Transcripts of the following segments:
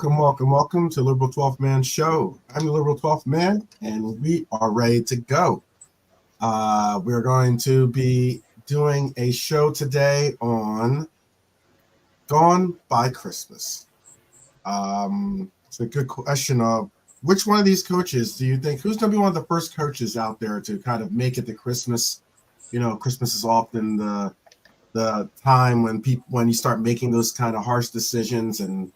welcome to Liberal 12th Man Show. I'm the Liberal 12th Man, and we are ready to go. We're going to be doing a show today on Gone by Christmas. It's a good question of which one of these coaches do you think, who's going to be one of the first coaches out there to kind of make it to Christmas? You know, Christmas is often the time when you start making those kind of harsh decisions and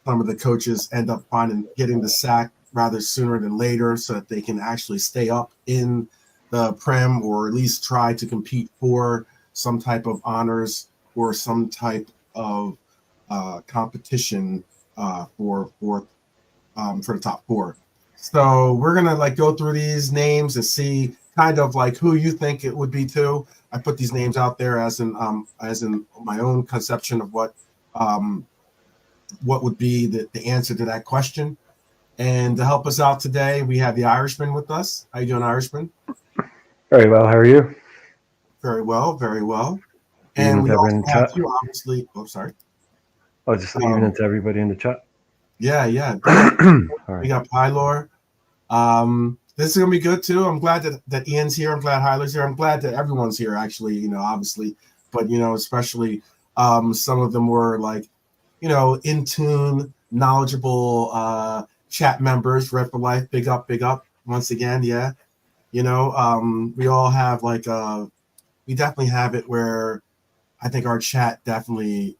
some of the coaches end up getting the sack rather sooner than later so that they can actually stay up in the Prem or at least try to compete for some type of honors or some type of competition for the top four. So we're gonna go through these names and see kind of who you think it would be too. I put these names out there as in my own conception of what would be the answer to that question. And to help us out today, we have the Irishman with us. How you doing, Irishman? Very well. How are you? Very well, very well. Evening And we to also everyone in have chat. you, obviously. Oh, sorry. Oh, just evening to everybody in the chat. Yeah. All We right. got Pylor. This is gonna be good too. I'm glad that Ian's here. I'm glad Hyler's here. I'm glad that everyone's here. Actually, obviously, but especially some of them were in tune, knowledgeable chat members. Red for Life, big up once again. Yeah, we all have we definitely have it where I think our chat definitely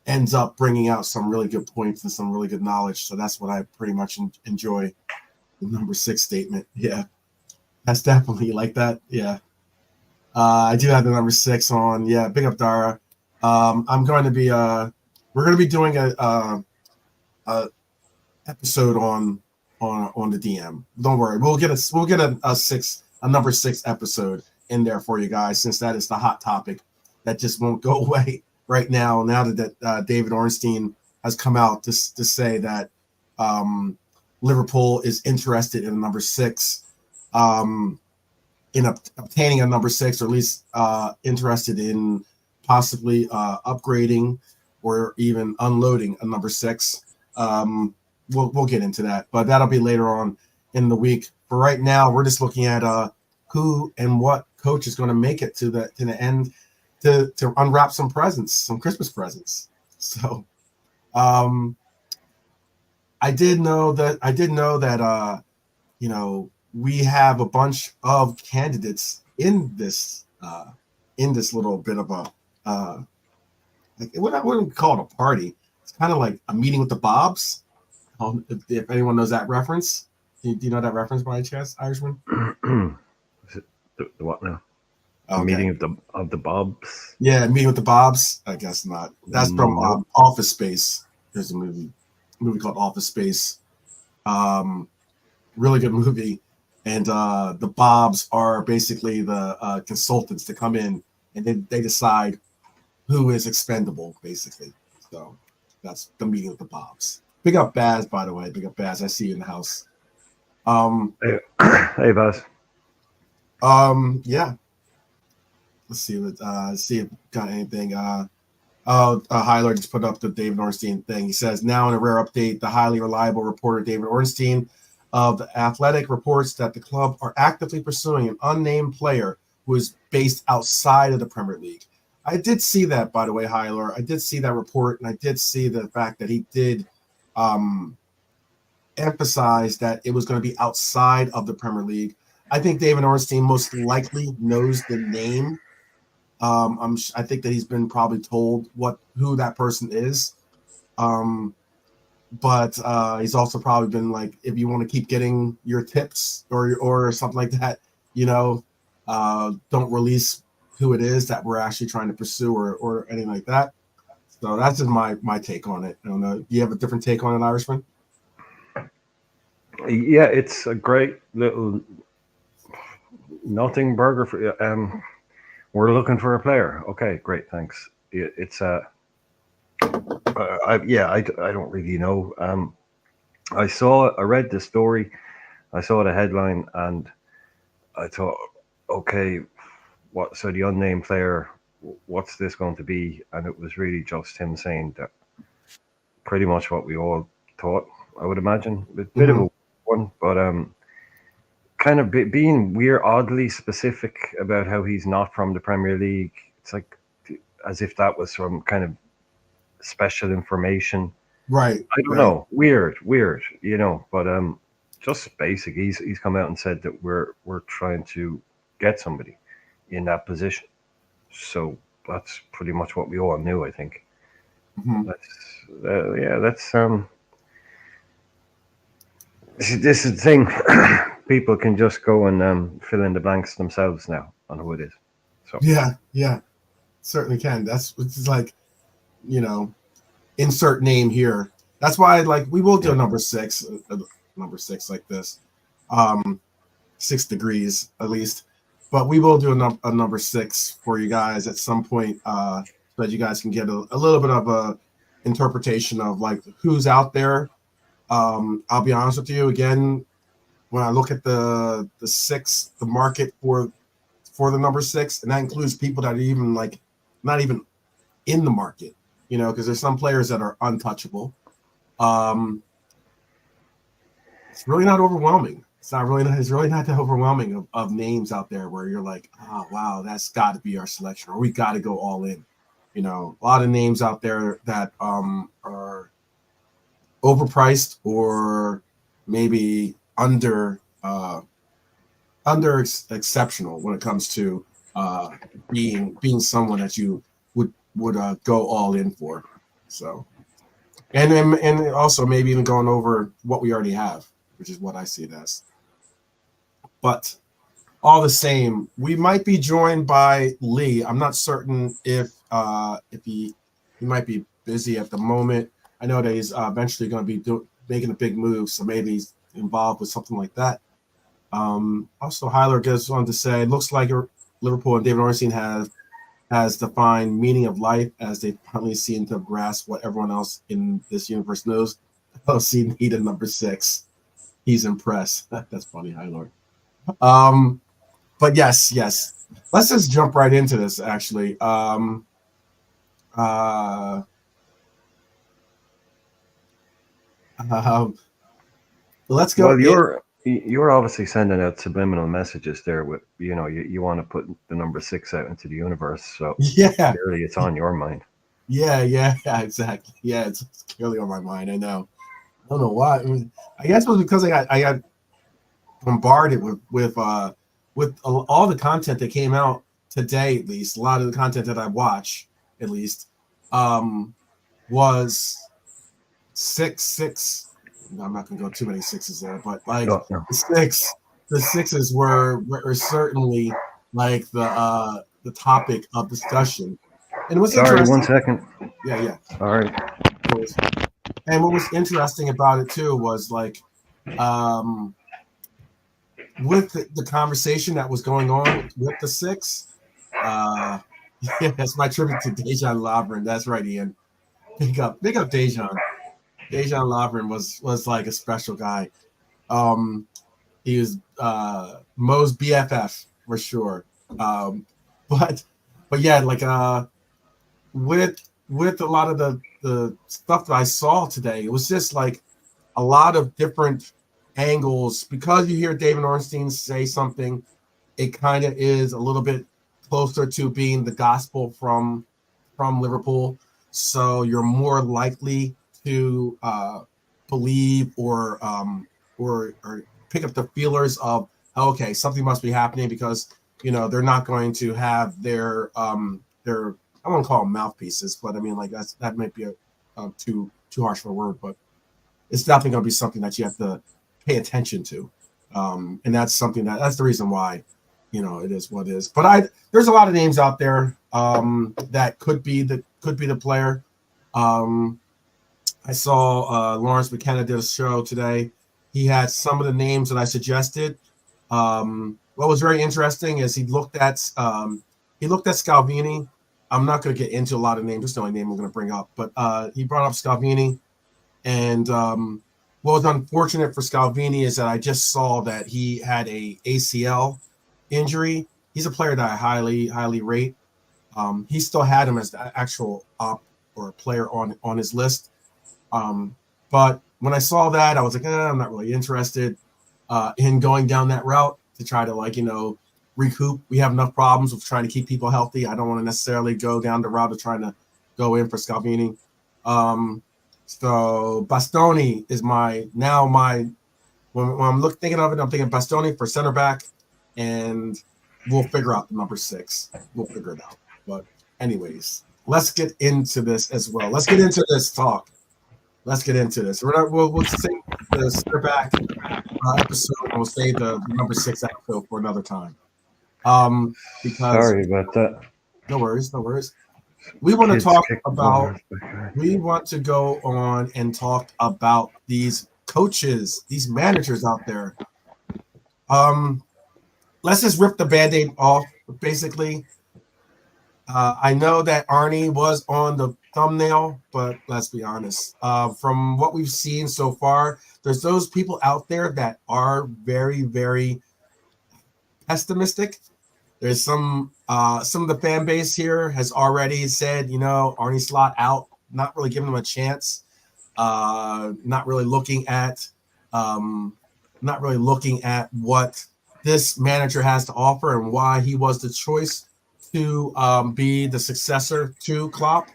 ends up bringing out some really good points and some really good knowledge. So that's what I pretty much enjoy. The number 6 statement. Yeah, that's definitely like that. Yeah. I do have the number 6 on. Yeah, big up Dara. I'm going to be we're going to be doing a episode on the DM. Don't worry, we'll get a number 6 episode in there for you guys, since that is the hot topic that just won't go away right now. Now that David Ornstein has come out to say that Liverpool is interested in number 6. In obtaining a number 6, or at least interested in possibly upgrading or even unloading a number 6. We'll get into that, but that'll be later on in the week. For right now, we're just looking at who and what coach is going to make it to the end to unwrap some Christmas presents. So I did know that we have a bunch of candidates in this little bit of a I wouldn't call it a party. It's kind of like a meeting with the Bobs. If anyone knows that reference, do you know that reference by chance, Irishman? Is it the what now? Okay. Meeting of the Bobs. Yeah, Meeting with the Bobs. I guess not. That's from Nope. Office Space. There's a movie called Office Space. Really good movie. And the Bobs are basically the consultants that come in and they decide who is expendable, basically. So that's the Meeting with the Bobs. Big up Baz, by the way. Big up Baz. I see you in the house. Hey, Baz. Yeah. Let's see if got anything. Hyler just put up the David Ornstein thing. He says, now in a rare update, the highly reliable reporter David Ornstein of The Athletic reports that the club are actively pursuing an unnamed player who is based outside of the Premier League. I did see that, by the way, Hyler. I did see that report, and I did see the fact that he did emphasize that it was going to be outside of the Premier League. I think David Ornstein most likely knows the name. I think that he's been probably told who that person is. But he's also probably been like, if you want to keep getting your tips or something like that, don't release who it is that we're actually trying to pursue or anything like that. So that's just my take on it. I don't know. Do you have a different take on it, Irishman? Yeah, it's a great little nothing burger for you. We're looking for a player. Okay, great, thanks. It's I don't really know. I read the story, I saw the headline, and I thought, okay, so the unnamed player, what's this going to be? And it was really just him saying that pretty much what we all thought. I would imagine a bit of Hmm. a one, but kind of being weird, oddly specific about how he's not from the Premier League. It's like as if that was some kind of special information. Right, I don't right. know. Weird, but just basic. He's come out and said that we're trying to get somebody in that position. So that's pretty much what we all knew, I think. Hmm. That's yeah, that's this is the thing. People can just go and fill in the blanks themselves now on who it is. So Yeah, yeah, certainly can. That's it's like, you know, insert name here. That's why like we will do a yeah, number six like this. Um 6 degrees at least. But we will do a number six for you guys at some point, so that you guys can get a little bit of a interpretation of like who's out there. I'll be honest with you again, when I look at the six, the market for the number six, and that includes people that are even like not even in the market, because there's some players that are untouchable. Um, it's really not overwhelming. It's really not that overwhelming of names out there where you're like, oh wow, that's got to be our selection, or we got to go all in. A lot of names out there that are overpriced or maybe under exceptional when it comes to uh, being someone that you would go all in for. So and also maybe even going over what we already have, which is what I see it as. But all the same, we might be joined by Lee. I'm not certain if he might be busy at the moment. I know that he's eventually going to be making a big move, so maybe he's involved with something like that. Also, Hyler goes on to say, it looks like Liverpool and David Ornstein has defined meaning of life as they finally seem to grasp what everyone else in this universe knows. LC needed number six. He's impressed. That's funny, Hyler. Um, but yes. Let's just jump right into this. Actually, uh, um, let's go. well, you're obviously sending out subliminal messages there. With you want to put the number six out into the universe, so Yeah, clearly it's on your mind. yeah, exactly. Yeah, it's clearly on my mind. I know. I don't know why. I guess it was because I got bombarded with all the content that came out today. At least a lot of the content that I watch, at least, um, was 6 6. I'm not gonna go too many sixes there, but like No, no. the six, the sixes were certainly like the topic of discussion, and it was Sorry, one interesting. second. Yeah, All right. of course. And what was interesting about it too was like, um, with the conversation that was going on with the six. Uh, yeah, that's my tribute to Dejan Lovren. That's right, Ian. Big up Dejan. Dejan Lovren was like a special guy. Um, he was Mo's BFF for sure. Um, but but yeah, like with a lot of the stuff that I saw today, it was just like a lot of different angles because you hear David Ornstein say something, it kind of is a little bit closer to being the gospel from Liverpool. So you're more likely to believe or pick up the feelers of, okay, something must be happening because they're not going to have their I won't call them mouthpieces, but I mean like that might be a too harsh of a word, but it's definitely going to be something that you have to pay attention to, and that's something that's the reason why it is what it is. But there's a lot of names out there that could be the player. um, I saw Lawrence McKenna did a show today. He had some of the names that I suggested. What was very interesting is he looked at Scalvini. I'm not going to get into a lot of names. That's the only name I'm going to bring up, but he brought up Scalvini. And what was unfortunate for Scalvini is that I just saw that he had a ACL injury. He's a player that I highly rate. He still had him as the actual op or player on his list. But when I saw that, I was like, I'm not really interested in going down that route to try to recoup. We have enough problems with trying to keep people healthy. I don't want to necessarily go down the route of trying to go in for Scalvini. So Bastoni is when I'm thinking of it, I'm thinking Bastoni for center back, and we'll figure out the number 6. We'll figure it out. But anyways, let's get into this as well. Let's get into this talk. Let's get into this. We'll save the center back episode, and we'll save the number 6 episode for another time. Because sorry about that. No worries. We want to talk about. We want to go on and talk about these coaches, these managers out there. Let's just rip the Band-Aid off. Basically, I know that Arnie was on the thumbnail, but let's be honest. From what we've seen so far, there's those people out there that are very, very pessimistic. There's some of the fan base here has already said, Arnie Slot out, not really giving him a chance, not really looking at what this manager has to offer and why he was the choice to be the successor to Klopp.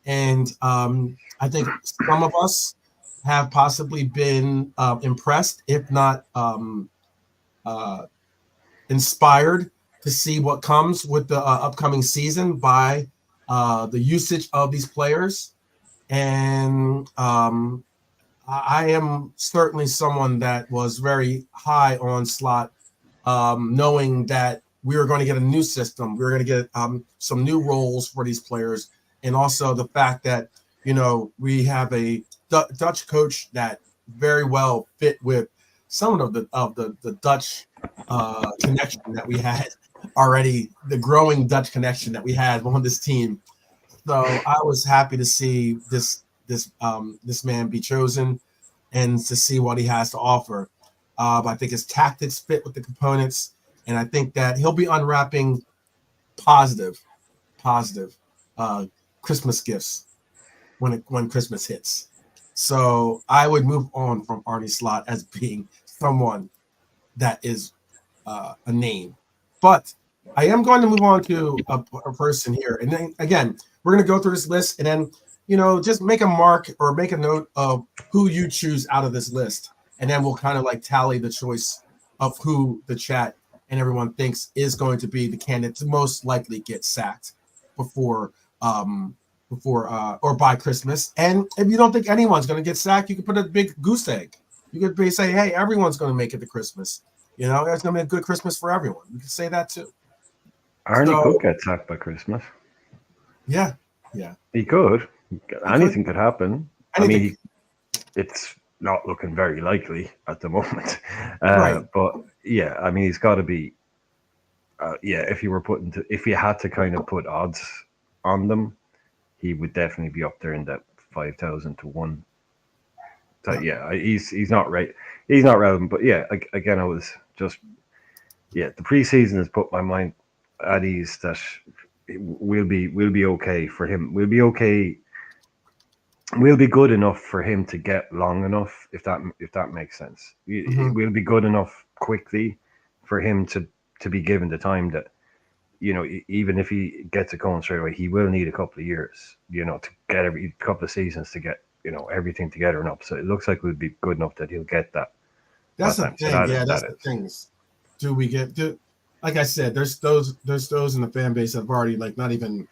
And I think some of us have possibly been impressed, if not inspired, to see what comes with the upcoming season by the usage of these players. And I am certainly someone that was very high on Slot, knowing that we were going to get a new system. We were going to get some new roles for these players. And also the fact that, we have a Dutch coach that very well fit with some of the Dutch connection that we had already, the growing Dutch connection that we had on this team. So I was happy to see this man be chosen and to see what he has to offer. I think his tactics fit with the components, and I think that he'll be unwrapping positive Christmas gifts when Christmas hits. So I would move on from Arnie Slot as being someone that is a name. But I am going to move on to a person here. And then, again, we're going to go through this list and then, just make a mark or make a note of who you choose out of this list. And then we'll kind of tally the choice of who the chat and everyone thinks is going to be the candidate to most likely get sacked before or by Christmas. And if you don't think anyone's going to get sacked, you can put a big goose egg. You could say, hey, everyone's going to make it to Christmas. It's going to be a good Christmas for everyone. You can say that too. Arnie could get sacked by Christmas. Yeah. He could. Anything could happen. Anything. I mean, it's not looking very likely at the moment. Right. But yeah, I mean, he's got to be. If you had to kind of put odds on them, he would definitely be up there in that 5,000 to 1. So yeah, he's not right. He's not relevant. But yeah, again, I was just the preseason has put my mind at ease that we'll be okay for him. We'll be okay. We'll be good enough for him to get long enough, if that makes sense. Mm-hmm. We'll be good enough quickly for him to be given the time that, even if he gets it going straight away, he will need a couple of years, to get every couple of seasons to get, everything together and up. So it looks like we'll be good enough that he'll get that. That's the thing. That's the things. Like I said, there's those in the fan base that have already not even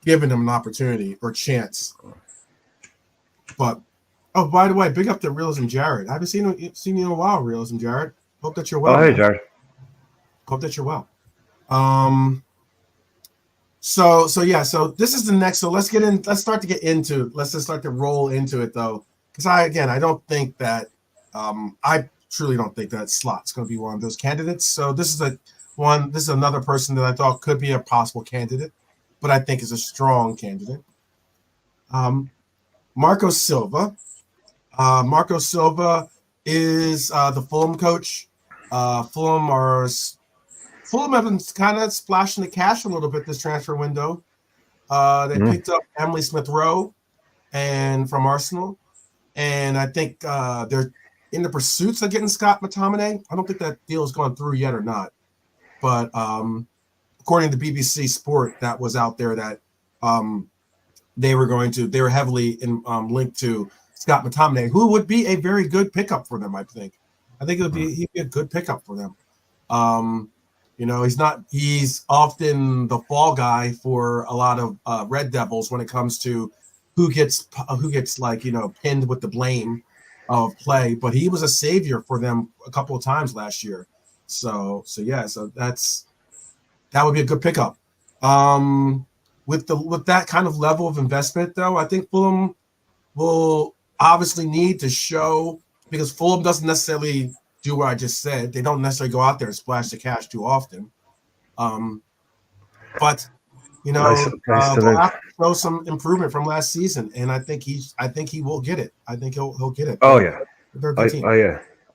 given him an opportunity or chance. But by the way, big up to Realism Jared. I haven't seen you in a while, Realism Jared. Hope that you're well. Oh, hey, Jared. Hope that you're well. So this is the next. So let's start to roll into it though. Because I don't think that I truly don't think that Slot's going to be one of those candidates. So this is another person that I thought could be a possible candidate, but I think is a strong candidate. Marco Silva. Marco Silva is the Fulham coach. Fulham have been kind of splashing the cash a little bit this transfer window. They picked up Emily Smith Rowe from Arsenal, and I think they're in the pursuits of getting Scott McTominay. I don't think that deal has gone through yet or not, but according to BBC Sport, that was out there that they were heavily linked to Scott McTominay, who would be a very good pickup for them. I think he'd be a good pickup for them. He's often the fall guy for a lot of Red Devils when it comes to who gets pinned with the blame of play, but he was a savior for them a couple of times last year. So that would be a good pickup. With that kind of level of investment, though, I think Fulham will obviously need to show, because Fulham doesn't necessarily do what I just said. They don't necessarily go out there and splash the cash too often. But they'll have to show some improvement from last season, and I think he will get it. I think he'll get it. Oh yeah, they're a good team.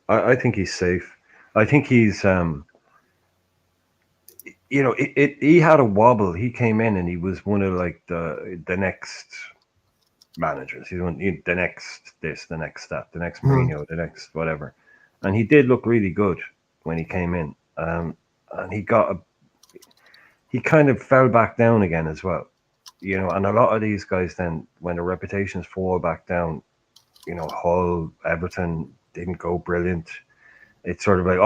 I think he's safe. I think he's he had a wobble. He came in and he was one of like the next managers. He's the next this, the next that, the next Mourinho, the next whatever. And he did look really good when he came in. And he kind of fell back down again as well. And a lot of these guys then, when their reputations fall back down, Hull, Everton didn't go brilliant. It's sort of like,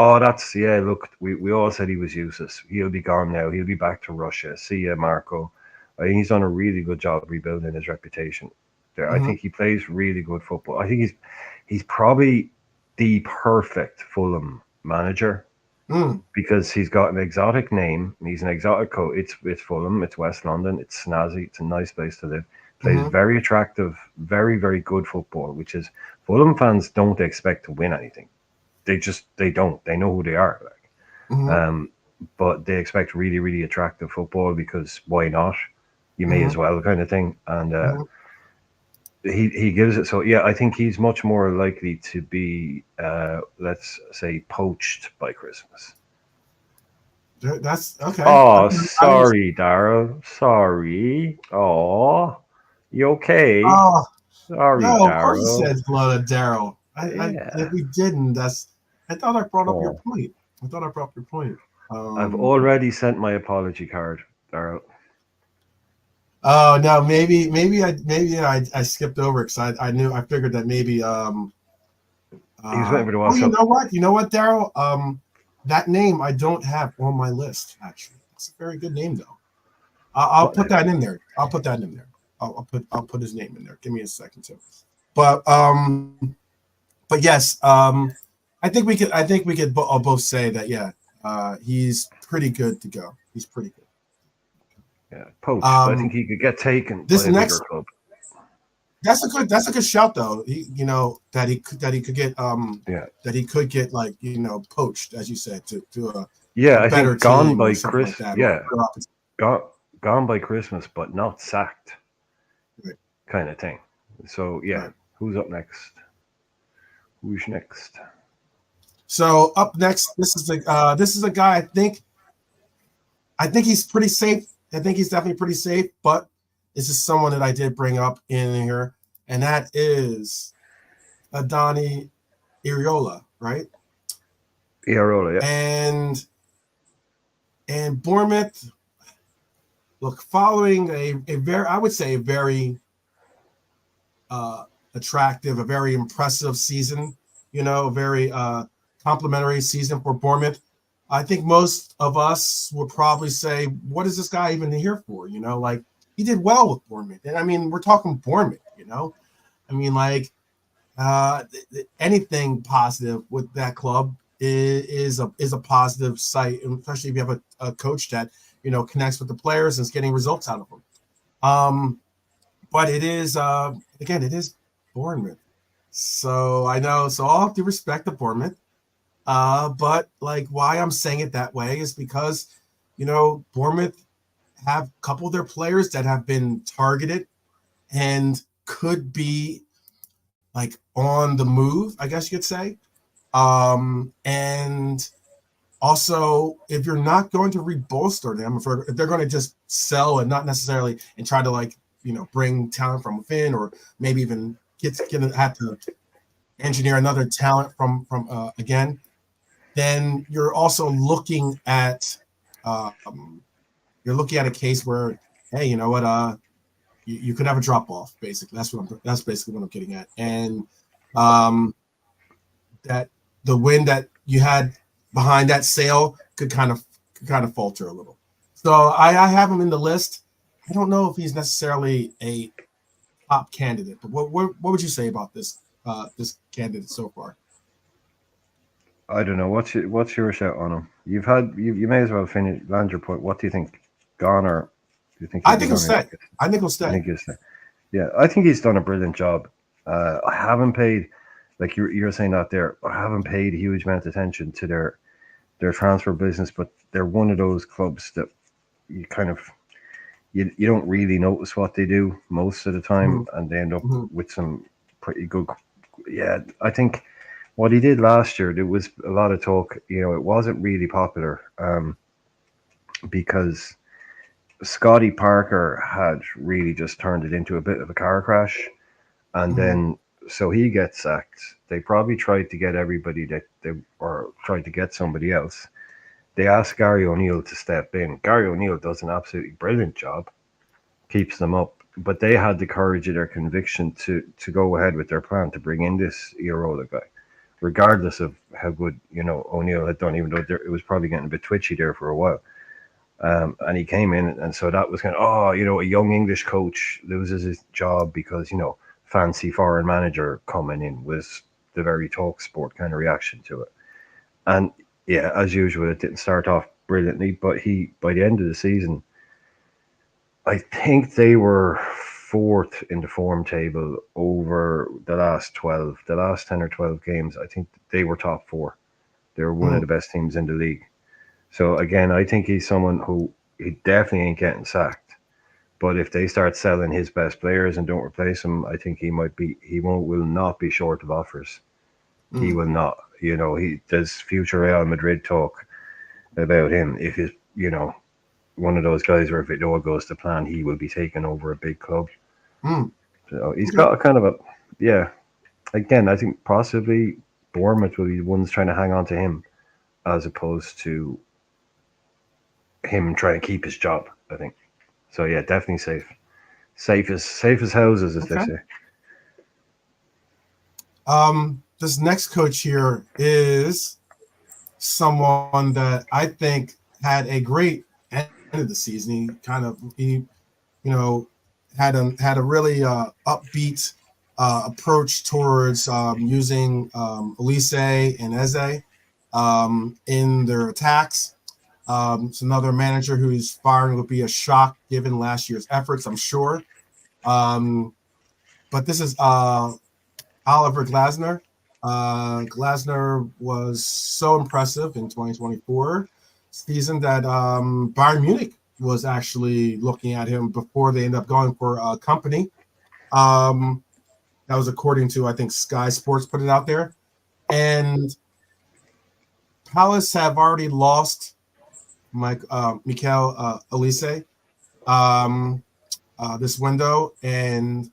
look, we all said he was useless. He'll be gone now. He'll be back to Russia. See ya, Marco. I think he's done a really good job rebuilding his reputation there. I think he plays really good football. I think he's probably the perfect Fulham manager because he's got an exotic name. He's an exotic coach. It's Fulham. It's West London. It's snazzy. It's a nice place to live. Plays very attractive, very, very good football, which is Fulham fans don't expect to win anything. They don't. They know who they are. But they expect really, really attractive football because why not? You may as well, kind of thing. And he gives it. So yeah, I think he's much more likely to be, let's say, poached by Christmas. That's okay. Oh, sorry, Daryl. Sorry. Oh, you okay? Oh, sorry, no, Daryl. Of course you said hello to Daryl. If we didn't, I thought I brought up your point. I've already sent my apology card, Daryl. Oh no, maybe I skipped over because I figured that maybe he was waiting for the WhatsApp. You know what, Daryl? That name I don't have on my list. Actually, it's a very good name though. I'll put that in there. I'll put his name in there. Give me a second too. But yes, I think we could both say that he's pretty good to go. He's pretty good. Yeah, poached. I think he could get taken by a bigger club. That's a good shout though. That he could get that he could get poached, as you said, to a I better think gone by Christmas. Gone by Christmas, but not sacked, right. Kind of thing. So Right. Who's up next? Who's next? So up next, this is a guy. I think he's pretty safe. I think he's definitely pretty safe, but this is someone that I did bring up in here, and that is Adani Iraola, right? Iraola, yeah. And Bournemouth, look, following a very attractive, a very impressive season, a very complimentary season for Bournemouth. I think most of us would probably say, what is this guy even here for? He did well with Bournemouth. And I mean, we're talking Bournemouth, I mean, anything positive with that club is a positive sight, especially if you have a coach that, connects with the players and is getting results out of them. But it is, again, it is Bournemouth. So I know, so all due respect to Bournemouth. But why I'm saying it that way is because, Bournemouth have a couple of their players that have been targeted and could be on the move, I guess you could say. And also, if you're not going to rebolster them, if they're going to just sell and not necessarily and try to bring talent from within or maybe even gonna have to engineer another talent from again, then you're also looking at a case where, hey, you know what, you could have a drop off. Basically, that's basically what I'm getting at, and that the win that you had behind that sale could kind of falter a little. So I have him in the list. I don't know if he's necessarily a top candidate, but what would you say about this candidate so far? I don't know. What's your shout on him? You may as well finish land your point. What do you think? Gone, or do you think I he'll be think he'll gone? stay. I think he'll I stay. think he'll stay. Yeah, I think he's done a brilliant job. I haven't paid, like you're saying that there. I haven't paid a huge amount of attention to their transfer business, but they're one of those clubs that you kind of you don't really notice what they do most of the time, Mhm, and they end up mhm, with some pretty good. Yeah, I think what he did last year, there was a lot of talk. It wasn't really popular because Scotty Parker had really just turned it into a bit of a car crash, and mhm, then so he gets sacked. They probably tried to get everybody that they or tried to get somebody else. They asked Gary O'Neill to step in. Gary O'Neill does an absolutely brilliant job, keeps them up, but they had the courage of their conviction to go ahead with their plan to bring in this Iraola guy, regardless of how good O'Neill had done. Even though it was probably getting a bit twitchy there for a while. And he came in, and so that was kind of, a young English coach loses his job because fancy foreign manager coming in was the very talk sport kind of reaction to it. And yeah, as usual, it didn't start off brilliantly, but he by the end of the season, I think they were fourth in the form table over the last 10 or 12 games. I think they were top four. They were one of mhm. the best teams in the league. So again, I think he's someone who he definitely ain't getting sacked. But if they start selling his best players and don't replace him, I think he will not be short of offers. He Mm. will not. There's future Real Madrid talk about him. If he's one of those guys where if it all goes to plan, he will be taking over a big club. Mm. So he's Okay. got a kind of a yeah. Again, I think possibly Bournemouth will be the ones trying to hang on to him as opposed to him trying to keep his job. I think. So yeah, definitely safe. Safe as houses, as they Okay. say. This next coach here is someone that I think had a great end of the season. He you know had a really upbeat approach towards using Elise and Eze in their attacks. It's another manager whose firing would be a shock given last year's efforts, I'm sure. Um, but this is Oliver Glasner. Glasner was so impressive in 2024 season that Bayern Munich was actually looking at him before they ended up going for a company. Um, that was according to, I think, Sky Sports put it out there. And Palace have already lost Mikel Elise um, this window, and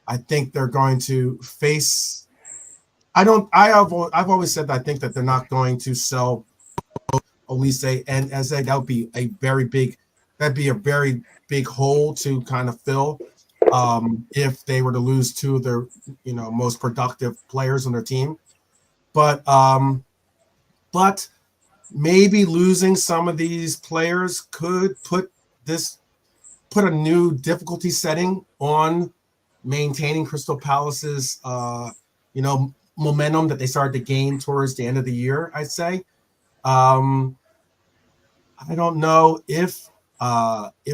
I think they're going to face. I don't. I've always said that I think that they're not going to sell Elise and Eze. That would be a very big. That'd be a very big hole to kind of fill if they were to lose two of their most productive players on their team. But but maybe losing some of these players could put a new difficulty setting on maintaining Crystal Palace's momentum that they started to gain towards the end of the year. I'd say. Um, I don't know if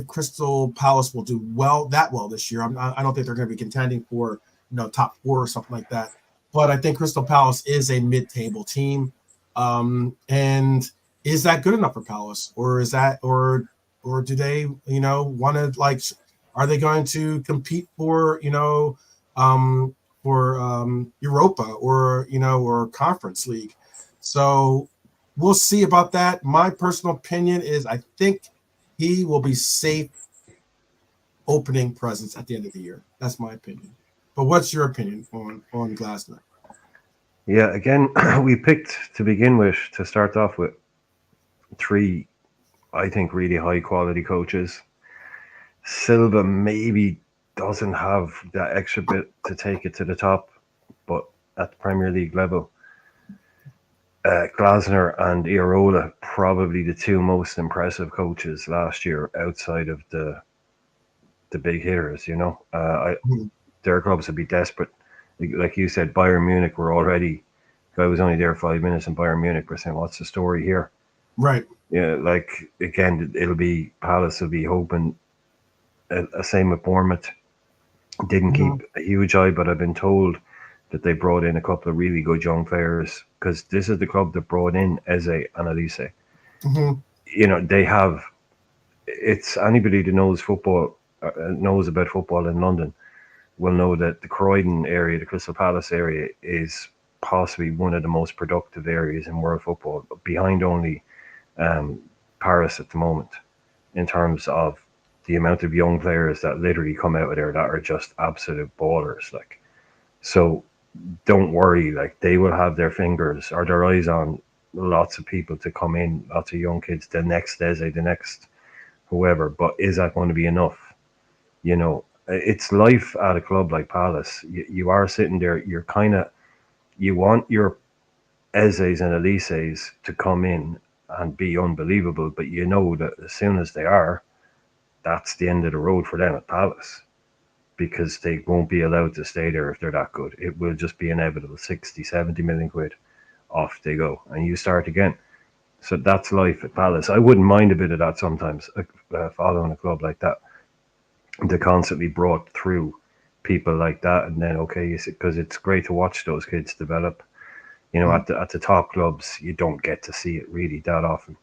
Crystal Palace will do that well this year. I don't think they're going to be contending for top four or something like that. But I think Crystal Palace is a mid-table team, and is that good enough for Palace, or is that or do they want to are they going to compete for Europa or Conference League? So we'll see about that. My personal opinion is I think he will be safe opening presence at the end of the year. That's my opinion. But what's your opinion on Glasner? Yeah, again, we picked to begin with to start off with three, I think, really high quality coaches. Silva maybe doesn't have that extra bit to take it to the top, but at the Premier League level, Glasner and Iraola probably the two most impressive coaches last year outside of the big hitters. Mhm. Their clubs would be desperate. Like you said, Bayern Munich were already. Guy was only there 5 minutes in Bayern Munich. We're saying, what's the story here? Right. Yeah, like again, it'll be Palace will be hoping. Same with Bournemouth. Didn't Hmm. keep a huge eye, but I've been told that they brought in a couple of really good young players because this is the club that brought in Eze and Elise. Hmm. They have. It's anybody that knows football, knows about football in London, will know that the Croydon area, the Crystal Palace area, is possibly one of the most productive areas in world football, behind only um, Paris at the moment, in terms of the amount of young players that literally come out of there that are just absolute ballers. Like, so don't worry, like they will have their fingers or their eyes on lots of people to come in, lots of young kids, the next Eze, the next whoever. But is that going to be enough? It's life at a club like Palace. You are sitting there, you're kind of, you want your Eze's and Elise's to come in and be unbelievable, but you know that as soon as they are, that's the end of the road for them at Palace because they won't be allowed to stay there if they're that good. It will just be inevitable 60, 70 million quid. Off they go. And you start again. So that's life at Palace. I wouldn't mind a bit of that sometimes, following a club like that. They constantly brought through people like that. And then, okay, because it's great to watch those kids develop. At the top clubs, you don't get to see it really that often.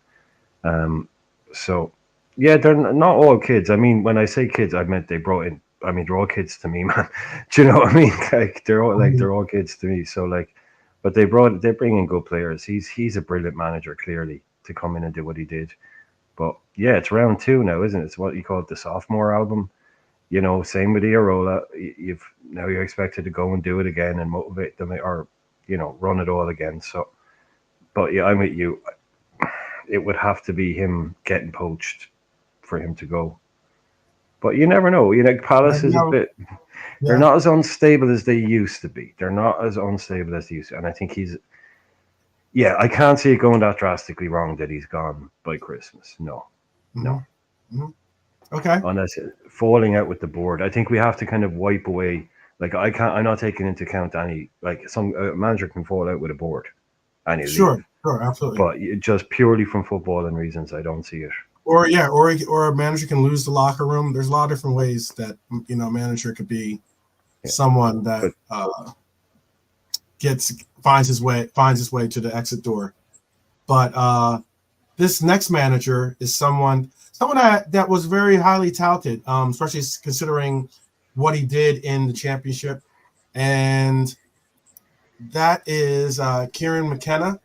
Um, so, yeah, they're not all kids. I mean, when I say kids, I meant they brought in. I mean, they're all kids to me, man. Do you know what I mean? Hmm. They're all kids to me. So like, but they bring in good players. He's a brilliant manager, clearly, to come in and do what he did. But yeah, it's round two now, isn't it? It's what you call it, the sophomore album. Same with Iraola. You've now you're expected to go and do it again and motivate them, or run it all again. So, but yeah, I'm with you. It would have to be him getting poached for him to go. But you never know. Palace is a bit. They're Yeah. not as unstable as they used to be. They're not as unstable as they used to. And I think he's. Yeah, I can't see it going that drastically wrong that he's gone by Christmas. No, Hmm. no. Hmm. Okay. Unless falling out with the board, I think we have to kind of wipe away. Like I can't. I'm not taking into account any. Like some manager can fall out with a board and he'll leave. Sure. Sure. Absolutely. But just purely from footballing reasons, I don't see it. Or yeah, or a manager can lose the locker room. There's a lot of different ways that a manager could be Yeah. someone that But gets finds his way to the exit door. But this next manager is someone that was very highly touted, especially considering what he did in the championship, and that is Kieran McKenna.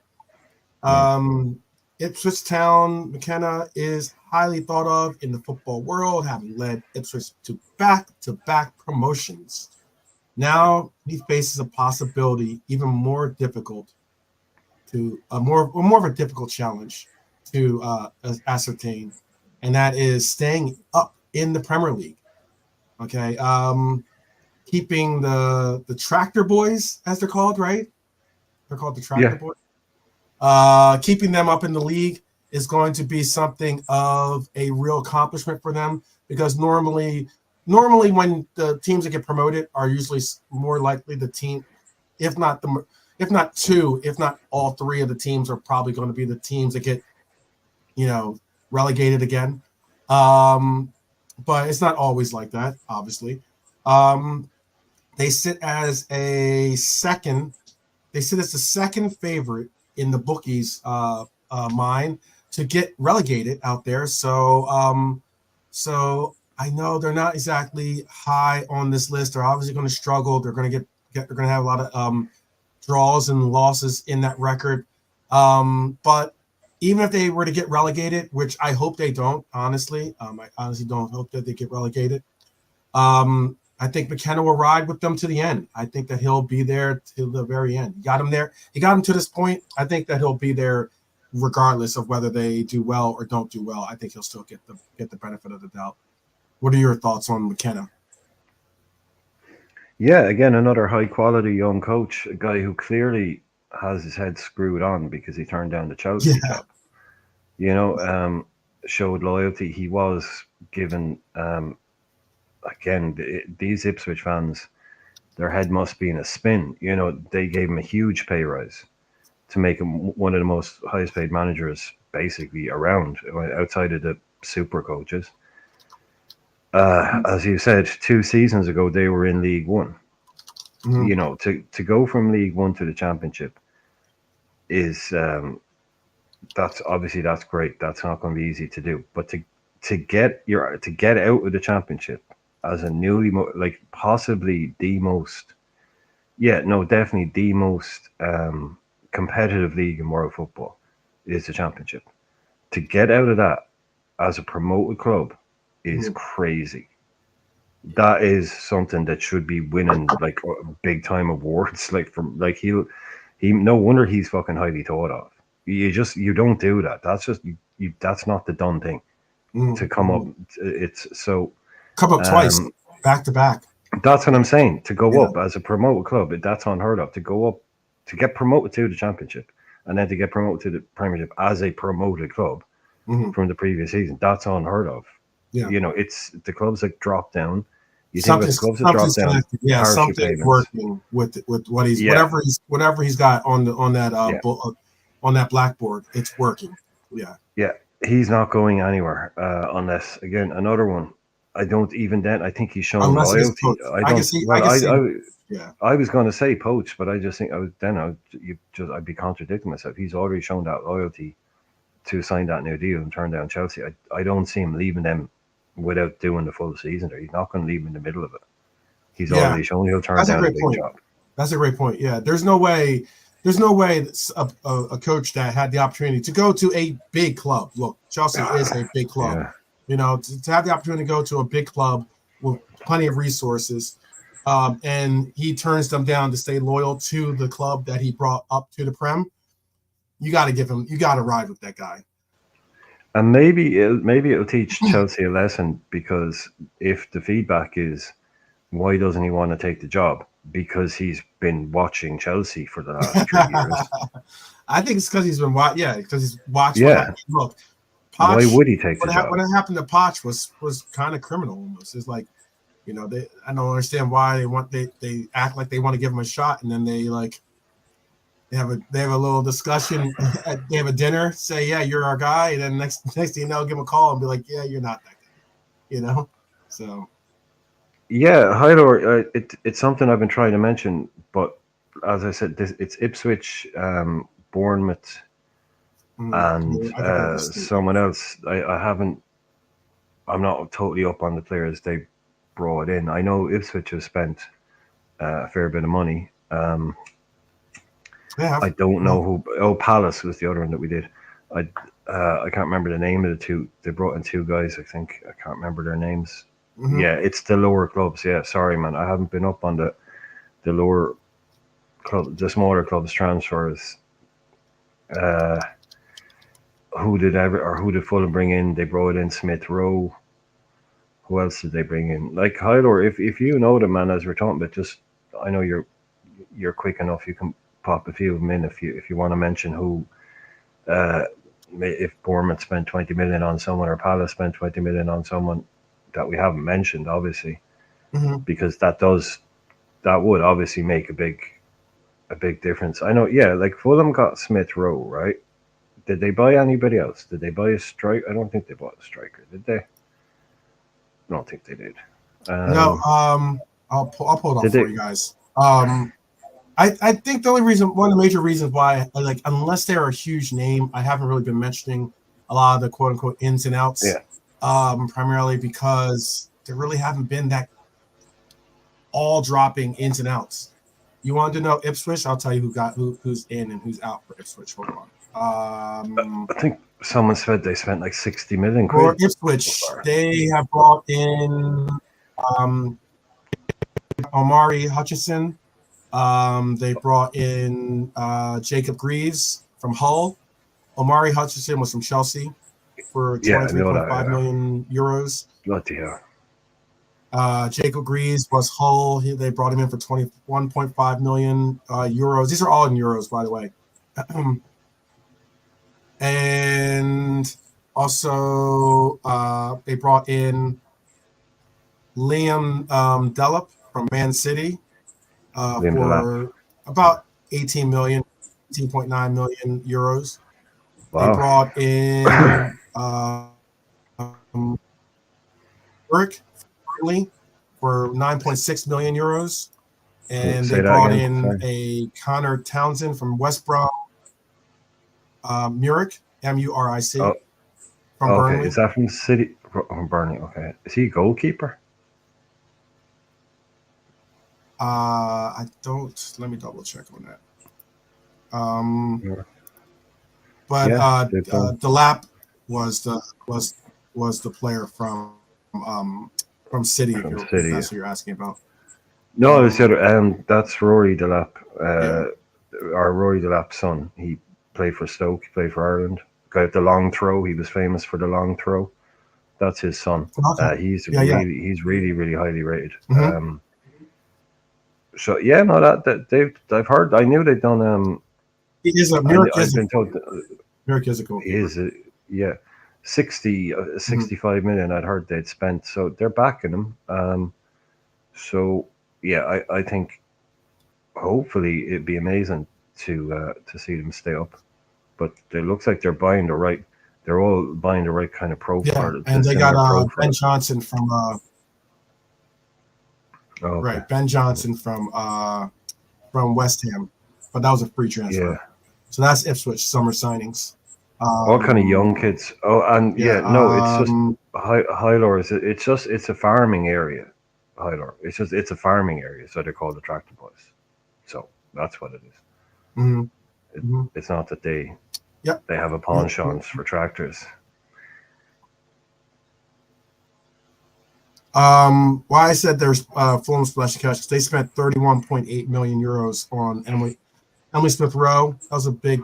mm, Um, Ipswich Town McKenna is highly thought of in the football world, having led Ipswich to back-to-back promotions. Now he faces a possibility even more difficult to more of a difficult challenge to ascertain, and that is staying up in the Premier League. Okay, keeping the Tractor Boys, as they're called, right? They're called the Tractor yeah, Boys. Keeping them up in the league is going to be something of a real accomplishment for them because normally when the teams that get promoted are usually more likely the team, if not the if not two, if not all three of the teams are probably going to be the teams that get relegated again. Um, but it's not always like that, obviously. Um, they sit as a second they sit as the second favorite in the bookies' mind to get relegated out there. So I know they're not exactly high on this list. They're obviously going to struggle. They're going to they're going to have a lot of draws and losses in that record. But even if they were to get relegated, which I hope they don't, honestly, I honestly don't hope that they get relegated. I think McKenna will ride with them to the end. I think that he'll be there till the very end. He got him there. He got him to this point. I think that he'll be there regardless of whether they do well or don't do well. I think he'll still get the benefit of the doubt. What are your thoughts on McKenna? Yeah, again, another high quality young coach, a guy who clearly has his head screwed on because he turned down the Chelsea Yeah. job. You know, showed loyalty. He was given, again, these Ipswich fans, their head must be in a spin. You know, they gave him a huge pay rise to make him one of the most highest paid managers basically around, outside of the super coaches. As you said, 2 seasons ago, they were in League One. Mhm. You know, to go from League One to the Championship is that's great. That's not going to be easy to do. But to get out of the Championship as a newly like possibly the most, yeah, no, definitely the most competitive league in world football is the Championship. To get out of that as a promoted club is crazy. That is something that should be winning like big time awards. Like from like he no wonder he's fucking highly thought of. You don't do that. That's just you that's not the done thing to come up. It's so Come up twice, um back to back. that's what I'm saying. To go Yeah. up as a promoted club, that's unheard of. To go up to get promoted to the Championship and then to get promoted to the Premiership as a promoted club Mhm. from the previous season, that's unheard of. Yeah. You know, it's the clubs that drop down. You think about the clubs that drop Something's down, connected. Yeah, hardship something's payments. working with what he's Yeah, whatever he's got on that yeah, on that blackboard. It's working. Yeah. yeah. He's not going anywhere unless, again, another one. I don't even then. I think he's shown Unless he gets loyalty. poached. I I can don't. see. I Well, can see. Yeah. I was going to say poach, but I just think I'd be contradicting myself. He's already shown that loyalty to sign that new deal and turn down Chelsea. I don't see him leaving them without doing the full season there. He's not going to leave them in the middle of it. He's Yeah. already shown he'll turn That's a down a great big point. job. That's a great point. Yeah. There's no way. There's no way a coach that had the opportunity to go to a big club. Look, Chelsea is a big club. Yeah. You know, to have the opportunity to go to a big club with plenty of resources, and he turns them down to stay loyal to the club that he brought up to the Prem. You got to ride with that guy. And maybe it'll teach Chelsea a lesson, because if the feedback is why doesn't he want to take the job? Because he's been watching Chelsea for the last 3 years. I think it's because he's been watching. Yeah, because he's watched. Yeah. Look, Why Poch, would he take the job? what happened to Poch was kind of criminal almost. It's like, you know, I don't understand why they act like they want to give him a shot, and then they have a little discussion. They have a dinner, say, yeah, you're our guy, and then next thing you know, give him a call and be like, yeah, you're not that guy. You know, so. Yeah, Hydor, it's something I've been trying to mention, but as I said, it's Ipswich, Bournemouth, and someone else. I'm not totally up on the players they brought in. I know Ipswich has spent a fair bit of money. I don't know who. Oh, Palace was the other one that we did. I can't remember the name of the two. They brought in two guys, I think. I can't remember their names. Mm-hmm. Yeah, it's the lower clubs. Yeah, sorry, man. I haven't been up on the lower club, the smaller clubs transfers. Who did Fulham bring in? They brought in Smith Rowe. Who else did they bring in? Like Hydor, if you know them, man, as we're talking about, just I know you're quick enough. You can pop a few of them in if you want to mention who. If Bournemouth spent 20 million on someone or Palace spent 20 million on someone that we haven't mentioned, obviously, because that would obviously make a big difference. I know, yeah, like Fulham got Smith Rowe, right? Did they buy anybody else? Did they buy a striker? I don't think they bought a striker, did they? I don't think they did. No, I'll pull it up for you guys. I think one of the major reasons why, like, unless they're a huge name, I haven't really been mentioning a lot of the quote unquote ins and outs. Yeah. Primarily because there really haven't been that all dropping ins and outs. You wanted to know Ipswich? I'll tell you who's in and who's out for Ipswich. Hold on. I think someone said they spent like 60 million for quid. Ipswich. They have brought in Omari Hutchinson. They brought in Jacob Greaves from Hull. Omari Hutchinson was from Chelsea for Yeah, I know 23.5 that. million euros. Bloody hell. Jacob Greaves was Hull. They brought him in for 21.5 million euros. These are all in euros, by the way. And also, they brought in Liam Delap from Man City Liam for about 18 million, 18.9 million euros. They Wow. brought in Eric Burnley for 9.6 million euros. And Say they that brought again. in Sorry. a Connor Townsend from West Brom, Muric, M-U-R-I-C, Oh, from okay. Burnley. Is that from City? From Burnley. Okay. Is he a goalkeeper? I don't. Let me double check on that. Yeah. But Yeah, they've done. Delap was the player from City, From if City. that's what you're asking about. No, it's the other. That's Rory Delap. Yeah. Our Rory Delap's son. He played for Stoke. He played for Ireland. Got the long throw. He was famous for the long throw. That's his son. Okay. He's Yeah, yeah. he's really highly rated. Mhm. So yeah, no, that I've heard. I knew they'd done. He is a I've been told Muric is a he goalkeeper. is. Yeah, 60, Mhm. 65 million. I'd heard they'd spent. So they're backing him. So yeah, I think hopefully it'd be amazing to see them stay up. But it looks like they're buying the right. They're all buying the right kind of Yeah, profile, the and they got similar Ben profile. Johnson from Oh, okay. right, Ben Johnson from West Ham, but that was a free Yeah. transfer. So that's Ipswich summer signings. All kind of young kids. Oh, and Yeah. yeah, no, it's just Hylor is it's a farming area. Hylor. It's a farming area, so they're called the tractor boys. So that's what it is. mhm, mhm. It's not that Yep. they have a penchant for tractors. Why I said there's Fulham splash cash, they spent 31.8 million euros on Emily Smith Rowe. That was a big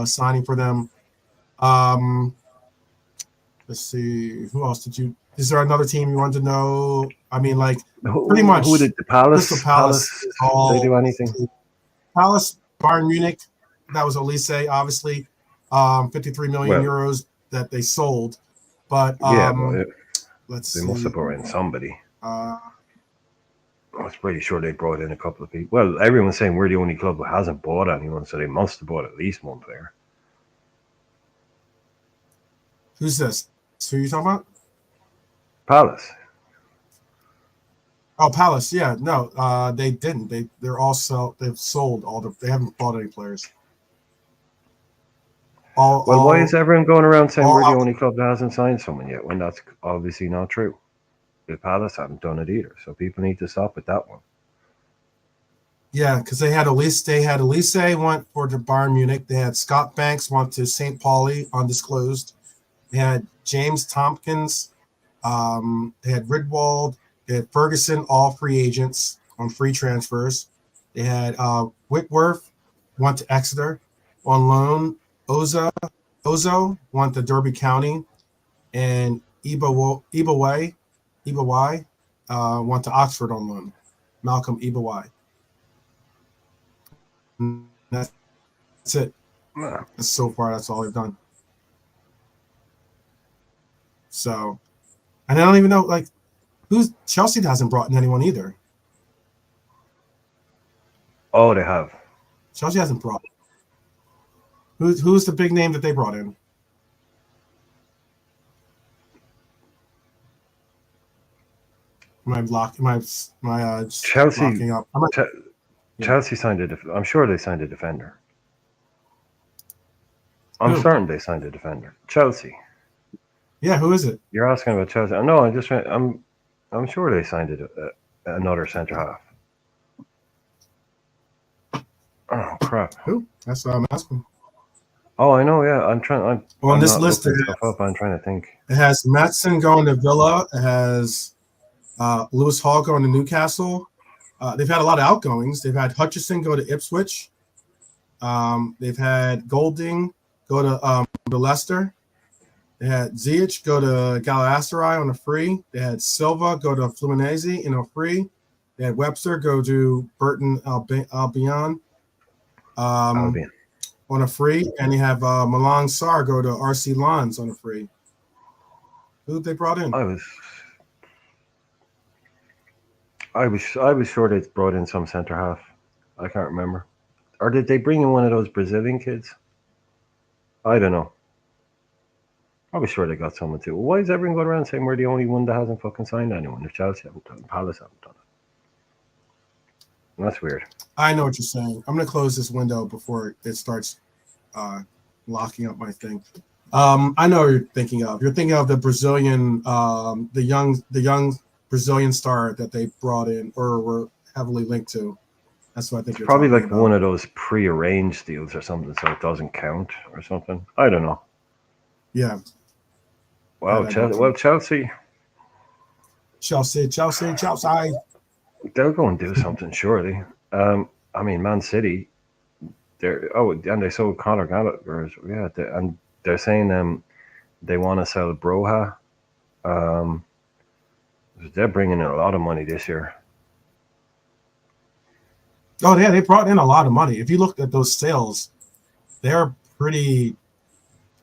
signing for them. Let's see, who else did you? Is there another team you wanted to know? I mean, like pretty much Who did the Palace? Crystal Palace. They do anything? Palace, Bayern Munich. That was Elise, obviously. 53 million Well, euros that they sold. But yeah, but let's they must see. have brought in somebody. Uh, I was pretty sure they brought in a couple of people. Well, everyone's saying we're the only club who hasn't bought anyone, so they must have bought at least one player. who's this? Who are you talking about? Palace. Oh, Palace. Yeah, no, they didn't. They're all they've sold all they haven't bought any players. Well, why is everyone going around saying we're the all- only club that hasn't signed someone yet when that's obviously not true? The Palace haven't done it either, so people need to stop with that one. Yeah, because they had Elise. They had Elise went for the Bayern Munich. They had Scott Banks went to St. Pauli, undisclosed. They had James Tompkins. They had Ridwald. They had Ferguson, all free agents on free transfers. They had Whitworth went to Exeter on loan. Ozo went to Derby County, and Ibawai went to Oxford on loan. Malcolm Ibawai. That's it. So far, that's all they've done. So, and I don't even know Chelsea hasn't brought in anyone either. Oh, they have. Chelsea hasn't brought. Who's the big name that they brought in? Chelsea? Locking up? Chelsea signed a. I'm sure they signed a defender. I'm certain they signed a defender. Chelsea. Yeah, who is it? You're asking about Chelsea? No, I'm sure they signed another centre half. Oh crap! Who? That's what I'm asking. Oh, I know. Yeah, I'm trying. On this list, I'm trying to think. It has Matson going to Villa. It has Lewis Hall going to Newcastle. They've had a lot of outgoings. They've had Hutchison go to Ipswich. They've had Golding go to Leicester. They had Ziyech go to Galatasaray on a free. They had Silva go to Fluminense in a free. They had Webster go to Burton Albion Albion. on a free. And they have Malang Sarr go to RC Lens on a free. Who did they brought in? I was sure they brought in some centre half. I can't remember. Or did they bring in one of those Brazilian kids? I don't know. I was sure they got someone too. Why is everyone going around saying we're the only one that hasn't fucking signed anyone? If Chelsea haven't done it, Palace haven't done it. That's weird. I know what you're saying. I'm going to close this window before it starts locking up my thing. I know what you're thinking of. You're thinking of the Brazilian, the young Brazilian star that they brought in or were heavily linked to. That's what I think. It's probably like one of those pre-arranged deals or something, so it doesn't count or something. I don't know. Yeah. Wow. Chelsea. They'll go and do something, surely. I mean, Man City. And they sold Conor Gallagher. Yeah, and they're saying they want to sell Broha. They're bringing in a lot of money this year. Oh yeah, they brought in a lot of money. If you look at those sales, they're pretty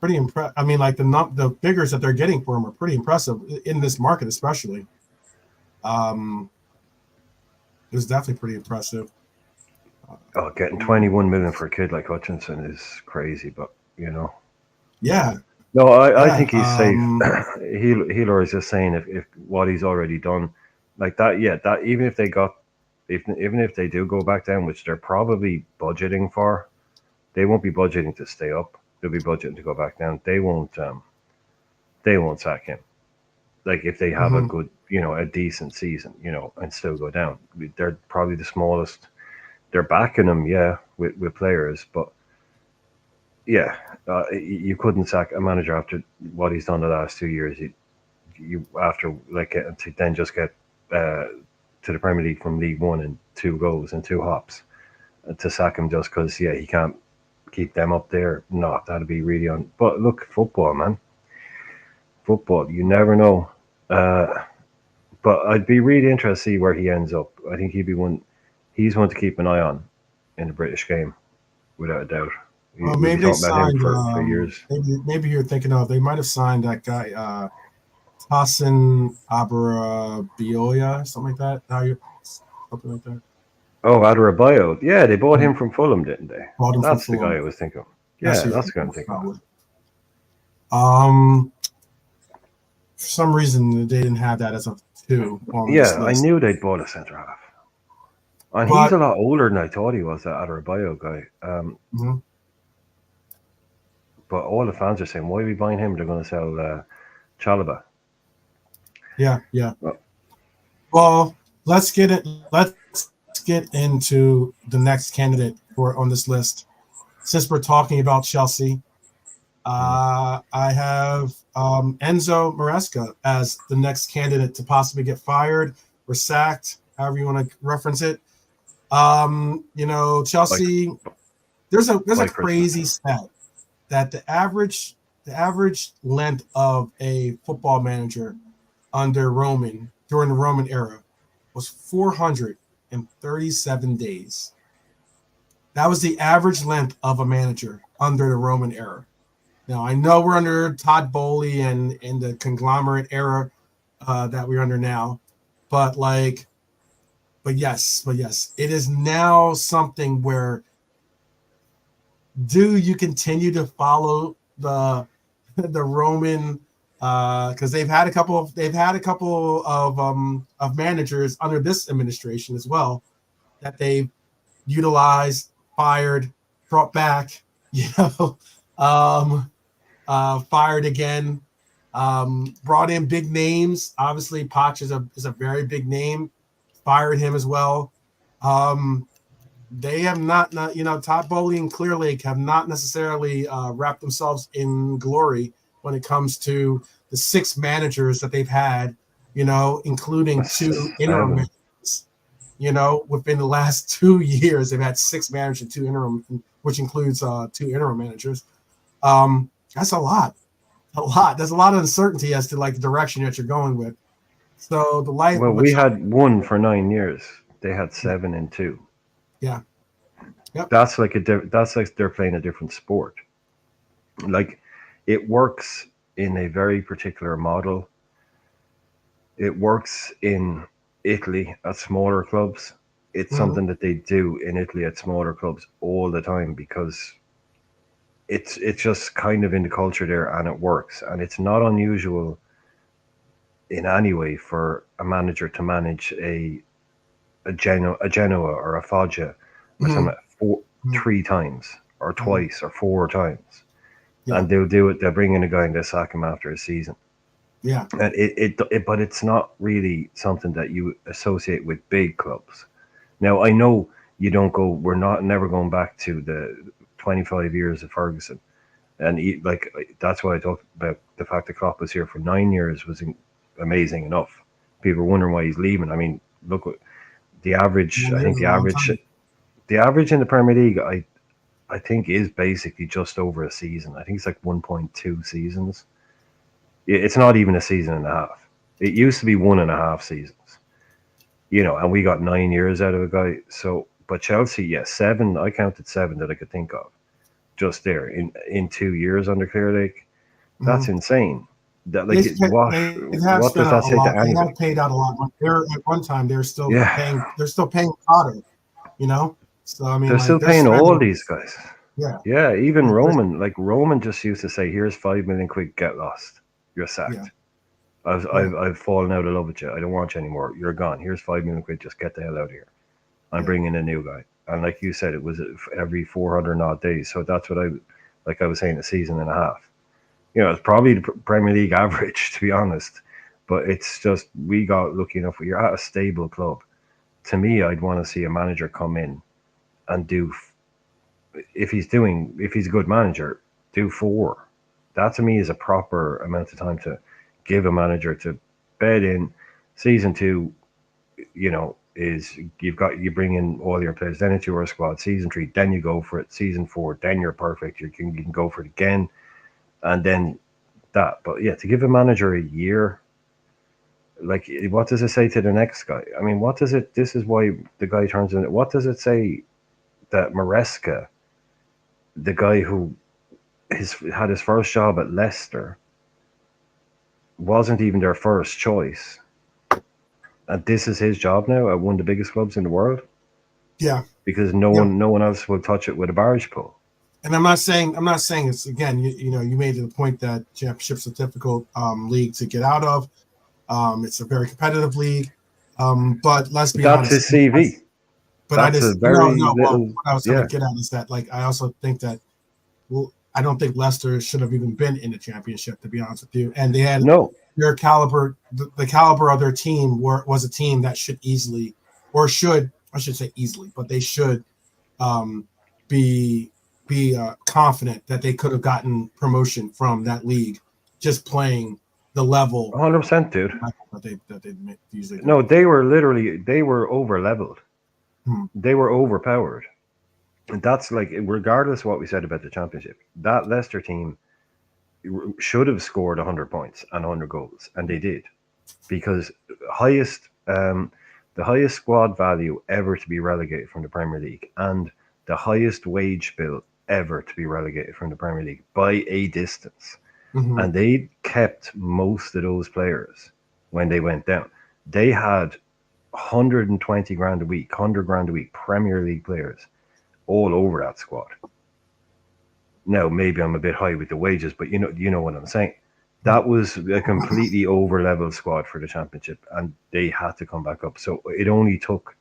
impressive. I mean, like the figures that they're getting for them are pretty impressive in this market, especially. It was definitely pretty impressive. Getting 21 million for a kid like Hutchinson is crazy, but you know. Yeah. No, I think he's safe. Healer is just saying if what he's already done, like that. Yeah, that even if they do go back down, which they're probably budgeting for, they won't be budgeting to stay up. They'll be budgeting to go back down. They won't sack him. Like if they have a good, a decent season, and still go down, they're probably the smallest. They're backing him, yeah, with players, but yeah, you couldn't sack a manager after what he's done the last 2 years. You after to then just get to the Premier League from League One in 2 goals and 2 hops, to sack him just because he can't keep them up there. No, that'd be really on. But look, football, man, football. You never know. But I'd be really interested to see where he ends up. I think he'd be one. He's one to keep an eye on in the British game, without a doubt. Well, maybe they signed for years. Maybe you're thinking of they might have signed that guy, Hassan Abrabioya, something like that. Something like that. Oh, Adarabioyo. Yeah, they bought him from Fulham, didn't they? That's the guy I was thinking of. Yeah, that's the guy I'm thinking of. For some reason, they didn't have that as a 2. I knew they'd bought a centre half. And he's a lot older than I thought he was, that Adarabioyo guy. But all the fans are saying, why are we buying him? They're going to sell Chalobah. Yeah. Well, let's get into the next candidate on this list. Since we're talking about Chelsea, I have Enzo Maresca as the next candidate to possibly get fired or sacked, however you want to reference it. Chelsea. There's a crazy stat that the average length of a football manager under Roman during the Roman era was 437 days. That was the average length of a manager under the Roman era. Now I know we're under Todd Bowley and the conglomerate era that we're under now, but yes, it is now something where do you continue to follow the Roman because they've had a couple of managers under this administration as well that they've utilized, fired, brought back, fired again, brought in big names. Obviously, Poch is a very big name. Fired him as well. They have not Todd Bowley and Clear Lake have not necessarily wrapped themselves in glory when it comes to the 6 managers that they've had, including 2 interim managers. You know, within the last 2 years, they've had 6 managers and 2 interim, which includes 2 interim managers. That's a lot. A lot. There's a lot of uncertainty as to like the direction that you're going with. So the life Well, of a we had one for 9 years. They had 7 and 2. yeah, yep. That's like that's like they're playing a different sport. Like it works in a very particular model. It works in Italy at smaller clubs. It's Mm-hmm. something that they do in Italy at smaller clubs all the time because it's just kind of in the culture there and it works. And it's not unusual in any way for a manager to manage a Genoa or a Foggia or Mm-hmm. something three times or Mm-hmm. twice or 4 times. Yeah, And they'll do it. They'll bring in a guy and they'll sack him after a season. yeah. And but it's not really something that you associate with big clubs. Now I know you don't go. We're not never going back to the 25 years of Ferguson, and like that's why I talked about the fact that Klopp was here for 9 years was amazing enough. People are wondering why he's leaving. I mean, look, the average. I think Years is a long time. the average in the Premier League. I think is basically just over a season. I think it's like 1.2 seasons. It's not even a season and a half. It used to be 1.5 seasons, and we got 9 years out of a guy. So, but Chelsea, yes, seven. I counted 7 that I could think of just there in 2 years under Clear Lake. That's Mm-hmm. insane. That They like they have what spent does that a say to lot. They anybody? have paid out a lot. They're at one time they're still Yeah, paying. They're still paying Potter. You know. So I mean, they're like still they're paying all spending. these guys. Yeah. Yeah, even Like, Roman. Like Roman just used to say, "Here's 5 million quid, get lost. You're yeah. sacked. Yeah. I've fallen out of love with you. I don't want you anymore. You're gone. Here's 5 million quid. Just get the hell out of here. I'm Yeah. bringing a new guy." And like you said, it was every 400 odd days. So that's what like I was saying, a season and a half. It's probably the Premier League average, to be honest. But it's just, we got lucky enough. You're at a stable club. To me, I'd want to see a manager come in and do, if he's a good manager, do 4. That to me is a proper amount of time to give a manager to bed in. Season 2, is you bring in all your players, then it's your squad. Season 3, then you go for it. Season 4, then you're perfect. You can go for it again, and then that. But yeah, to give a manager a year, like what does it say to the next guy? I mean, what does it? This is why the guy turns in. What does it say that Maresca, the guy who had his first job at Leicester, wasn't even their first choice, and this is his job now at one of the biggest clubs in the world Yeah. because Yeah. no one else will touch it with a barge pole. And I'm not saying it's again. You know, you made the point that championships are a difficult league to get out of. It's a very competitive league. But let's be That's honest. his CV. But I That's a just very no. Well, little, what I was trying to yeah. get at is that like I also think that well, I don't think Leicester should have even been in the championship to be honest with you. And they had No, their caliber, the caliber of their team was a team that should easily, or should I should say easily, but they should um, be confident that they could have gotten promotion from that league just playing the level 100%, dude. that they usually do. No, they were over leveled. Hmm. They were overpowered. And that's like, regardless of what we said about the championship, that Leicester team should have scored 100 points and 100 goals, and they did, because highest the highest squad value ever to be relegated from the Premier League, and the highest wage bill ever to be relegated from the Premier League by a distance. Mm-hmm. And they kept most of those players when they went down. They had 120 grand a week, 100 grand a week Premier League players all over that squad. Now, maybe I'm a bit high with the wages, but you know what I'm saying. That was a completely over level squad for the championship, and they had to come back up. So it only took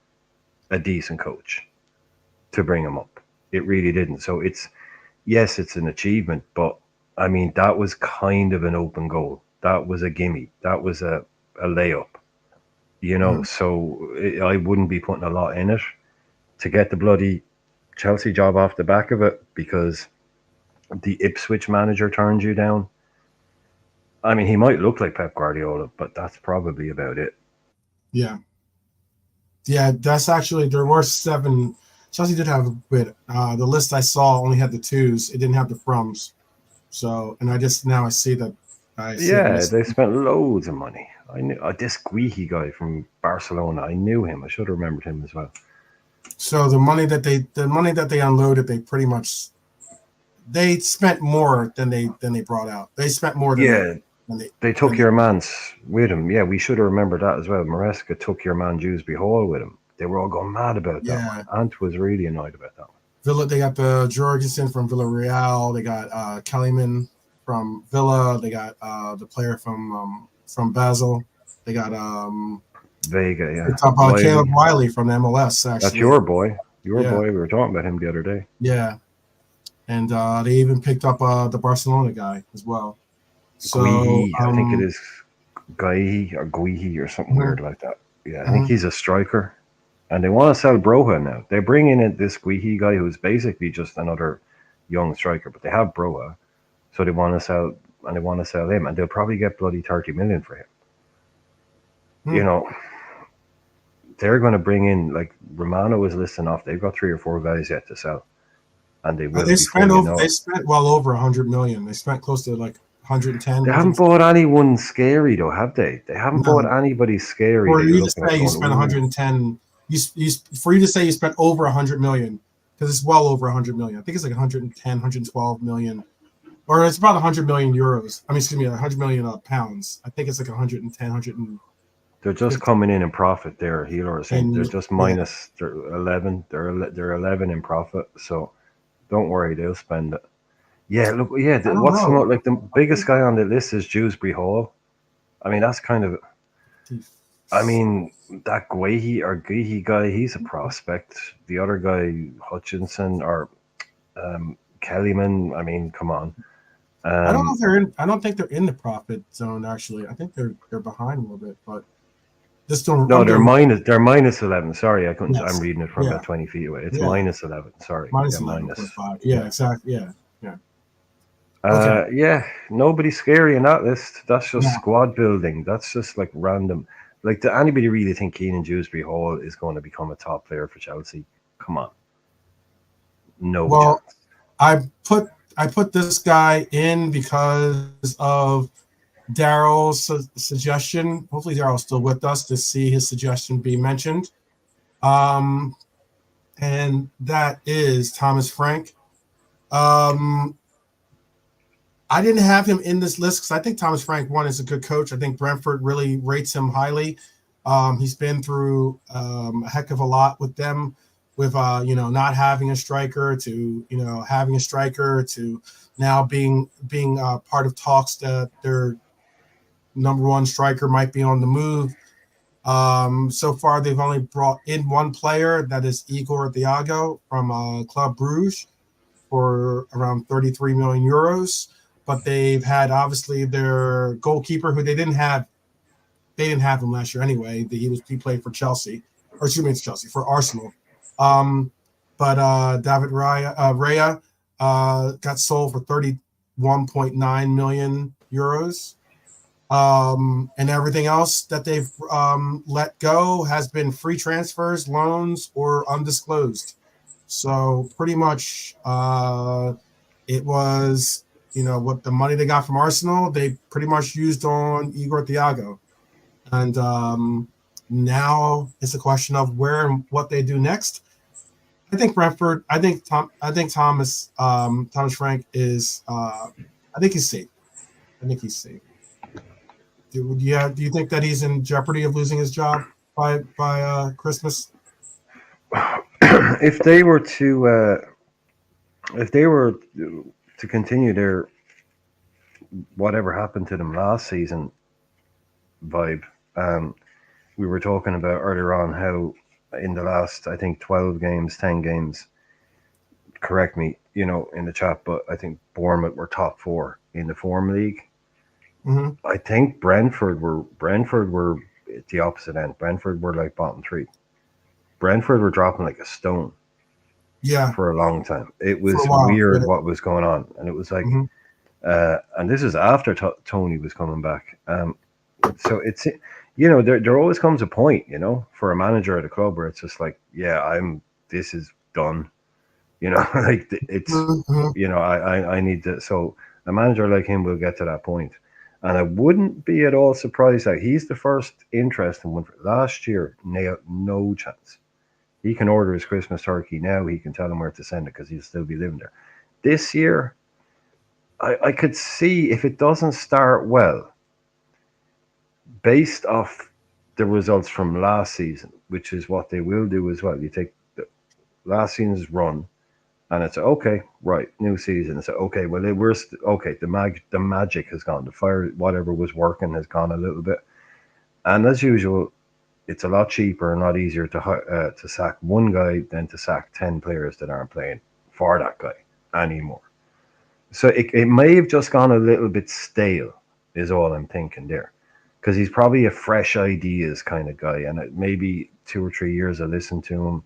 a decent coach to bring them up. It really didn't. So yes, it's an achievement, but I mean, that was kind of an open goal. That was a gimme. That was a layup, Mm-hmm. So I wouldn't be putting a lot in it to get the bloody Chelsea job off the back of it, because the Ipswich manager turned you down. I mean, he might look like Pep Guardiola, but that's probably about it. Yeah. Yeah, that's actually there were 7. Chelsea did have a bit. The list I saw only had the twos. It didn't have the froms. So, and I just now I see that I see it Yeah, missed. they spent loads of money. I knew this Guihi guy from Barcelona. I knew him. I should have remembered him as well. So the money that they unloaded, they pretty much they spent more than they brought out. They spent more Yeah, than they they than took they your man's with him. Yeah, we should have remembered that as well. Maresca took your man Dewsbury Hall with him. They were all going mad about that one. yeah. Ant was really annoyed about that one. Villa, they got the Jorgensen from Villarreal. They got Kellyman from Villa. They got the player from Basel. They got Vega, they yeah. talk about Caleb Wiley. Wiley from the MLS That's actually. your boy. Your Yeah, boy. We were talking about him the other day. yeah, and they even picked up the Barcelona guy as well. So Guihi, I think it is Guihi or something mhm, weird like that. Yeah, I think mhm. he's a striker. And they want to sell Broha now. They bring in this Guihi guy who's basically just another young striker, but they have Broha, so they want to sell and they want to sell him, and they'll probably get bloody 30 million for him. Hmm. You know, they're going to bring in like Romano is listing off. They've got 3 or 4 guys yet to sell, and they will before you know They it. spent well over 100 million. They spent close to like 110, They haven't bought anyone scary though, have they? They haven't bought No, anybody scary for that you're you to looking at say you going, spent ooh. 110, for you to say you spent over 100 million, because it's well over 100 million. I think it's like 110, 112 million, or it's about 100 million euros. I mean, excuse me, 100 million pounds. I think it's like 110, 115. They're just coming in profit there. Healer is saying they're And just yeah, minus. They're 11. They're 11 in profit. So don't worry, they'll spend it. Yeah, look. Yeah, I don't what's the know. like the biggest guy on the list is Dewsbury Hall. I mean, that's kind of. I mean, that Guehi guy, he's a prospect. The other guy, Hutchinson or Kellyman. I mean, come on. I don't know Um, if they're in. I don't think they're in the profit zone actually. I think they're behind a little bit, but just don't. no, I'm they're doing minus. They're minus 11. Sorry, I couldn't. I'm yes, reading it from yeah, about 20 feet away. It's yeah, minus 11. Sorry, yeah, minus minus. 11.5. Yeah, Yeah. exactly. Yeah, yeah. Okay. Yeah, nobody scary in that list. That's just Yeah. squad building. That's just like random. Like, do anybody really think Keenan Dewsbury Hall is going to become a top player for Chelsea? Come on, no Well, chance. I put I put this guy in because of Daryl's suggestion. Hopefully, Daryl's still with us to see his suggestion be mentioned. Um, and that is Thomas Frank. Um, I didn't have him in this list because I think Thomas Frank one is a good coach. I think Brentford really rates him highly. He's been through a heck of a lot with them, with not having a striker to having a striker to now being part of talks that their number one striker might be on the move. So far, they've only brought in one player, that is Igor Thiago from Club Bruges for around 33 million euros. But they've had obviously their goalkeeper, who they didn't have. They didn't have him last year anyway. He played for Chelsea, or excuse me, it's Chelsea for Arsenal. Um, but David Raya got sold for 31.9 million euros. And everything else that they've let go has been free transfers, loans, or undisclosed. So pretty much it was, what the money they got from Arsenal, they pretty much used on Igor Thiago. And now it's a question of where and what they do next. I think Brentford, I think Thomas Frank is, I think he's safe. I think he's safe. Do you think that he's in jeopardy of losing his job by Christmas? if they were to, if they were to continue their whatever happened to them last season vibe, um, we were talking about earlier on how in the last, I think, 12 games, 10 games, correct me, in the chat, but I think Bournemouth were top 4 in the form league. Mm-hmm. I think Brentford were at the opposite end. Brentford were like bottom 3. Brentford were dropping like a stone Yeah, for a long time. It for was a while. weird Yeah. what was going on, and it was like, Mm-hmm. and this is after Tony was coming back. So it's, there always comes a point, for a manager at a club where it's just like, yeah, this is done, like it's, Mhm. I need to. So a manager like him will get to that point, and I wouldn't be at all surprised that he's the first interesting one. Last year, no chance. He can order his Christmas turkey now. He can tell him where to send it because he'll still be living there. This year, I could see if it doesn't start well, based off the results from last season, which is what they will do as well. You take the last season's run, and it's okay, right, new season. It's okay. Well, okay. The magic has gone. The fire, whatever was working, has gone a little bit. And as usual, it's a lot cheaper and a lot easier to sack one guy than to sack 10 players that aren't playing for that guy anymore. So it may have just gone a little bit stale, is all I'm thinking there. Because he's probably a fresh ideas kind of guy, and maybe 2 or 3 years I listen to him,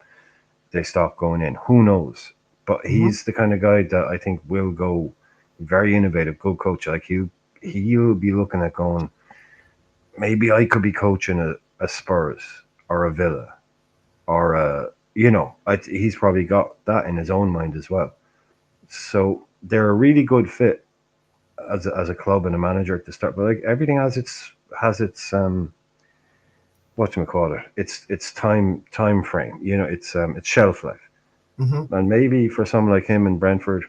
they stop going in. Who knows? But Mhm. he's the kind of guy that I think will go very innovative, good coach. Like he'll be looking at going, maybe I could be coaching a Spurs or a Villa or he's probably got that in his own mind as well. So they're a really good fit as a club and a manager to start. But like everything has its what you call it. It's time frame. It's shelf life. Mhm. And maybe for someone like him in Brentford,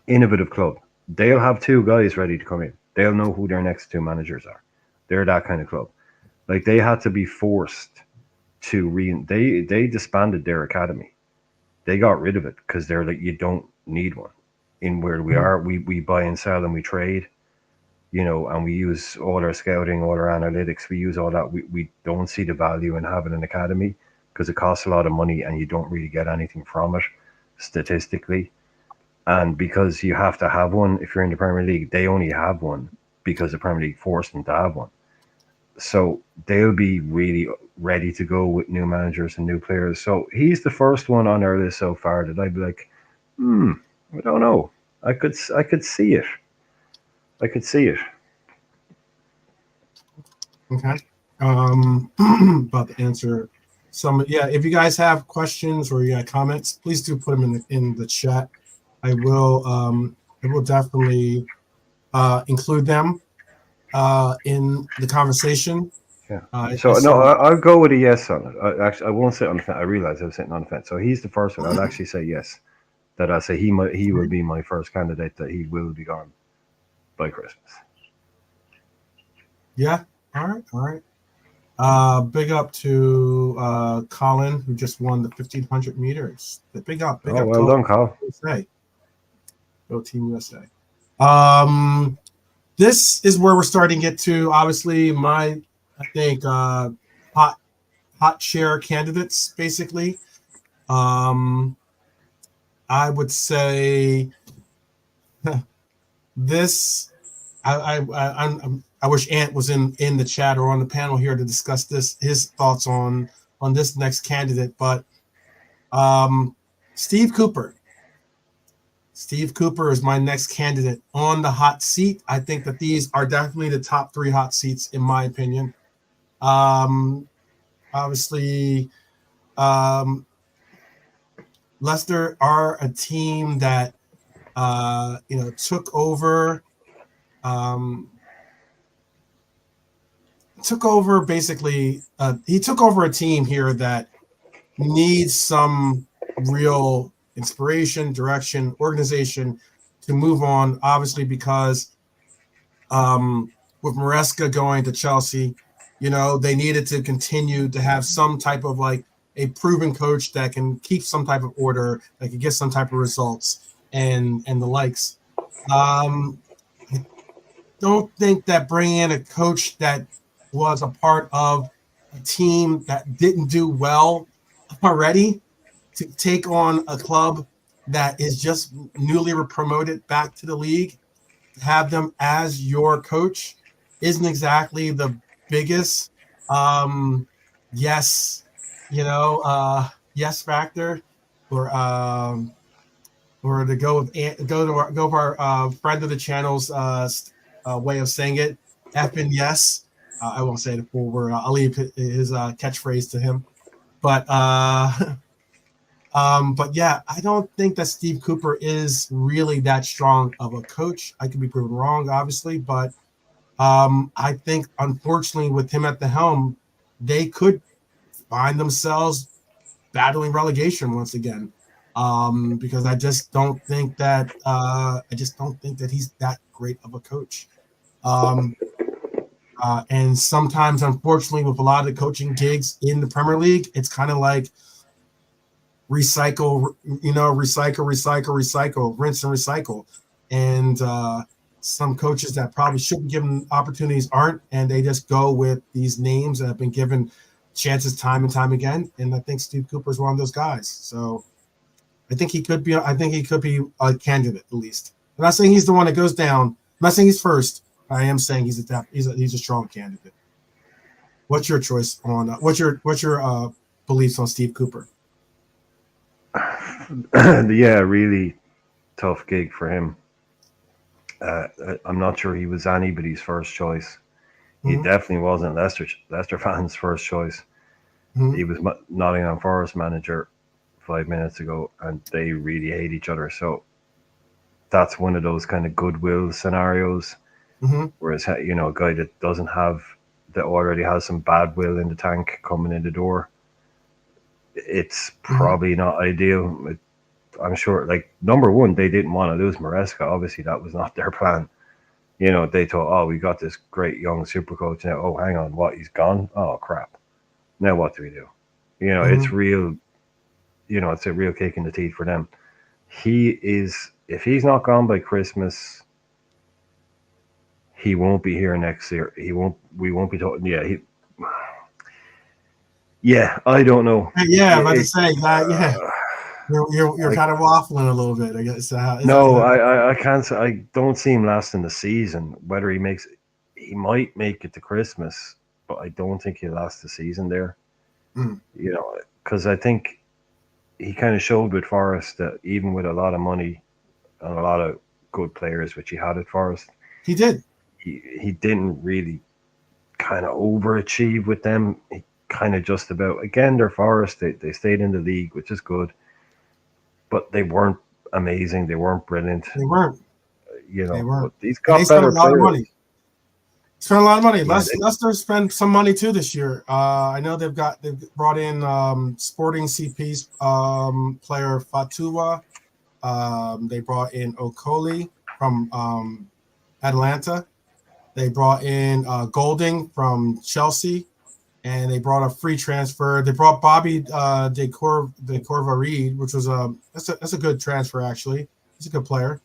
innovative club, they'll have two guys ready to come in. They'll know who their next two managers are. They're that kind of club. Like they had to be forced to they disbanded their academy. They got rid of it because they're like, you don't need one. In where we Mhm. are, we buy and sell and we trade, and we use all our scouting, all our analytics, we use all that. We don't see the value in having an academy because it costs a lot of money and you don't really get anything from it statistically. And because you have to have one if you're in the Premier League, they only have one because the Premier League forced them to have one. So they'll be really ready to go with new managers and new players. So he's the first one on our list so far that I'd be like, hmm, I don't know. I could see it. I could see it. Okay. About to answer some. Yeah, if you guys have questions or you got comments, please do put them in the chat. I will definitely include them in the conversation. Yeah. I So see. no, I'll go with a yes on it. I won't sit on the fence. I realize I was sitting on the fence. So he's the first one. I'll actually say yes. That I say he will be my first candidate. That he will be gone by Christmas. Yeah. All right. All right. Big up to Colin, who just won the 1500 meters. Big Oh, up. well done, Carl. USA. Go Team USA. Um, this is where we're starting to get to. Obviously, I think hot share candidates. Basically, um, I would say this. I wish Ant was in the chat or on the panel here to discuss his thoughts on this next candidate, but um, Steve Cooper. Steve Cooper is my next candidate on the hot seat. I think that these are definitely the top three hot seats in my opinion. Um, Obviously, um, Leicester are a team that took over. Um, took over basically. He took over a team here that needs some real inspiration, direction, organization to move on. Obviously, because with Maresca going to Chelsea, they needed to continue to have some type of like a proven coach that can keep some type of order, that can get some type of results and the likes. I don't think that bringing in a coach that was a part of a team that didn't do well already to take on a club that is just newly promoted back to the league, have them as your coach isn't exactly the biggest um yes yes factor or to go with our friend of the channel's way of saying it, F and yes. I won't say the full word. I'll leave his catchphrase to him. But yeah, I don't think that Steve Cooper is really that strong of a coach. I could be proven wrong, obviously, but I think unfortunately with him at the helm, they could find themselves battling relegation once again. Because I just don't think that he's that great of a coach. Um, and sometimes, unfortunately, with a lot of the coaching gigs in the Premier League, it's kind of like recycle, recycle, rinse and recycle. And some coaches that probably should be given opportunities aren't, and they just go with these names that have been given chances time and time again. And I think Steve Cooper is one of those guys. So I think he could be a candidate at least. I'm not saying he's the one that goes down. I'm not saying he's first. I am saying he's a strong candidate. What's your choice on what's your beliefs on Steve Cooper? Yeah, really tough gig for him. I'm not sure he was anybody's first choice. He definitely wasn't Leicester fans' first choice. He was Nottingham Forest manager 5 minutes ago, and they really hate each other. So that's one of those kind of goodwill scenarios. Whereas, a guy that already has some bad will in the tank coming in the door, it's probably not ideal. I'm sure, number one, they didn't want to lose Maresca. Obviously, that was not their plan. They thought, oh, we got this great young super coach now. Oh, hang on, what? He's gone? Oh, crap. Now what do we do? It's real. It's a real kick in the teeth for them. If he's not gone by Christmas, he won't be here next year. We won't be talking. Yeah, I don't know. Yeah, I'm about to say that. Yeah, you're kind of waffling a little bit, I guess. I can't say. I don't see him lasting the season. Whether he might make it to Christmas, but I don't think he'll last the season there. Because I think he kind of showed with Forest that even with a lot of money and a lot of good players, which he had at Forest, he did. He didn't really kind of overachieve with them. He kind of just about, again, they're Forest. They stayed in the league, which is good, but they weren't amazing. They weren't brilliant. They weren't. They weren't. But he's got better a lot of money. Spent a lot of money. Yeah, Leicester spent some money too this year. I know they've brought in Sporting CP's player Fatuwa. They brought in Okoli from Atlanta. They brought in Golding from Chelsea, and they brought a free transfer. They brought Bobby de Corvarid, which was that's a good transfer actually. He's a good player.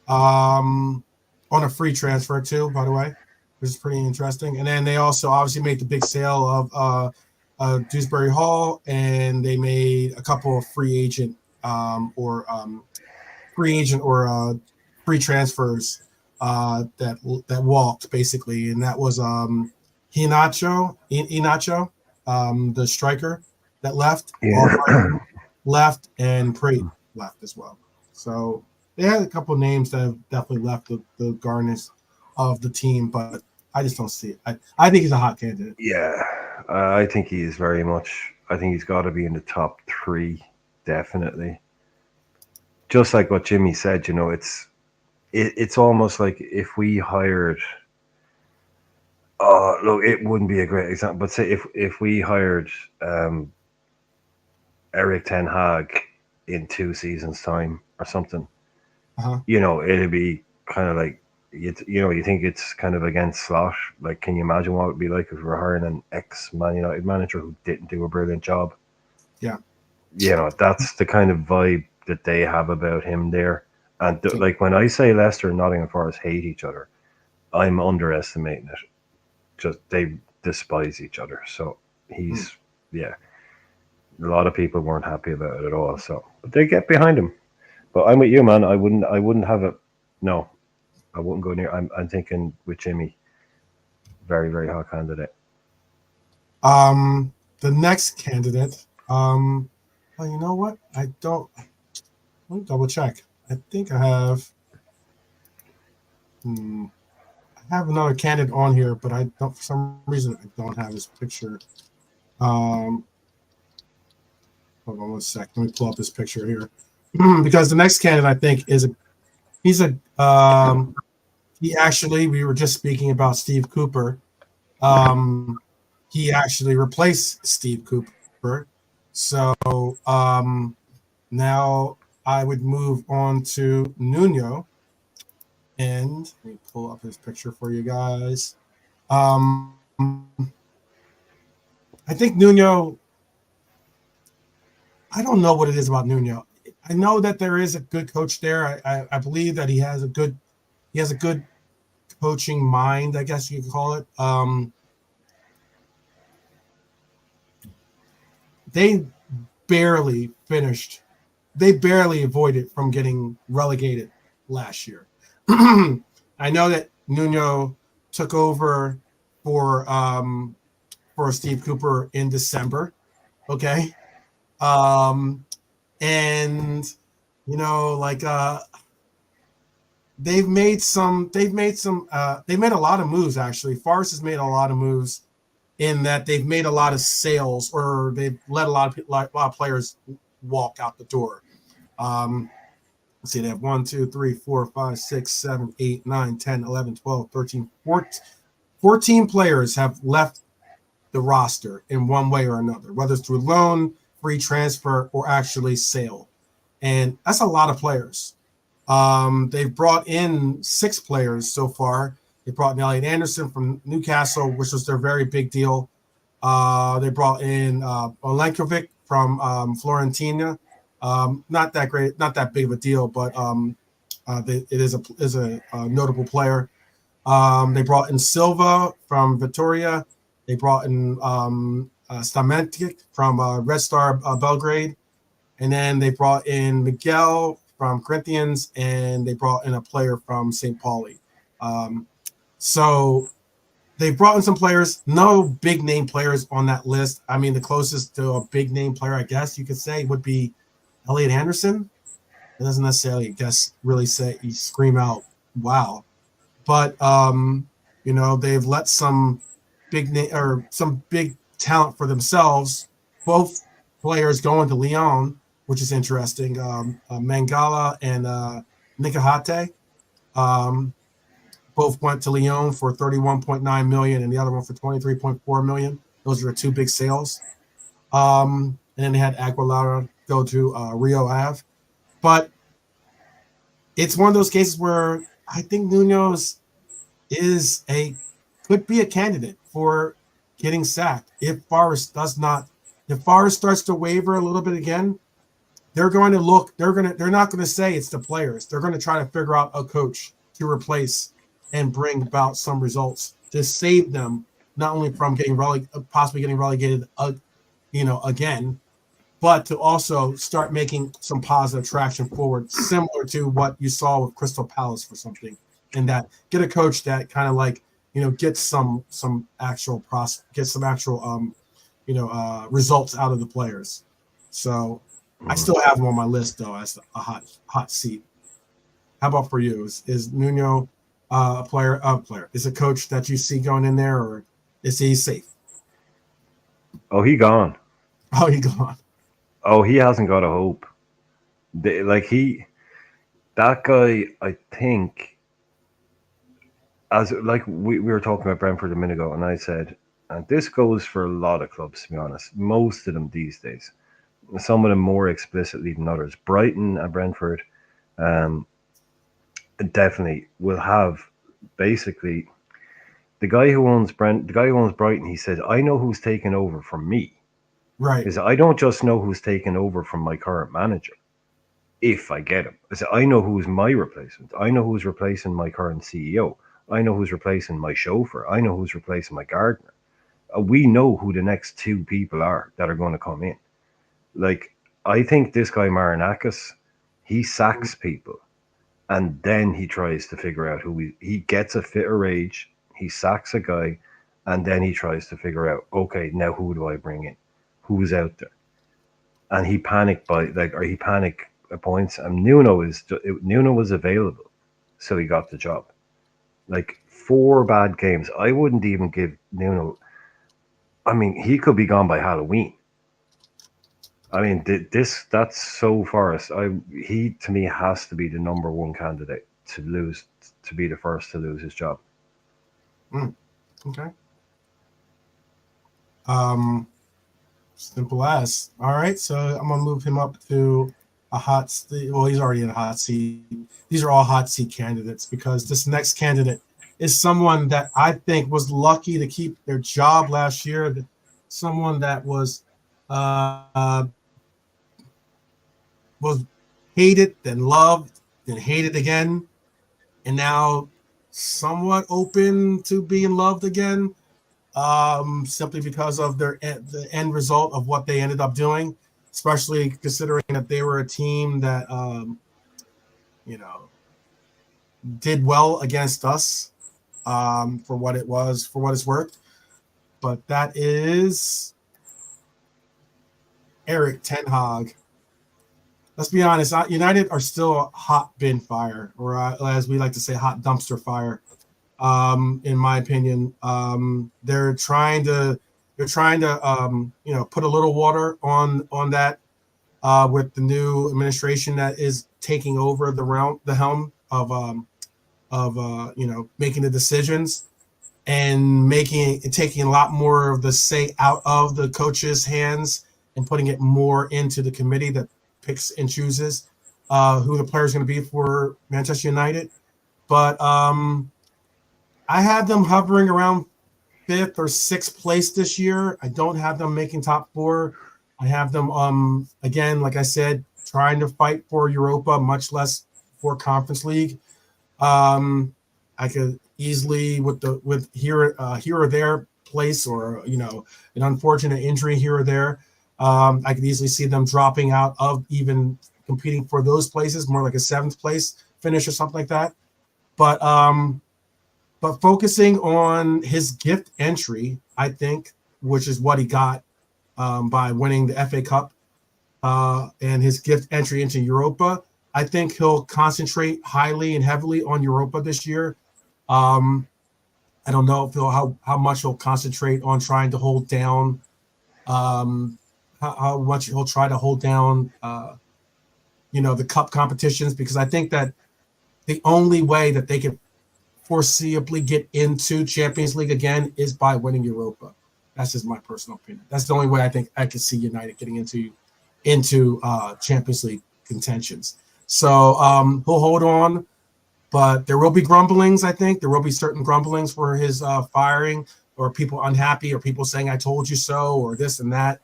On a free transfer too, by the way, which is pretty interesting. And then they also obviously made the big sale of Dewsbury Hall, and they made a couple of free agent or free transfers that walked basically, and that was Inacho, the striker that left, left, and Prait left as well. So they had a couple of names that have definitely left the garners of the team, but I just don't see it. I think he's a hot candidate. Yeah, I think he is very much. I think he's got to be in the top 3, definitely. Just like what Jimmy said, it's almost like if we hired. Look, it wouldn't be a great example, but say if we hired Eric Ten Hag in 2 seasons' time or something, it'd be kind of like you think it's kind of against slot. Like, can you imagine what it would be like if we were hiring an ex-Man United manager who didn't do a brilliant job? Yeah, that's the kind of vibe that they have about him there. And like when I say Leicester and Nottingham Forest hate each other, I'm underestimating it. Just they despise each other. So he's a lot of people weren't happy about it at all. So but they get behind him. But I'm with you, man. I wouldn't have it. No, I wouldn't go near. I'm thinking with Jimmy. Very, very hot candidate. The next candidate. Well, you know what? I don't. Let me double check. I think I have. I have another candidate on here, but I don't, for some reason, I don't have his picture. Hold on one sec. Let me pull up his picture here. Because the next candidate, I think, he actually, we were just speaking about Steve Cooper. He actually replaced Steve Cooper. So now I would move on to Nuno. And let me pull up his picture for you guys. I think Nuno, I don't know what it is about Nuno. I know that there is a good coach there. I believe that he has a good coaching mind, I guess you could call it. They barely finished. They barely avoided from getting relegated last year. I know that Nuno took over for Steve Cooper in December. Okay. And like they made a lot of moves actually. Forest has made a lot of moves in that they've made a lot of sales, or they've let a lot of players walk out the door. Let's see, they have 1, 2, 3, 4, 5, 6, 7, 8, 9, 10, 11, 12, 13, 14 players have left the roster in one way or another, whether it's through loan, free transfer, or actually sale. And that's a lot of players. They've brought in 6 players so far. They brought in Elliot Anderson from Newcastle, which was their very big deal. They brought in Olenkovic from Fiorentina. Not that great, not that big of a deal, but it is a notable player. They brought in Silva from Vitoria. They brought in Stamentic from Red Star Belgrade. And then they brought in Miguel from Corinthians, and they brought in a player from St. Pauli. So they brought in some players, no big name players on that list. I mean, the closest to a big name player, I guess you could say, would be Elliot Anderson. It doesn't necessarily, really say you scream out, wow. But they've let some big name or some big talent for themselves. Both players go into Lyon, which is interesting. Mangala and Nikahate both went to Lyon for 31.9 million, and the other one for 23.4 million. Those are 2 big sales. And then they had Aguilar go to Rio Ave. But it's one of those cases where I think Nuno's could be a candidate for getting sacked if Forest starts to waver a little bit again. They're going to look. They're not going to say it's the players. They're going to try to figure out a coach to replace and bring about some results to save them, not only from possibly getting relegated, again, but to also start making some positive traction forward, similar to what you saw with Crystal Palace for something. And that get a coach that kind of like get some actual results out of the players. So I still have him on my list though as a hot seat. How about for you? Is Nuno a player? Is a coach that you see going in there, or is he safe? Oh, he gone. Oh, he gone. Oh, he hasn't got a hope. That guy, I think, as like we were talking about Brentford a minute ago, and I said, and this goes for a lot of clubs, to be honest, most of them these days, some of them more explicitly than others. Brighton and Brentford definitely will have basically the guy who owns Brighton. He said, "I know who's taken over from me." Right. Because I don't just know who's taken over from my current manager. If I get him, I know who's my replacement. I know who's replacing my current CEO. I know who's replacing my chauffeur. I know who's replacing my gardener. We know who the next 2 people are that are going to come in. Like, I think this guy Marinakis, he sacks people, and then he tries to figure out who he gets a fit of rage. He sacks a guy, and then he tries to figure out, okay, now who do I bring in? Who's out there? And he panicked appoints, and Nuno was available, so he got the job. Like, 4 bad games. I wouldn't even give Nuno. I mean, he could be gone by Halloween. I mean, that's so Forrest. He to me has to be the number one candidate to lose, to be the first to lose his job. Okay. Simple as. All right, so I'm gonna move him up to a hot seat. Well, he's already in a hot seat. These are all hot seat candidates because this next candidate is someone that I think was lucky to keep their job last year. Someone that uh, was hated, then loved, then hated again, and now somewhat open to being loved again, simply because of the end result of what they ended up doing, especially considering that they were a team that you know did well against us, for what it was, for what it's worth. But that is Eric Ten Hag. Let's be honest, United are still a hot bin fire, or as we like to say, hot dumpster fire. In my opinion, they're trying to put a little water on that, with the new administration that is taking over the helm of making the decisions and taking a lot more of the say out of the coach's hands and putting it more into the committee that picks and chooses who the player is going to be for Manchester United. But I had them hovering around fifth or sixth place this year. I don't have them making top four. I have them, again, like I said, trying to fight for Europa, much less for Conference League. I could easily with here or there place, or an unfortunate injury here or there. I could easily see them dropping out of even competing for those places, more like a seventh place finish or something like that. But focusing on his gift entry, I think, which is what he got by winning the FA Cup, and his gift entry into Europa, I think he'll concentrate highly and heavily on Europa this year. I don't know if how much he'll concentrate on trying to hold down, how much he'll try to hold down, the cup competitions, because I think that the only way that they can foreseeably get into Champions League again is by winning Europa. That's just my personal opinion. That's the only way I think I could see United getting into Champions League contentions. So he'll hold on, but there will be grumblings. I think there will be certain grumblings for his firing, or people unhappy, or people saying "I told you so," or this and that.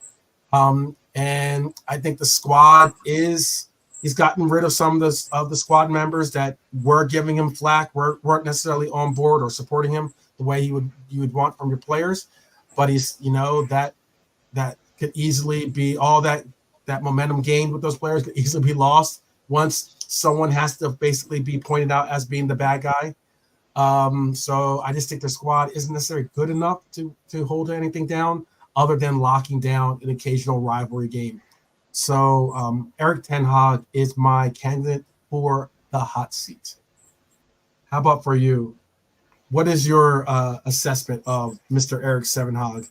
And I think the squad he's gotten rid of some of the squad members that were giving him flack, weren't necessarily on board or supporting him the way you would want from your players. But he's that could easily be all that momentum gained with those players could easily be lost once someone has to basically be pointed out as being the bad guy. So I just think the squad isn't necessarily good enough to hold anything down other than locking down an occasional rivalry game. So Eric Ten Hag is my candidate for the hot seat. How about for you? What is your assessment of Mr. Eric Ten Hag?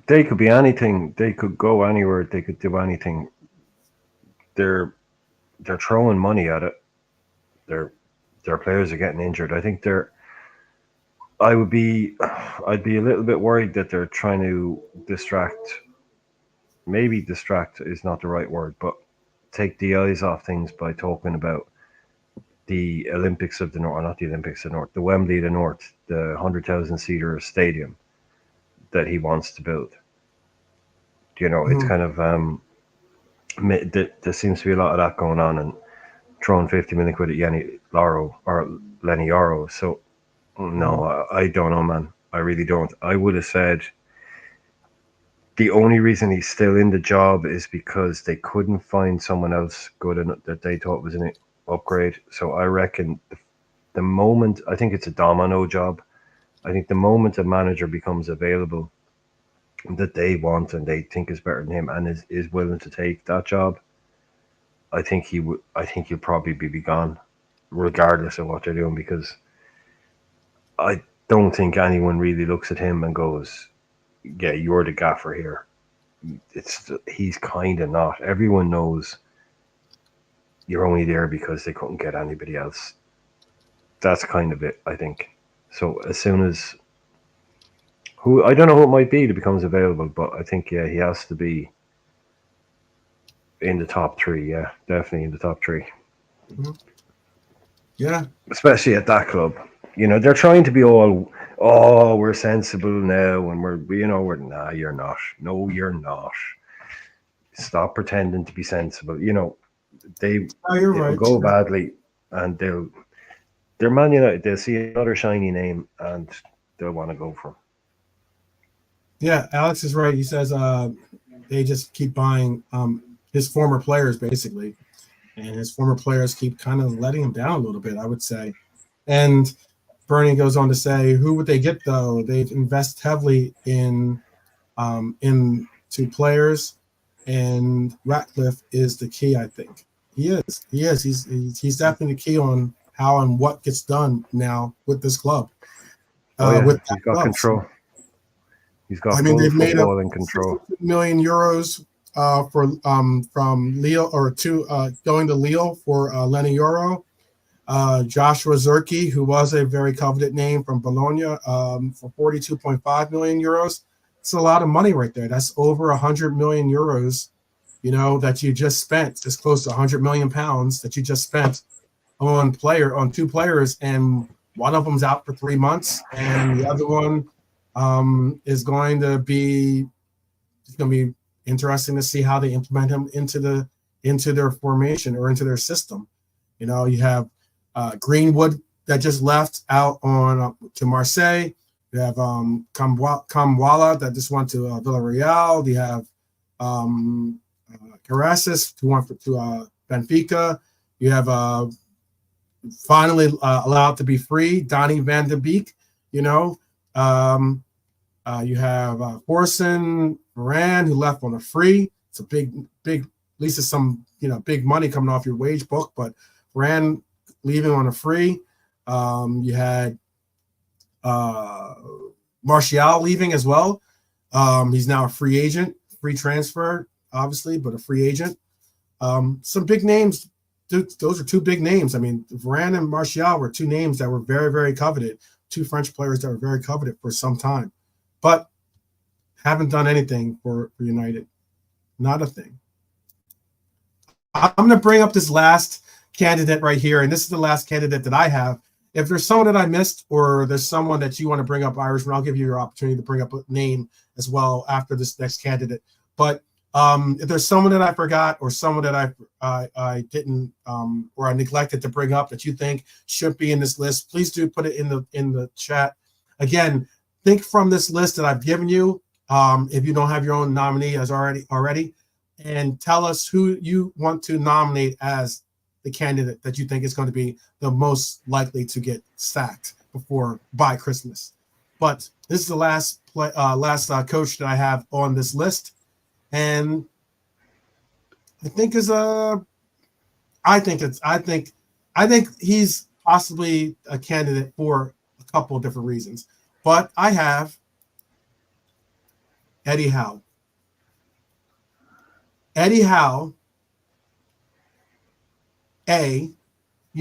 They could be anything. They could go anywhere. They could do anything. They're throwing money at it. Their players are getting injured. I think I'd be a little bit worried that they're trying to distract. Maybe distract is not the right word, but take the eyes off things by talking about the Olympics of the North, not the Olympics of the North, the Wembley of the North, the 100,000 seater stadium that he wants to build. It's kind of there seems to be a lot of that going on, and throwing 50 million quid at Lenny Yoro. So no, I don't know, man. I really don't. I would have said the only reason he's still in the job is because they couldn't find someone else good enough that they thought was an upgrade. So I reckon the moment, I think it's a domino job. I think the moment a manager becomes available that they want and they think is better than him and is willing to take that job, I think he'll probably be gone. regardless of what they're doing, because I don't think anyone really looks at him and goes, "Yeah, you're the gaffer here." He's kind of not. Everyone knows you're only there because they couldn't get anybody else. That's kind of it, I think. So as soon as who I don't know who it might be that becomes available, but I think he has to be in the top three. Yeah, definitely in the top three. Mhm. Yeah, Especially at that club. They're trying to be all, oh, we're sensible now, and we're nah, you're not. No, you're not. Stop pretending to be sensible. They oh, you're it'll right. go badly, and they're Man United. They'll see another shiny name, and they'll want to go for him. Yeah, Alex is right. He says they just keep buying his former players basically, and his former players keep kind of letting him down a little bit, I would say. And Bernie goes on to say, who would they get though? They've invested heavily into players, and Ratcliffe is the key. I think he is. He is. He's definitely the key on how and what gets done now with this club. Oh yeah, With he's that got club. control. He's got I mean, full they've made up footballing control. 62 million euros for from Lille or to going to Lille for Lenny Euro. Joshua Zirkey, who was a very coveted name from Bologna, for 42.5 million euros. It's a lot of money right there. That's over 100 million euros, that you just spent. It's close to 100 million pounds that you just spent on two players, and one of them's out for 3 months, and the other one is going to be interesting to see how they implement him into their formation or into their system. You have Greenwood that just left out on to Marseille. You have Kamwala that just went to Villarreal. You have Karasis who went to Benfica. You have finally allowed to be free, Donny van de Beek. You have Forson Moran who left on a free. It's a big, at least it's some big money coming off your wage book, but Moran leaving on a free. You had Martial leaving as well. He's now a free agent, free transfer, obviously, but a free agent. Some big names. Those are two big names. I mean, Varane and Martial were two names that were very, very coveted. Two French players that were very coveted for some time, but haven't done anything for United. Not a thing. I'm going to bring up this last candidate right here, and this is the last candidate that I have. If there's someone that I missed or there's someone that you want to bring up, Irishman, I'll give you your opportunity to bring up a name as well after this next candidate. But if there's someone that I forgot or someone that I didn't or I neglected to bring up that you think should be in this list, please do put it in the chat. Again, think from this list that I've given you. If you don't have your own nominee as already, and tell us who you want to nominate as the candidate that you think is going to be the most likely to get sacked by Christmas. But this is the last coach that I have on this list, and I think I think he's possibly a candidate for a couple of different reasons. But I have Eddie Howe. Eddie Howe, you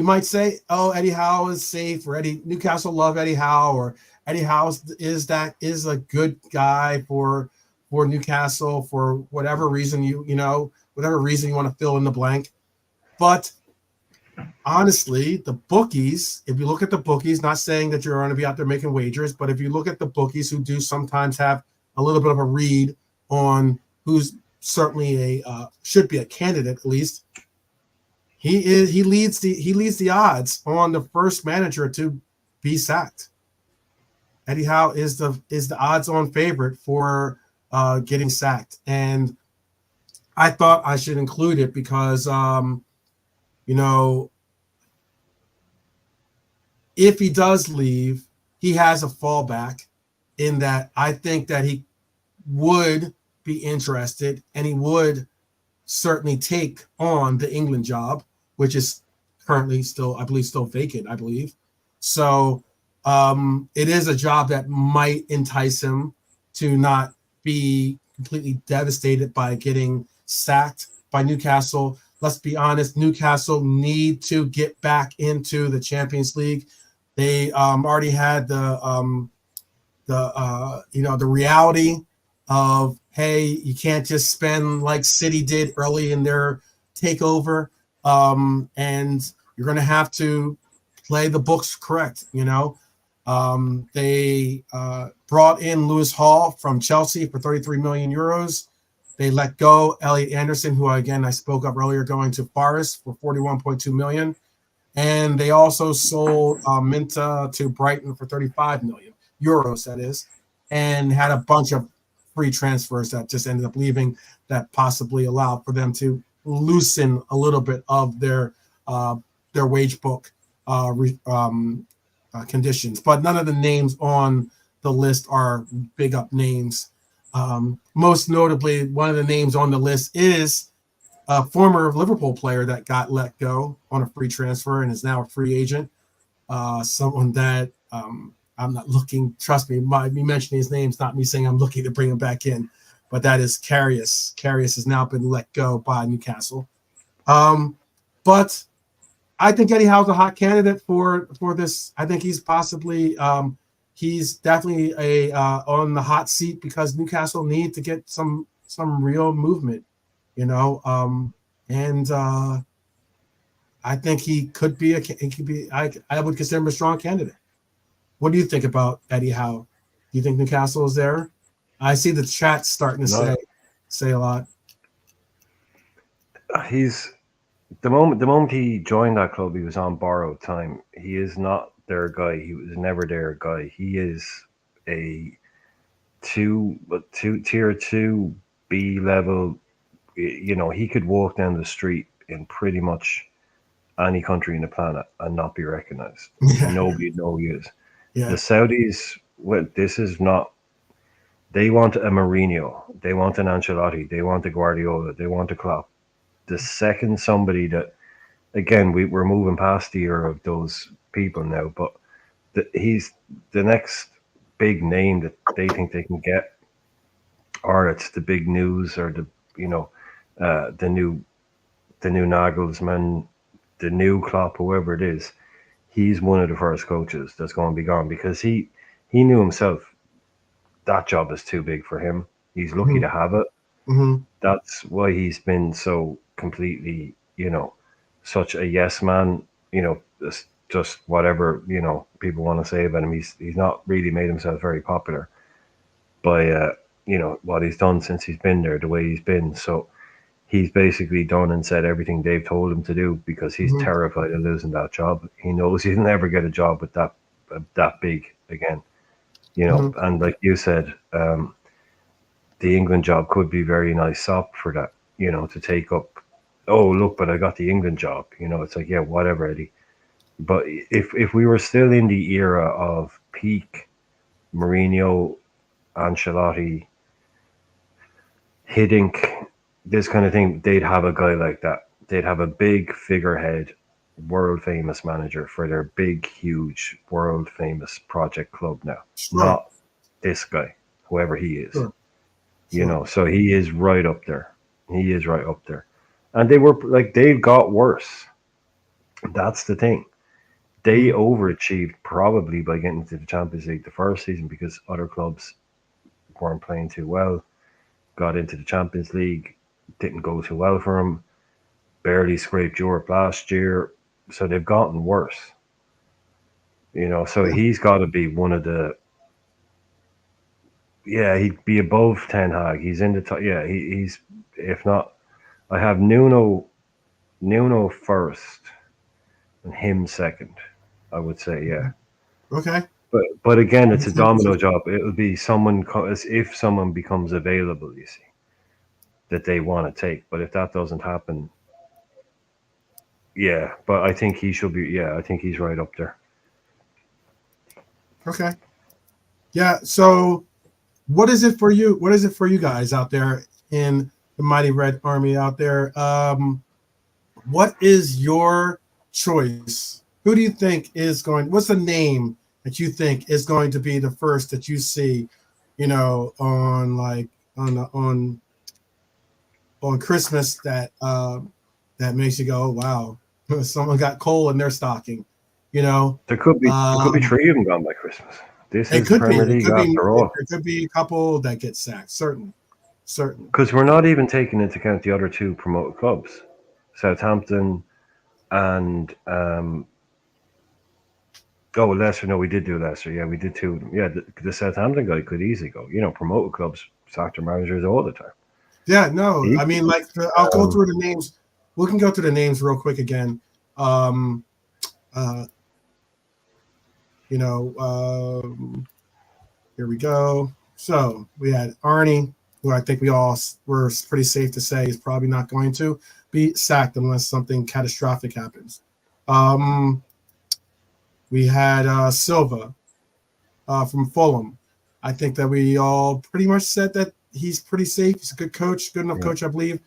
might say, oh, Eddie Howe is safe, or Newcastle love Eddie Howe, or Eddie Howe is a good guy for Newcastle for whatever reason whatever reason you want to fill in the blank. But honestly, the bookies, if you look at the bookies, not saying that you're going to be out there making wagers, but if you look at the bookies who do sometimes have a little bit of a read on who's certainly should be a candidate at least, he leads the odds on the first manager to be sacked. Eddie Howe is the odds-on favorite for getting sacked, and I thought I should include it because if he does leave, he has a fallback in that I think that he would be interested and he would certainly take on the England job, which is currently still, I believe, still vacant, I believe. So it is a job that might entice him to not be completely devastated by getting sacked by Newcastle. Let's be honest, Newcastle need to get back into the Champions League. They already had the reality of, hey, you can't just spend like City did early in their takeover, and you're going to have to play the books correct. They brought in Lewis Hall from Chelsea for 33 million euros. They let go Elliot Anderson, who again I spoke up earlier, going to Forest for 41.2 million, and they also sold Minta to Brighton for 35 million euros. That is, and had a bunch of free transfers that just ended up leaving. That possibly allowed for them to loosen a little bit of their wage book conditions. But none of the names on the list are big up names. Most notably, one of the names on the list is a former Liverpool player that got let go on a free transfer and is now a free agent. Someone that I'm not looking, trust me, me mentioning his name is not me saying I'm looking to bring him back in, but that is Karius. Karius has now been let go by Newcastle. But I think Eddie Howe's a hot candidate for this. I think he's possibly he's definitely a on the hot seat because Newcastle need to get some real movement, and I think he could be I would consider him a strong candidate. What do you think about Eddie Howe? Do you think Newcastle is there? I see the chat starting to say a lot. He's the moment he joined that club, he was on borrowed time. He is not their guy. He was never their guy. He is a tier 2 B level. He could walk down the street in pretty much any country in the planet and not be recognized. Yeah. Nobody would know who he is. Yeah. The Saudis, well, this is not. They want a Mourinho. They want an Ancelotti. They want a Guardiola. They want a Klopp. The second somebody that, again, we're moving past the era of those people now, but he's the next big name that they think they can get, or it's the big news, or the new Nagelsmann, the new Klopp, whoever it is. He's one of the first coaches that's going to be gone because he knew himself that job is too big for him. He's lucky to have it. Mm-hmm. That's why he's been so completely, such a yes man. Just whatever people want to say about him. He's not really made himself very popular by what he's done since he's been there, the way he's been. So he's basically done and said everything they've told him to do because he's terrified of losing that job. He knows he'll never get a job with that big again. And like you said, the England job could be very nice sop for that, to take up. Oh, look, but I got the England job. It's like, yeah, whatever, Eddie. But if we were still in the era of peak Mourinho, Ancelotti, Hiddink, this kind of thing, they'd have a guy like that. They'd have a big figurehead, world famous manager for their big, huge, world famous project club now. Sure. Not this guy, whoever he is. Sure. So he is right up there. He is right up there. And they've got worse. That's the thing. They overachieved probably by getting to the Champions League the first season because other clubs weren't playing too well. Got into the Champions League, didn't go too well for them. Barely scraped Europe last year. So they've gotten worse. So he's got to be one of the. Yeah, he'd be above Ten Hag. He's in the top. Yeah, he's if not. I have Nuno first, and him second. I would say, yeah. Okay. But again, it's a domino job. It'll be if someone becomes available, you see, that they want to take. But if that doesn't happen, yeah. But I think he should be. Yeah, I think he's right up there. Okay. Yeah. So, what is it for you? What is it for you guys out there in the Mighty Red Army out there? What is your choice, who do you think is going? What's the name that you think is going to be the first that you see, on like on Christmas that makes you go, wow, someone got coal in their stocking, you know. There could be Um, 3 of them gone by Christmas. This it is the could be, Premier League after all. it could be a couple that get sacked, certainly. Because we're not even taking into account the other 2 promoted clubs, Southampton and Leicester. No, we did do Leicester. Yeah, we did 2 of them. Yeah, the Southampton guy could easily go. Promoted clubs sack their managers all the time. Yeah, no, He I mean, could, like, I'll go um, through the names. We can go through the names real quick again. Um, uh, you know, here we go. So we had Arnie, who I think we all were pretty safe to say is probably not going to be sacked unless something catastrophic happens. Um, we had Silva from Fulham. I think that we all pretty much said that he's pretty safe. He's a good coach, good enough yeah. coach, I believe.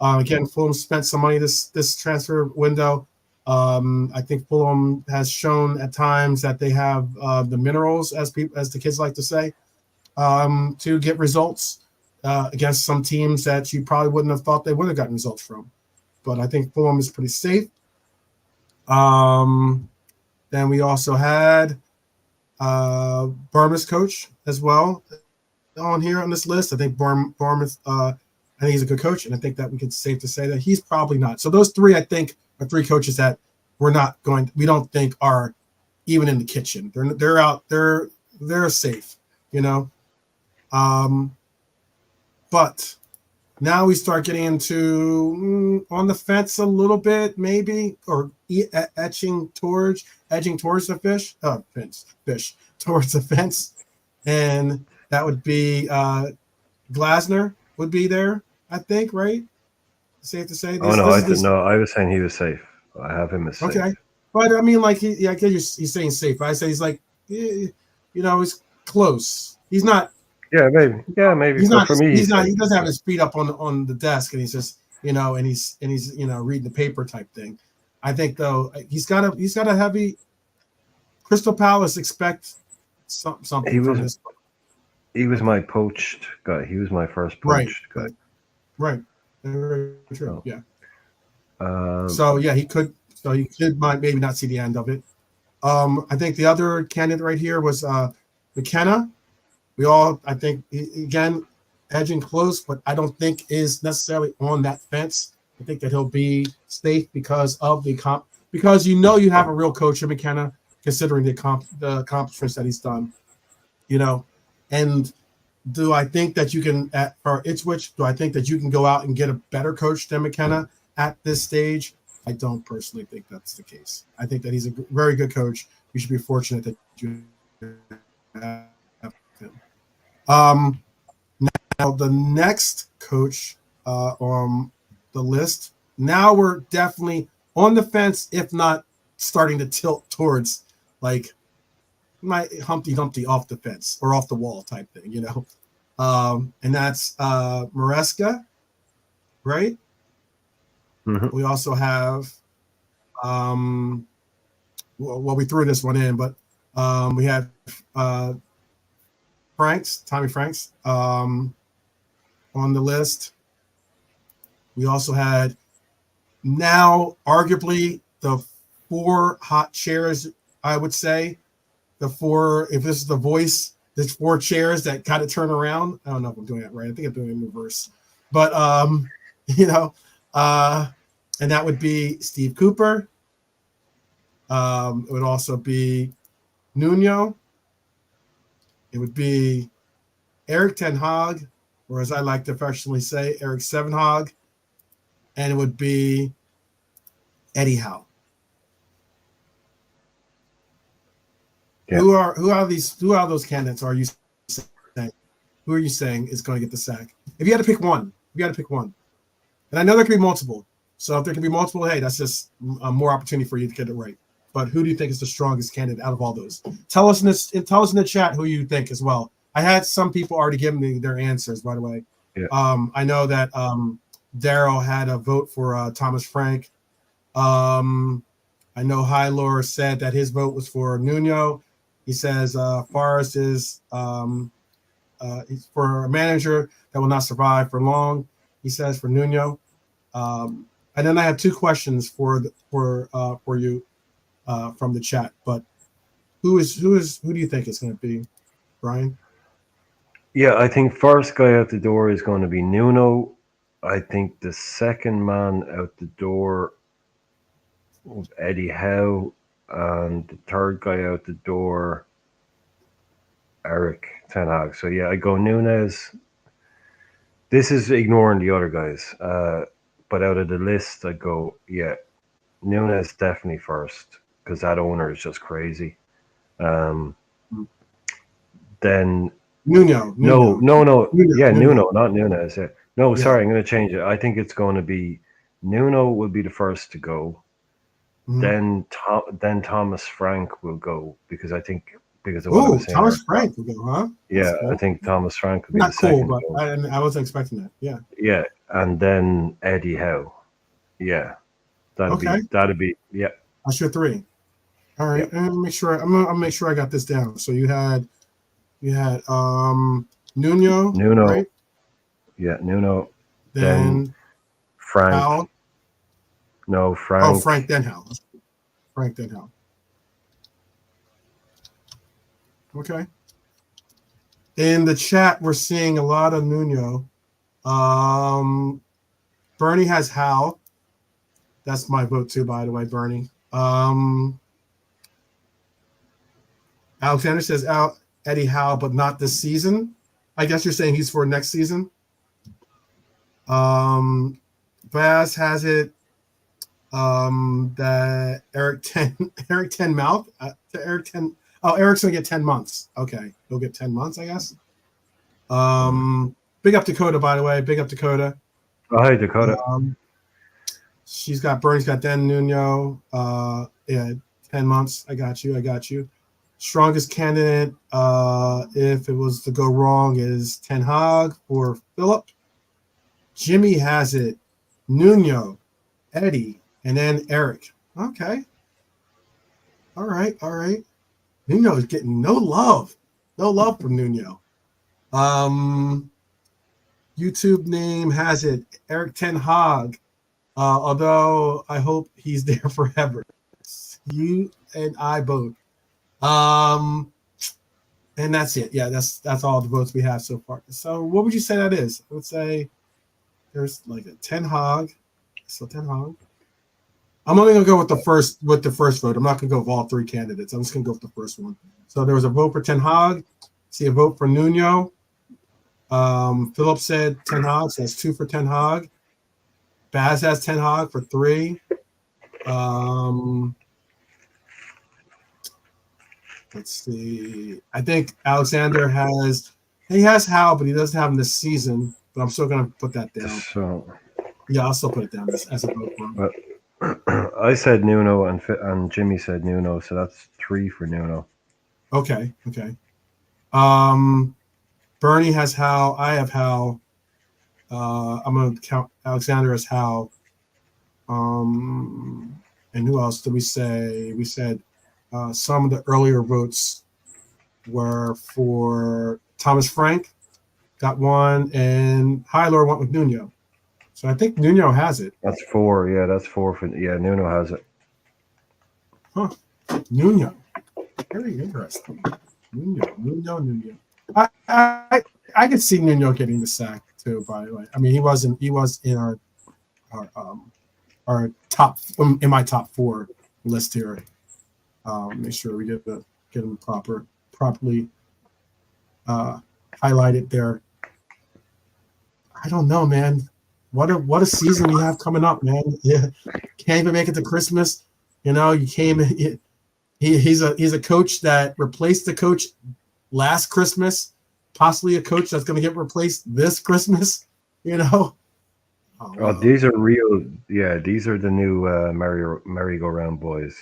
Again, Fulham spent some money this transfer window. I think Fulham has shown at times that they have the minerals, as the kids like to say, to get results against some teams that you probably wouldn't have thought they would have gotten results from. But I think Fulham is pretty safe. Then we also had Bournemouth's coach as well on here on this list. I think Bournemouth, I think he's a good coach, and I think that we can safe to say that he's probably not. So those 3, I think, are 3 coaches that we don't think are even in the kitchen. They're out. They're safe, But now we start getting into on the fence a little bit, maybe, or edging towards the fish towards the fence, and that would be Glasner would be there, I think, right? Safe to say. Oh no, I was saying he was safe. I have him as safe. Okay, but I mean, like I guess he's saying safe. But I say he's like, he's close. He's not. Yeah, maybe. Yeah, maybe. He's But not. for me, He's not. safe. He doesn't have his feet up on the desk, and he's just and he's reading the paper type thing. I think though he's got a heavy. Crystal Palace expect something from this. He was my poached guy. He was my first poached guy. Right. Very true. Oh. Yeah. Um, So yeah, he could might maybe not see the end of it. I think the other candidate right here was McKenna. We all, I think, again, edging close, but I don't think is necessarily on that fence. I think that he'll be safe because of because you have a real coach in McKenna, considering the accomplishments that he's done. And do I think that you can for Ipswich? Do I think that you can go out and get a better coach than McKenna at this stage? I don't personally think that's the case. I think that he's a very good coach. You should be fortunate that you have him. Now the next coach on the list. Now we're definitely on the fence, if not starting to tilt towards like my Humpty Dumpty off the fence or off the wall type thing, and that's Maresca, right? mm-hmm. We also have, we threw this one in, but we had Tommy Franks on the list. We also had now arguably the 4 hot chairs, I would say. The 4, if this is the voice, there's 4 chairs that kind of turn around. I don't know if I'm doing that right. I think I'm doing it in reverse. But, and that would be Steve Cooper. It would also be Nuno. It would be Eric Ten Hag, or as I like to affectionately say, Eric Sevenhag. And it would be Eddie Howe. Yeah. Who are those candidates? Are you saying? Who are you saying is going to get the sack? If you had to pick one, and I know there could be multiple. So if there can be multiple, hey, that's just more opportunity for you to get it right. But who do you think is the strongest candidate out of all those? Tell us in the chat who you think as well. I had some people already give me their answers, by the way. Yeah. I know that Daryl had a vote for Thomas Frank. I know Hylor said that his vote was for Nuno. He says Forrest is he's for a manager that will not survive for long. He says for Nuno. And then I have two questions for you from the chat. But who do you think it's going to be, Brian? Yeah, I think first guy out the door is going to be Nuno. I think the second man out the door was Eddie Howe, and the third guy out the door, Eric Ten Hag. So yeah, I go Nunes. This is ignoring the other guys, but out of the list, I go Nunes definitely first because that owner is just crazy. Then Nuno. No, Nuno. not Nunes. Yeah. No, sorry, I'm going to change it. I think it's going to be Nuno will be the first to go. Mm-hmm. Then Thomas Frank will go because I think because of what I was saying. Thomas Frank will go, huh? Yeah, cool. I think Thomas Frank will be not the second. Cool, but I wasn't expecting that. Yeah. Yeah, and then Eddie Howe. Yeah, that'd be yeah. That's your three. All right, Yeah. and make sure I'm gonna make sure I got this down. So you had Nuno, right? Yeah, Nuno. Then Frank. Hal. No, Frank. Oh, Frank then Hal. Frank then Hal. Okay. In the chat, we're seeing a lot of Nuno. Bernie has Hal. That's my vote too, by the way, Bernie. Alexander says Eddie Howe, but not this season. I guess you're saying he's for next season. Baz has it that Eric 10 mouth to Eric 10. Oh, Eric's gonna get 10 months. Okay, he'll get 10 months, I guess. Big up Dakota, by the way. Big up Dakota. Oh, hi, Dakota. Bernie's got Dan Nuno. 10 months. I got you. Strongest candidate, if it was to go wrong, is Ten Hag or Philip. Jimmy has it, Nuno, Eddie, and then Eric. Okay. All right. Nuno is getting no love from Nuno. YouTube name has it, Eric Ten Hag. Although I hope he's there forever. You and I both. And that's it. Yeah, that's all the votes we have so far. So what would you say that is? I would say there's like a Ten Hag. So Ten Hag. I'm only gonna go with the first vote. I'm not gonna go with all three candidates. I'm just gonna go with the first one. So there was a vote for Ten Hag. See a vote for Nuno. Philip said Ten Hag, so that's 2 for Ten Hag. Baz has Ten Hag for 3. Let's see. I think Alexander has Hal, but he doesn't have him this season. But I'm still gonna put that down. So yeah, I'll still put it down as a vote for him. But I said Nuno and Jimmy said Nuno, so that's 3 for Nuno. Okay. Bernie has Hal. I have Hal. I'm gonna count Alexander as Hal. And who else did we say? We said some of the earlier votes were for Thomas Frank, got 1, and Hylor went with Nuno. So I think Nuno has it. That's 4. Yeah, that's 4 for Nuno has it. Huh. Nuno. Very interesting. Nuno. I could see Nuno getting the sack too, by the way. I mean, he was in our top, in my top 4 list here. Make sure we get him properly highlighted there. I don't know, man. What a season we have coming up, man. Yeah, can't even make it to Christmas. You know, you came. He's a coach that replaced the coach last Christmas, possibly a coach that's going to get replaced this Christmas. You know. Oh, these are real. Yeah, these are the new merry-go-round boys.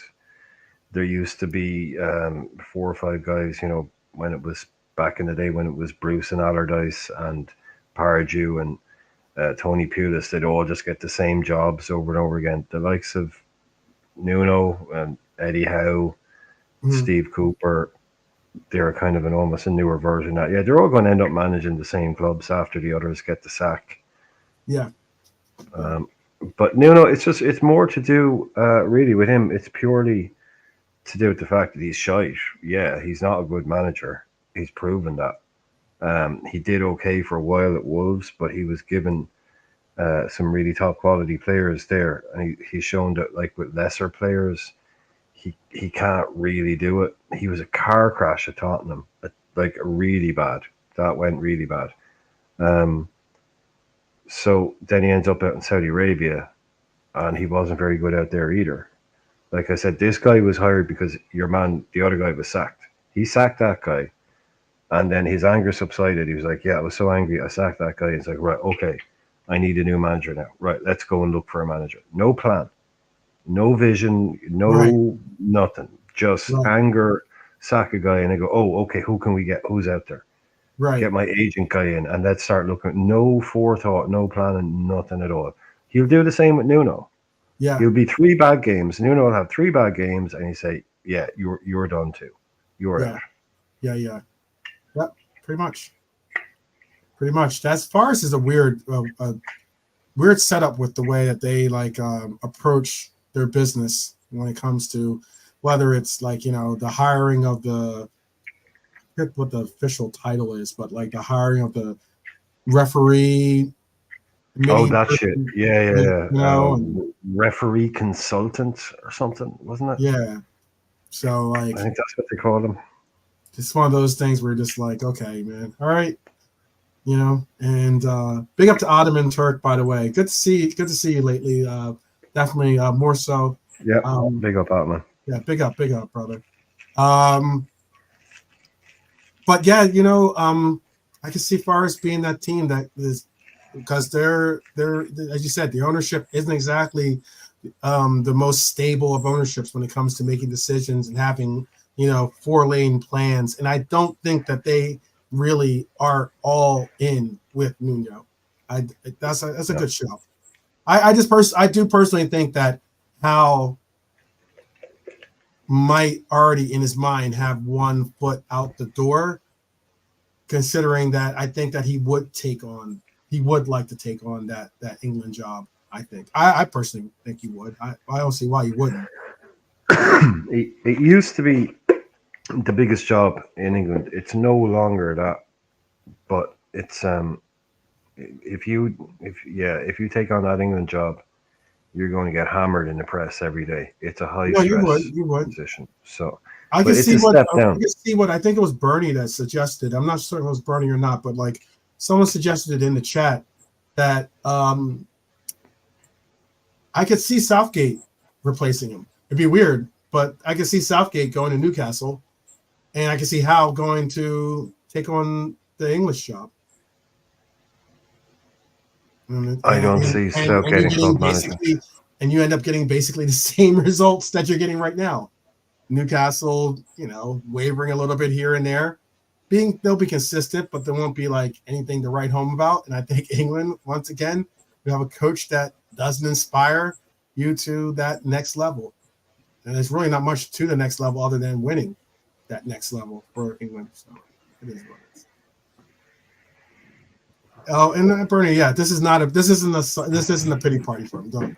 There used to be 4 or 5 guys. You know, when it was back in the day when it was Bruce and Allardyce and Pardew and Tony Pulis, they'd all just get the same jobs over and over again. The likes of Nuno and Eddie Howe, Steve Cooper, they're kind of almost a newer version of that. Yeah, they're all going to end up managing the same clubs after the others get the sack. Yeah. But Nuno, it's more to do really with him. It's purely to do with the fact that he's shite. Yeah, he's not a good manager. He's proven that. He did okay for a while at Wolves, but he was given some really top quality players there, and he's shown that like with lesser players, he can't really do it. He was a car crash at Tottenham, like really bad. That went really bad. So then he ends up out in Saudi Arabia, and he wasn't very good out there either. Like I said, this guy was hired because your man, the other guy, was sacked. He sacked that guy, and then his anger subsided. He was like, "Yeah, I was so angry, I sacked that guy." He's like, "Right, okay, I need a new manager now. Right, let's go and look for a manager. No plan, no vision, no nothing. Just anger, sack a guy, and they go, oh, okay, who can we get? Who's out there? Right. Get my agent guy in, and let's start looking. No forethought, no planning, nothing at all. He'll do the same with Nuno. Yeah. He'll be 3 bad games. Nuno will have 3 bad games, and he say, "Yeah, you're done too. You're out." Yeah. Yep. Pretty much. As far as is a weird setup with the way that they like approach their business when it comes to whether it's like the hiring of the what the official title is, but like the hiring of the referee. Oh, that shit. Yeah. Referee consultant or something, wasn't it? Yeah. So like, I think that's what they call them. It's one of those things where you're just like, okay, man, all right, And big up to Ottoman Turk, by the way. Good to see you lately. Definitely more so. Yeah, big up, Ottoman. Yeah, big up, brother. But yeah, I can see Forest being that team that is because they're as you said, the ownership isn't exactly the most stable of ownerships when it comes to making decisions and having 4-lane plans. And I don't think that they really are all in with Nuno. That's a good show. I do personally think that Hal might already in his mind have one foot out the door, considering that I think that he would like to take on that England job. I think I personally think he would. I don't see why he wouldn't. It used to be the biggest job in England. It's no longer that, but it's if you take on that England job, you're going to get hammered in the press every day. It's a high stress position. So I can see what I think it was Bernie that suggested. I'm not sure if it was Bernie or not, but like someone suggested it in the chat that I could see Southgate replacing him. It'd be weird, but I could see Southgate going to Newcastle, and I could see Howe going to take on the English job. I don't see Southgate club manager. And you end up getting basically the same results that you're getting right now. Newcastle, wavering a little bit here and there. They'll be consistent, but there won't be like anything to write home about. And I think England, once again, we have a coach that doesn't inspire you to that next level. And there's really not much to the next level other than winning that next level for England. So it is what it is. Oh, and Bernie, yeah, this isn't a pity party for him. Don't.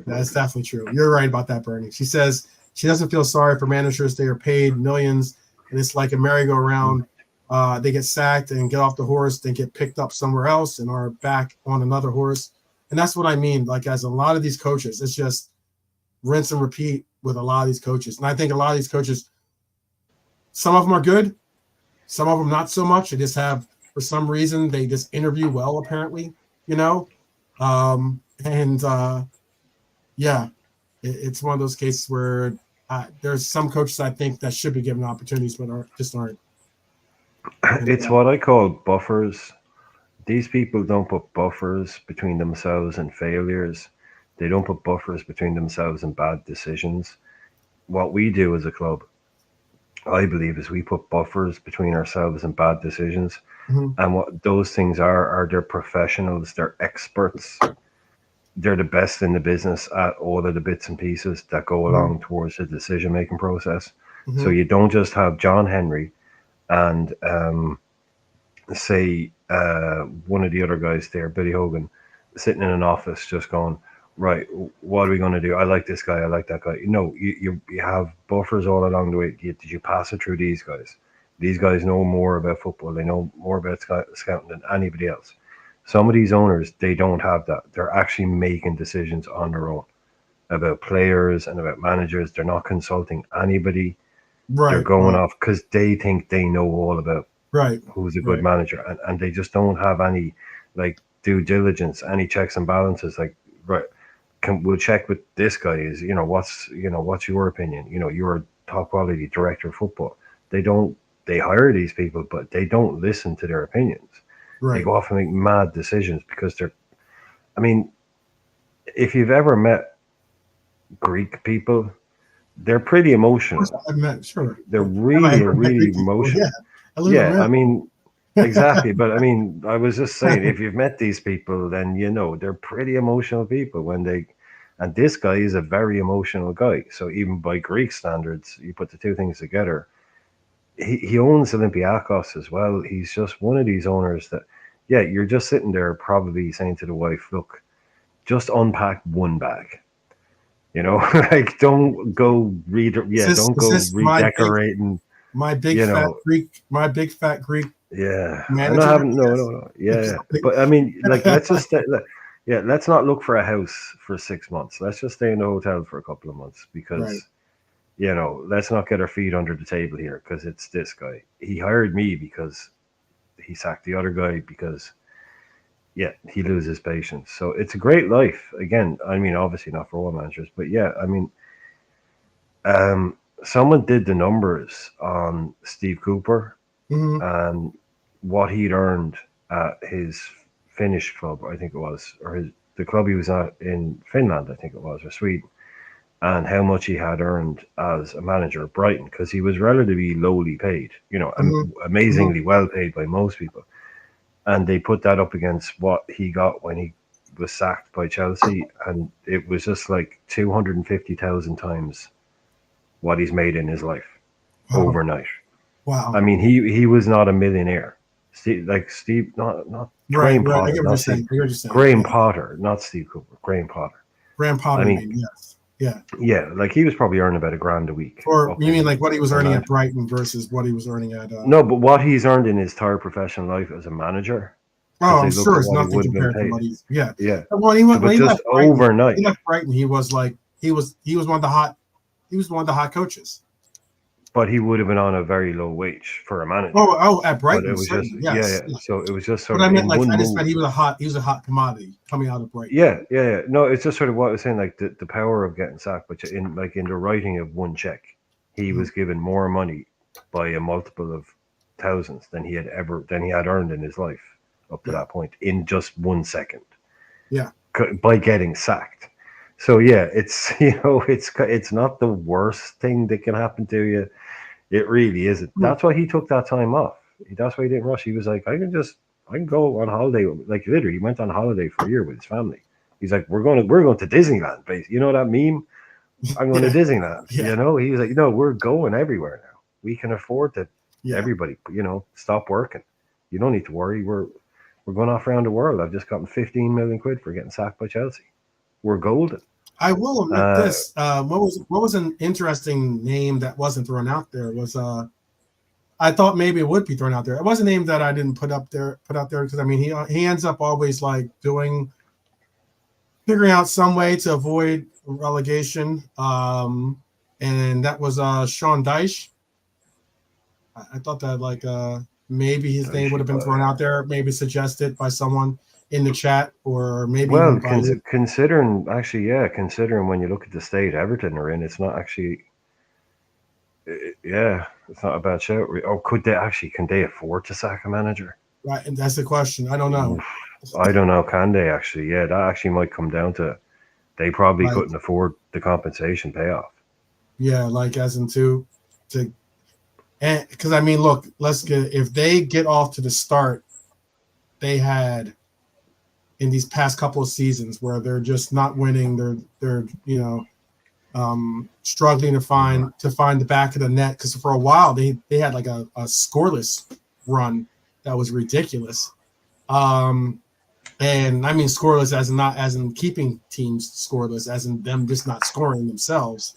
That's definitely true. You're right about that, Bernie. She says she doesn't feel sorry for managers. They are paid millions, and it's like a merry-go-round. They get sacked and get off the horse, then get picked up somewhere else and are back on another horse. And that's what I mean. Like, as a lot of these coaches, it's just rinse and repeat with a lot of these coaches. And I think a lot of these coaches, some of them are good, some of them not so much. They just have, for some reason, they just interview well, apparently, it's one of those cases where there's some coaches I think that should be given opportunities, but aren't. It's what I call buffers. These people don't put buffers between themselves and failures. They don't put buffers between themselves and bad decisions. What we do as a club, I believe, is we put buffers between ourselves and bad decisions. Mm-hmm. And what those things are they're professionals, they're experts. they're the best in the business at all of the bits and pieces that go Mhm. along towards the decision making process. So Mhm. you don't just have John Henry and say one of the other guys there, Billy Hogan, sitting in an office just going, right, what are we going to do? I like this guy, I like that guy. No, you have buffers all along the way. Did you pass it through these guys? These guys know more about football. They know more about scouting than anybody else. Some of these owners, they don't have that. They're actually making decisions on their own about players and about managers. They're not consulting anybody. They're Right. going Right. off because they think they know all about Right. who's a good Right. manager, and they just don't have any like due diligence, any checks and balances. Like, right, we'll check with this guy. Is what's your opinion? You're a top quality director of football. They don't. They hire these people, but they don't listen to their opinions. They Right. go off and make mad decisions because they're. I mean, if you've ever met Greek people, they're pretty Of course, emotional. I've met. Sure. They're Have I really, ever met really Greek people? Yeah. emotional. I live in Yeah, I America. mean, exactly. But I mean, I was just saying, if you've met these people, then they're pretty emotional people and this guy is a very emotional guy. So even by Greek standards, you put the two things together. He owns Olympiacos as well. He's just one of these owners that, yeah, you're just sitting there probably saying to the wife, look, just unpack one bag. Like don't Is go this redecorating, my big you fat know, Greek yeah, I'm not manager? having no, no, Yes. no. Yeah, but I mean, like, yeah, let's not look for a house for 6 months. Let's just stay in the hotel for a couple of months Right. because let's not get our feet under the table here because it's this guy. He hired me because he sacked the other guy because yeah, he loses patience. So it's a great life. Again, I mean, obviously not for all managers, but yeah, I mean, someone did the numbers on Steve Cooper Hmm. and what he'd earned at his Finnish club, I think it was, or the club he was at in Finland, I think it was, or Sweden, and how much he had earned as a manager at Brighton, because he was relatively lowly paid, Hmm. Hmm. amazingly well paid by most people. And they put that up against what he got when he was sacked by Chelsea, and it was just like 250,000 times what he's made in his life Wow. overnight. I Wow. mean, he was not a millionaire. Steve, not Right. Graham Right. I Potter, get what you're not saying. Steve. I get what you're saying. Graham Yeah. Potter, not Steve Cooper. Graham Potter. Graham I Potter, you mean, mean? Yes. Yeah. yeah, like he was probably earning about $1,000 a week Or up you mean like what he was in earning at Manchester. Brighton versus what he was earning at? No, but what he's earned in his entire professional life as a manager, because Oh, I'm they look sure at it's what he nothing would have been compared to paid. what he's. Yeah. Yeah, And when so when but he just left Brighton, overnight. He was like he was one of the hot coaches. But he would have been on a very low wage for a manager. Oh, at But it Brighton, was just certainly, yeah, yes. yeah. Yeah. So it was just But sort I of meant in like one I just meant move. he was a hot commodity coming out of Brighton. Yeah, yeah, yeah. No, it's just sort of what I was saying, like the power of getting sacked, but in the writing of one check, he Mhm. was given more money by a multiple of thousands than he had earned in his life up to Yeah, that point in just 1 second yeah. by getting sacked. So yeah, it's it's not the worst thing that can happen to you. It really isn't. Hmm. That's why he took that time off. That's why he didn't rush. He was like, I can go on holiday. Like literally, he went on holiday for a year with his family. He's like, we're going to Disneyland, basically. You know that meme? I'm going to Yeah, Disneyland. yeah, He was like, no, we're going everywhere now. We can afford to. yeah. Everybody, stop working. You don't need to worry. We're going off around the world. I've just gotten 15 million quid for getting sacked by Chelsea. We're golden. I will admit Uh, this. What was an interesting name that wasn't thrown out there was I thought maybe it would be thrown out there. It was a name that I didn't put out there because I mean he ends up always like figuring out some way to avoid relegation. And that was Sean Dyche. I thought that like maybe his name would have been thrown out there, maybe suggested by someone in the chat, or maybe even Well, by you. considering actually, yeah, considering when you look at the state Everton are in, it's not actually, yeah, it's not a bad shout. Or could they actually? Can they afford to sack a manager? Right, and that's the question. I don't know. Oof, I don't know. Can they actually? Yeah, that actually might come down to they probably Like, couldn't afford the compensation payoff. yeah, like as in to and because I mean, look, let's get if they get off to the start they had in these past couple of seasons where they're just not winning. They're struggling to find the back of the net, because for a while they had like a scoreless run that was ridiculous. And I mean scoreless as in not as in keeping teams scoreless, as in them just not scoring themselves.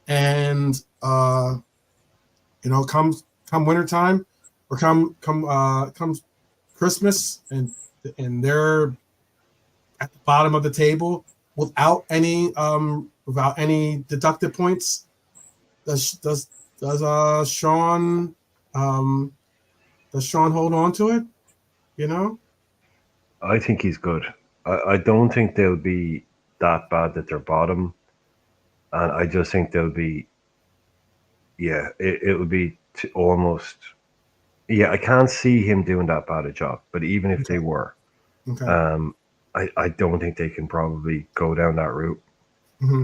And come wintertime or comes Christmas, and they're at the bottom of the table without any deducted points. Does Sean hold on to it? I think he's good. I don't think they'll be that bad that they're bottom, and I just think they'll be. Yeah, it would be almost. Yeah, I can't see him doing that bad a job. But even if they were, I don't think they can probably go down that route. Mm-hmm.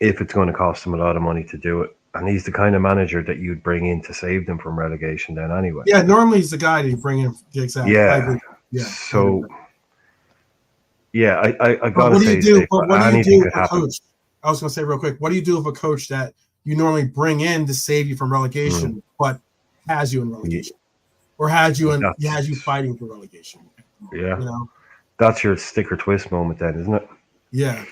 If it's going to cost them a lot of money to do it. And he's the kind of manager that you'd bring in to save them from relegation then anyway. Yeah, normally he's the guy that you bring in. Exactly. Yeah. I agree. Yeah. So, yeah, I got What to do say, you do? What do you do with a happen. coach? I was going to say real quick, what do you do with a coach that you normally bring in to save you from relegation, but has you in relegation, or has you fighting for relegation? Yeah. That's your stick or twist moment then, isn't it? Yeah.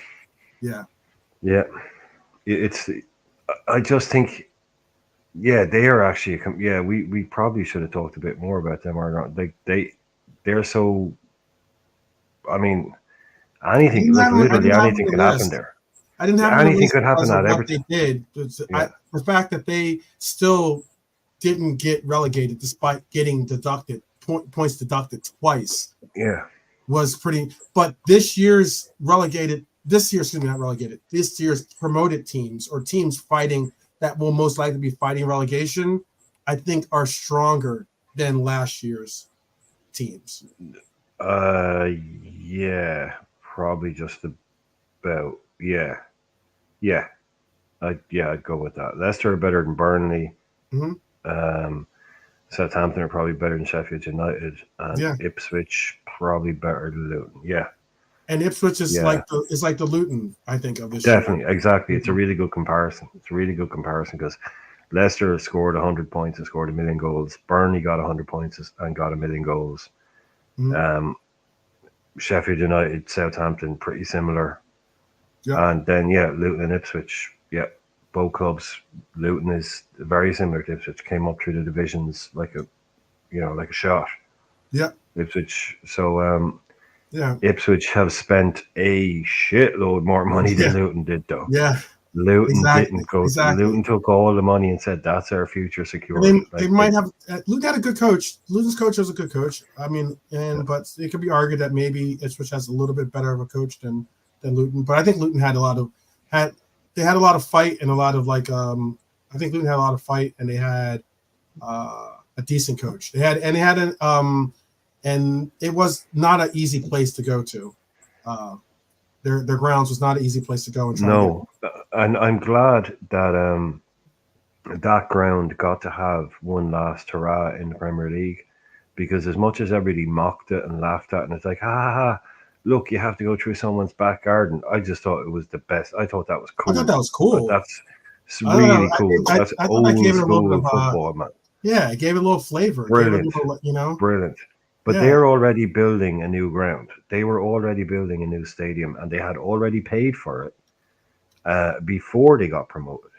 I just think, they are actually. We probably should have talked a bit more about them. Or not. They're so. I mean, anything can happen there. I didn't have anything could happen at what everything. They did. The fact that they still didn't get relegated despite getting points deducted twice. Yeah. Was pretty. But this year's promoted teams or teams fighting that will most likely be fighting relegation, I think are stronger than last year's teams. Yeah, probably just about. I'd go with that. Leicester are better than Burnley. Mm-hmm. Southampton are probably better than Sheffield United, and Ipswich probably better than Luton. Yeah. And Ipswich is like the Luton, I think, of this Definitely, year. exactly. It's a really good comparison. Because Leicester scored 100 points and scored 1 million goals. Burnley got 100 points and got 1 million goals. Mm-hmm. Sheffield United, Southampton, pretty similar. Yeah. And then Luton and Ipswich. Yeah, both clubs. Luton is very similar to Ipswich. Came up through the divisions like a shot. Yeah. Ipswich. So yeah. Ipswich have spent a shitload more money than Luton did, though. Yeah. Luton didn't go. Exactly. Luton took all the money and said that's our future security. They might have. Luton had a good coach. Luton's coach was a good coach. I mean, but it could be argued that maybe Ipswich has a little bit better of a coach than Luton. But I think Luton had a lot of fight and a lot of I think Luton had a lot of fight and they had a decent coach. And it was not an easy place to go to. Their grounds was not an easy place to go. And I'm glad that that ground got to have one last hurrah in the Premier League, because as much as everybody mocked it and laughed at it, and it's like, ha, look, you have to go through someone's back garden. I just thought it was the best. I thought that was cool. I thought that was cool. That's really cool. That's old school football, man. Yeah, it gave it a little flavor. Brilliant. Brilliant. But they're already building a new ground. They were already building a new stadium, and they had already paid for it before they got promoted.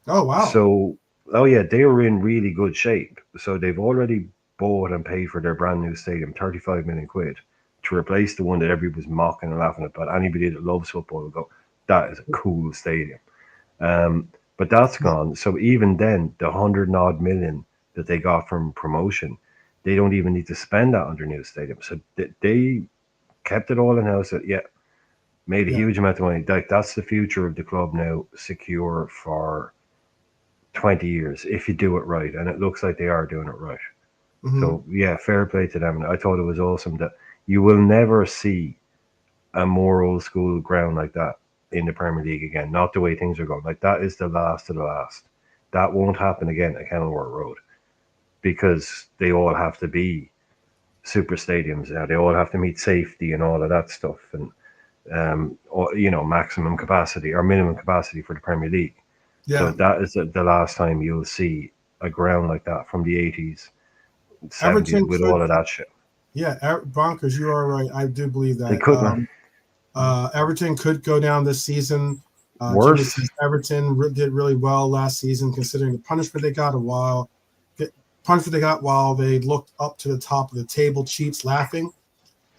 Oh, wow. So, they were in really good shape. So they've already bought and paid for their brand new stadium, 35 million quid, to replace the one that everybody was mocking and laughing at. But anybody that loves football will go, that is a cool stadium. But that's gone. So even then, the 100-odd million that they got from promotion, they don't even need to spend that on their new stadium. So they kept it all in house. Made a huge amount of money. That's the future of the club now, secure for 20 years if you do it right. And it looks like they are doing it right. Mm-hmm. So, fair play to them. And I thought it was awesome that you will never see a more old school ground like that in the Premier League again. Not the way things are going. Like, that is the last of the last. That won't happen again at Kenilworth Road, because they all have to be super stadiums. They all have to meet safety and all of that stuff, and or, maximum capacity or minimum capacity for the Premier League. So Yeah, that is the last time you'll see a ground like that from the 80s, 70s Everton with could. all of that shit. Yeah, Bonkers, you are right. I do believe They that. could, man. Everton could go down this season. Jimmy Worse. says Everton did really well last season, considering the punishment they got while they looked up to the top of the table, cheats laughing.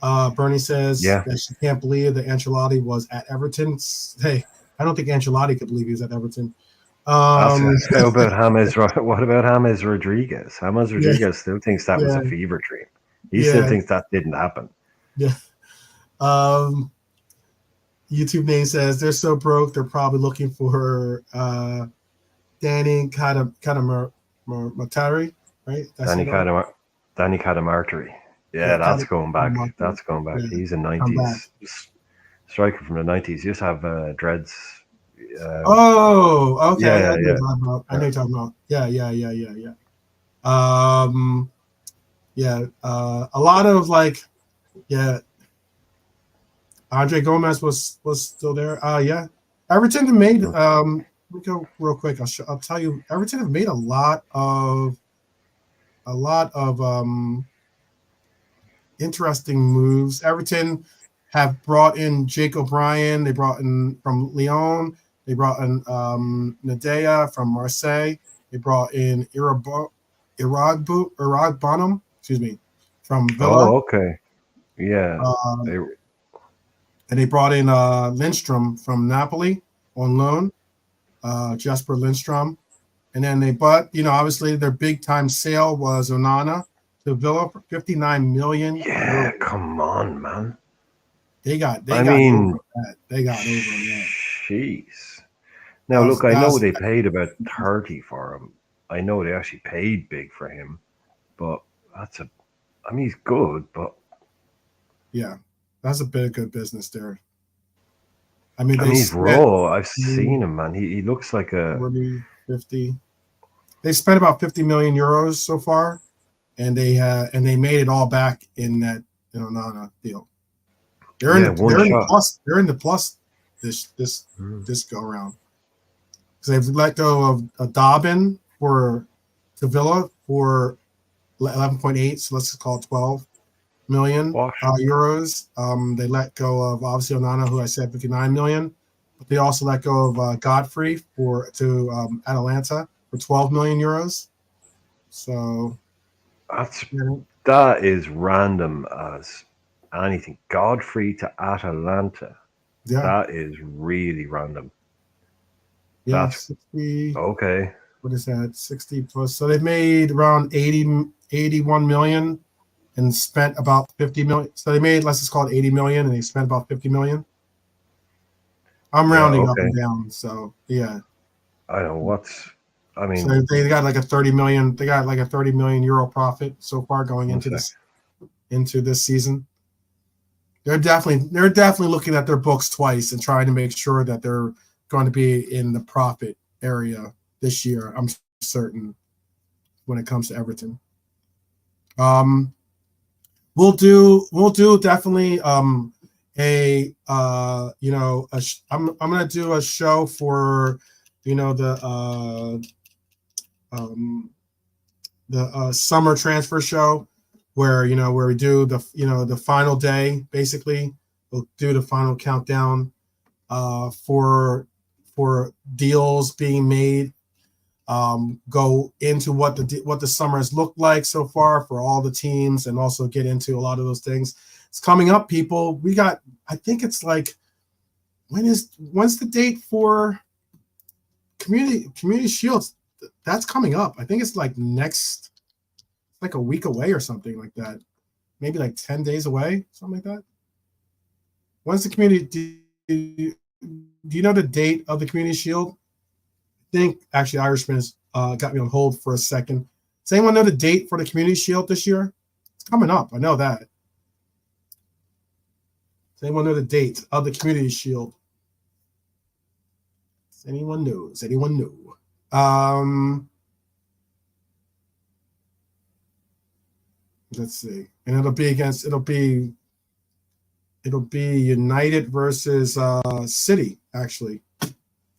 Bernie says Yeah. that she can't believe that Ancelotti was at Everton. Hey, I don't think Ancelotti could believe he was at Everton. How about James? What about James Rodriguez? James Yeah, Rodriguez still thinks that was yeah, a fever dream. He still yeah, thinks that didn't happen. yeah. YouTube name says they're so broke they're probably looking for Danny Matari, right? That's Danny it, right? Cadamarteri. Yeah, Yeah, that's going back. Matari. That's going back. Yeah, He's a come back. 90s striker from the 90s. He used to have dreads. Oh, okay. Yeah, yeah, yeah. I know you're talking about. Yeah. A lot of yeah. Andre Gomez was still there. Yeah. Everton made let me go real quick. I'll tell you. Everton have made a lot of interesting moves. Everton have brought in Jake O'Brien. They brought in from Lyon. They brought in Nadea from Marseille. They brought in Irad Bonham, excuse me, from Villa. Oh, okay. Yeah. Um, They, and they brought in Lindstrom from Napoli on loan, Jesper Lindstrom. And then obviously their big time sale was Onana to Villa for 59 million. yeah, come on, man. They got I over mean, that. They got over that. jeez. Now, look, I That know was they paid about 30 for him. I know they actually paid big for him, but I mean, he's good, but yeah, that's a bit of good business there. I mean, I they mean, he's spent raw. I've seen him, man. He looks like a 40, 50. They spent about 50 million euros so far, and they made it all back in that Onana deal. They're in yeah, the one they're in the shot. plus. They're in the plus this go around. Because they've let go of Dobbin for Sevilla for 11.8, so let's call it 12 million What? euros. They let go of obviously Onana, who I said 59 million, but they also let go of Godfrey to Atalanta for 12 million euros. So That is random as anything. Godfrey to Atalanta. yeah, That is really random. yeah, That's 60. okay. What is that? 60 plus. So they've made around 81 million and spent about 50 million. So they made, let's just call it 80 million, and they spent about 50 million. I'm Yeah, rounding up okay. and down. So yeah. I know I So mean, they got like a 30 million. They got like a 30 million euro profit so far going one into sec. this season. They're definitely looking at their books twice and trying to make sure that they're going to be in the profit area this year. I'm certain when it comes to Everton. We'll do definitely I'm gonna do a show for the summer transfer show where we do the final day. Basically we'll do the final countdown for deals being made, go into what the summer has looked like so far for all the teams, and also get into a lot of those things. It's coming up, people. I think it's like when's the date for community shields? That's coming up. I think it's like a week away or something like that. Maybe like 10 days away, something like that. When's the community? Do you know the date of the community shield? I think actually Irishman has got me on hold for a second. Does anyone know the date for the community shield this year? It's coming up. I know that. Does anyone know the date of the community shield? Does anyone know? Does anyone know? Let's see. and it'll be United versus City, actually,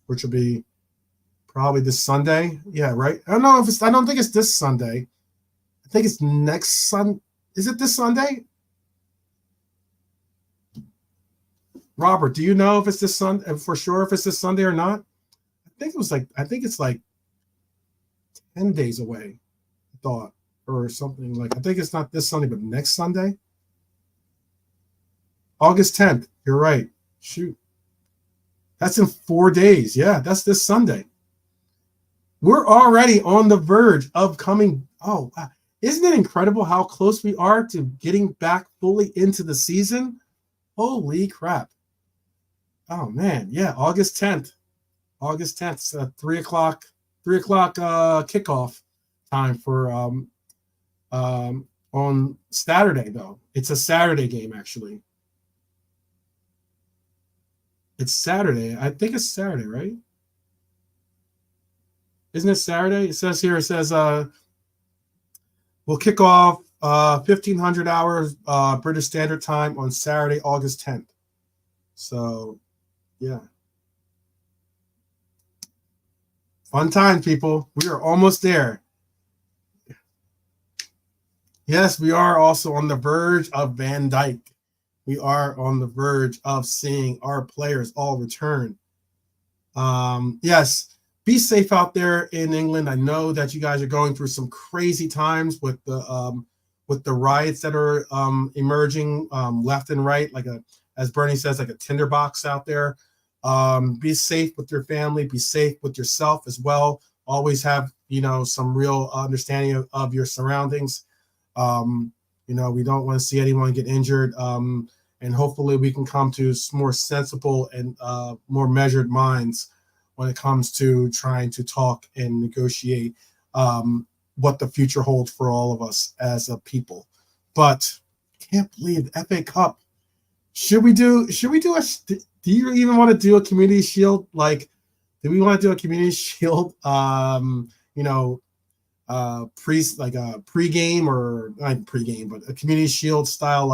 which will be probably this Sunday. Yeah, right. I don't think it's this Sunday. I think it's next Sun. Is it this Sunday? Robert, do you know if it's this Sunday for sure? If it's this Sunday or not? I think it's like 10 days away. I thought, or something like. I think it's not this Sunday, but next Sunday. August 10th. You're right. Shoot. That's in 4 days. Yeah, that's this Sunday. We're already on the verge of coming. Oh, wow. Isn't it incredible how close we are to getting back fully into the season? Holy crap. Oh, man. Yeah, August 10th. August 10th, 3 o'clock kickoff time for on Saturday, though. It's a Saturday game, actually. It's Saturday. I think it's Saturday, right? Isn't it Saturday? It says we'll kick off 1500 hours British Standard Time on Saturday, August 10th. So, yeah. Fun time, people. We are almost there. Yes, we are also on the verge of Van Dijk. We are on the verge of seeing our players all return. Yes, be safe out there in England. I know that you guys are going through some crazy times with the riots that are emerging left and right, as Bernie says, like a tinderbox out there. Be safe with your family. Be safe with yourself as well. Always have some real understanding of your surroundings. We don't want to see anyone get injured. And hopefully we can come to more sensible and more measured minds when it comes to trying to talk and negotiate what the future holds for all of us as a people. But can't believe the FA Cup. Should we do do you even want to do a community shield? Do we want to do a community shield pre-game, or not pre-game, but a community shield style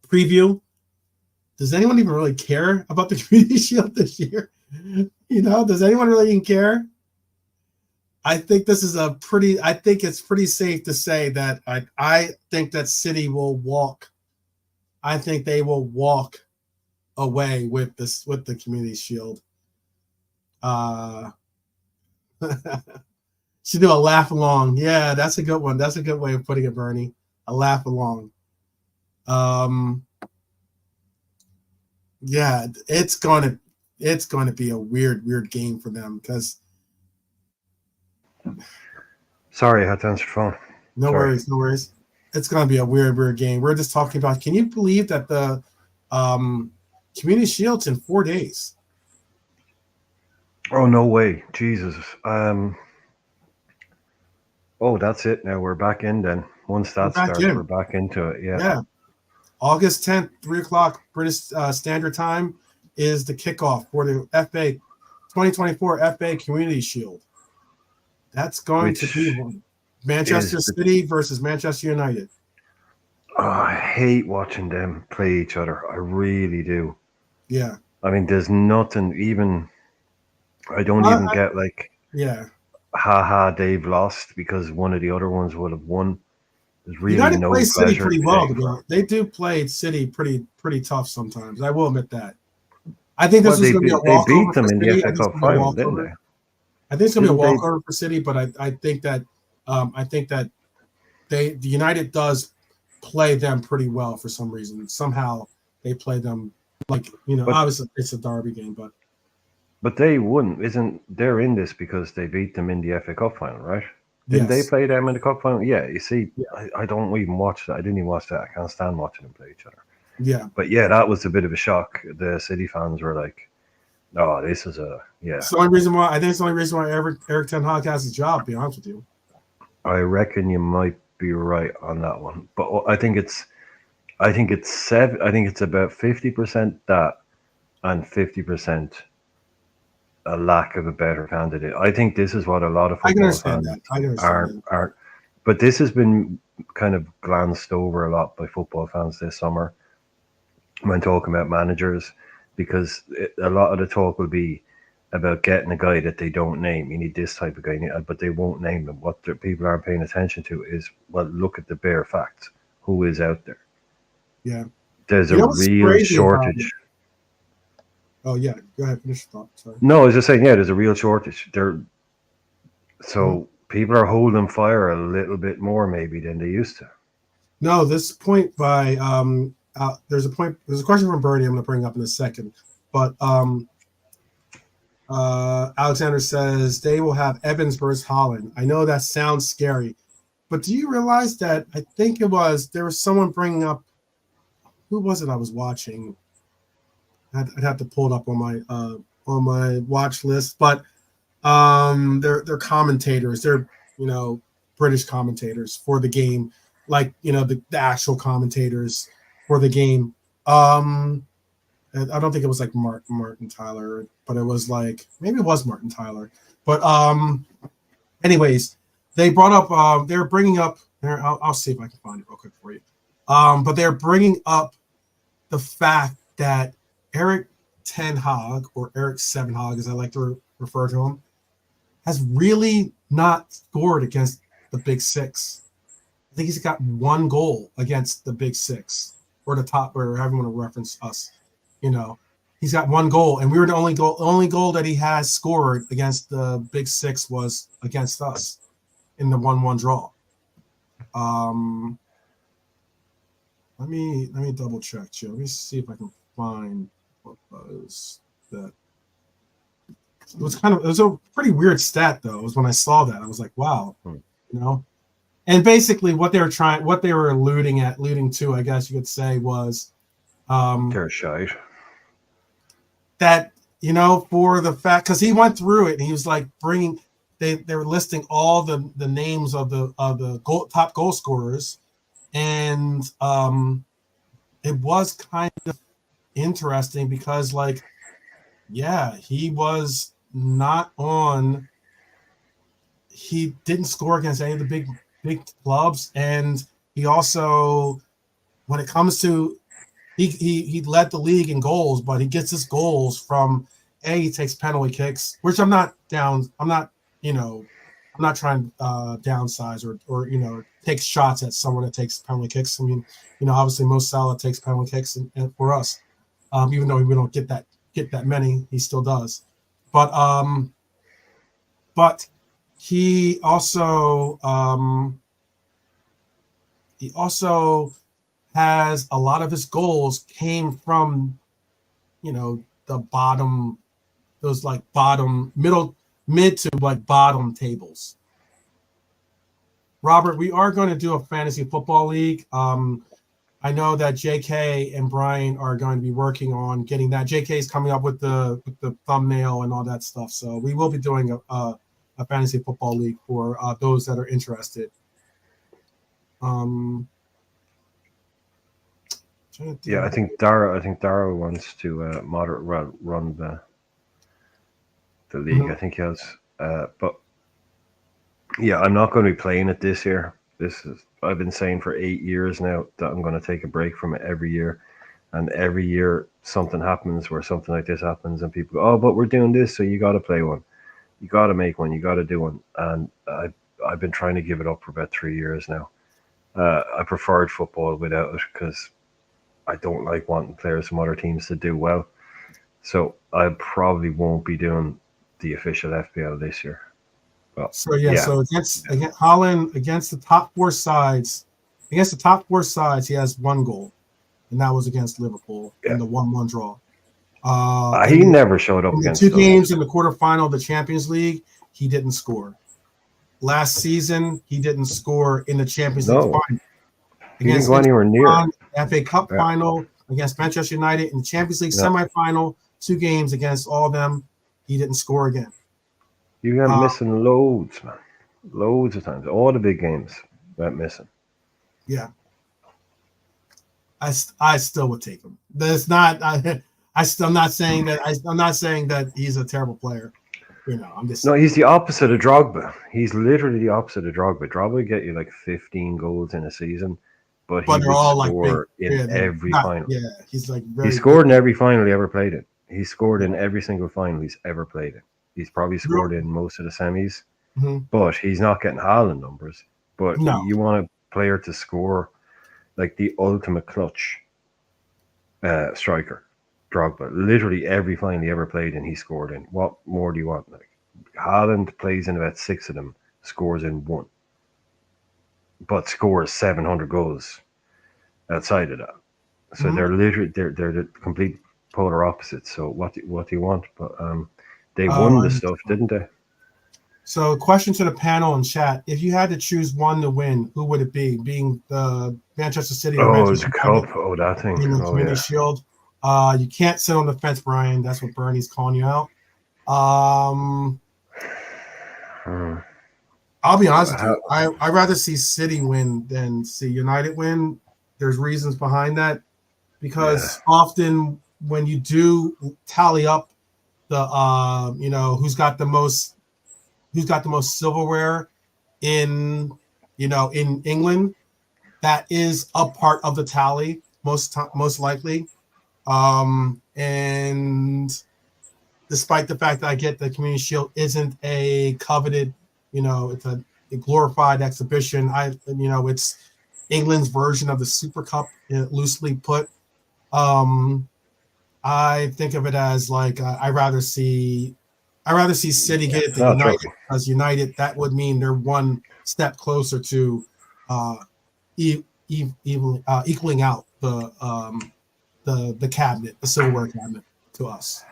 preview? Does anyone even really care about the community shield this year? Does anyone really even care? I think it's pretty safe to say that I think that City will walk. I think they will walk away with the community shield. Should do a laugh along. Yeah, that's a good one. That's a good way of putting it, Bernie. A laugh along. Yeah, it's going to be a weird game for them because. Sorry, I had to answer the phone. No worries. It's going to be a weird game. We're just talking about. Can you believe that the community shield's in 4 days? Oh, no way. Jesus. Oh, that's it now. We're back in then. Once that starts, we're back into it. Yeah. August 10th, 3 o'clock British Standard Time is the kickoff for the FA 2024 FA Community Shield. That's going to be Manchester City versus Manchester United. Oh, I hate watching them play each other. I really do. Yeah. I mean, there's nothing even. I don't even get haha, they've lost because one of the other ones would have won. There's really United no play City pretty well. together. They do play City pretty tough sometimes. I will admit that. I think this is going to be a walkover. They beat them in the FA Cup final, didn't they? I think it's going to be a walkover for City, but I think that the United does play them pretty well for some reason. Somehow they play them obviously it's a derby game, but they wouldn't. They're in this because they beat them in the FA Cup final, right? Didn't they play them in the cup final? Yeah, you see, I don't even watch that. I didn't even watch that. I can't stand watching them play each other. Yeah. But yeah, that was a bit of a shock. The City fans were like, "Oh, this is a yeah." It's the only reason why Eric Ten Hag has his job. To be honest with you, I reckon you might be right on that one, but I think it's about 50% that and 50% a lack of a better candidate. I think this is what a lot of football fans aren't. But this has been kind of glanced over a lot by football fans this summer when talking about managers, because a lot of the talk will be about getting a guy that they don't name. You need this type of guy, but they won't name them. What the people aren't paying attention to is, well, look at the bare facts. Who is out there? Yeah. There's You a know what's real crazy about it? shortage. Oh yeah, go ahead. Finish your thought. Sorry. No, I was just saying, yeah, there's a real shortage. So Mhm. people are holding fire a little bit more maybe than they used to. No, this point by there's a point. There's a question from Bernie. I'm going to bring up in a second, but Alexander says they will have Evans versus Holland. I know that sounds scary, but do you realize that I think there was someone bringing up, who was it I was watching? I'd have to pull it up on my watch list, but they're commentators. They're British commentators for the game, like the actual commentators for the game. I don't think it was like Martin Tyler, but it was like, maybe it was Martin Tyler. But anyways, they brought up they're bringing up there. I'll see if I can find it real quick for you. But they're bringing up the fact that Eric Ten Hag, or Eric Seven Hag, as I like to refer to him, has really not scored against the Big Six. I think he's got one goal against the Big Six, or the top, or however you want to reference us. He's got one goal, and we were the only goal that he has scored against the Big Six was against us in the 1-1 draw. Let me double check, Joe. Let me see if I can find what was that. It was a pretty weird stat, though. It was when I saw that I was like, wow, And basically, what they were alluding to, I guess you could say, was They're shy. that for the fact, because he went through it and he was like they were listing all the names of the top goal scorers, and it was kind of interesting because he was not on. He didn't score against any of the big clubs, and he also, when it comes to, he led the league in goals, but he gets his goals from he takes penalty kicks, which I'm not down. I'm not trying to downsize or take shots at someone that takes penalty kicks. I mean, obviously Mo Salah takes penalty kicks, and for us, even though we don't get that many, he still does. But he also has a lot of his goals came from the bottom, those like bottom mid to like bottom tables. Robert, we are going to do a fantasy football league. I know that JK and Brian are going to be working on getting that. JK is coming up with the thumbnail and all that stuff, so we will be doing a fantasy football league for those that are interested. Yeah, I think Dara wants to run the league. Mhm. I think he has, but yeah, I'm not going to be playing it this year. I've been saying for 8 years now that I'm going to take a break from it every year, and every year something happens where something like this happens, and people go, "Oh, but we're doing this, so you got to play one, you got to make one, you got to do one." And I've been trying to give it up for about 3 years now. I preferred football without it because I don't like wanting players from other teams to do well. So I probably won't be doing the official FPL this year. Well, so against Holland, against the top four sides, he has one goal, and that was against Liverpool in the 1-1 draw. He never showed up in the against two those. games in the quarterfinal of the Champions League, he didn't score. Last season, he didn't score in the Champions League final. He didn't go anywhere near FA Cup final against Manchester United, in the Champions League semifinal, 2 games against all of them, he didn't score again. You went missing loads, man. Loads of times. All the big games went missing. Yeah. I still would take him. That's not I'm not saying that he's a terrible player. I'm just No, saying. he's the opposite of Drogba. He's literally the opposite of Drogba. Drogba would get you like 15 goals in a season, but But he they're would all like big. score in Yeah, they're every not. final. Yeah, he's like He very big. scored in every final he ever played in. He scored Yeah. in every single final he's ever played in. He's probably scored in most of the semis, Mhm. but he's not getting Haaland numbers. But No. you want a player to score like the ultimate clutch striker, Drogba. Literally every final he ever played in, he scored in. What more do you want? Like Haaland plays in about 6 of them, scores in one, but scores 700 goals outside of that. So Mhm. they're the complete polar opposites. So what do you want? But they Oh, won I the stuff, understand. didn't they? So, question to the panel and chat: if you had to choose one to win, who would it be? Being the Manchester City or Oh, the Manchester United cup. Oh, that thing. in the Oh Community yeah. Shield? You can't sit on the fence, Brian. That's what Bernie's calling you out. Hmm. I'll be honest with How, you. I'd rather see City win than see United win. There's reasons behind that yeah. because often when you do tally up the who's got the most silverware in in England, that is a part of the tally most likely. And despite the fact that I get the Community Shield isn't a coveted, it's a glorified exhibition. It's England's version of the Super Cup, loosely put. Um, I think of it as like I rather see City get it than No United trophy. because United that would mean they're one step closer to uh, equaling out the cabinet, the silverware cabinet to us.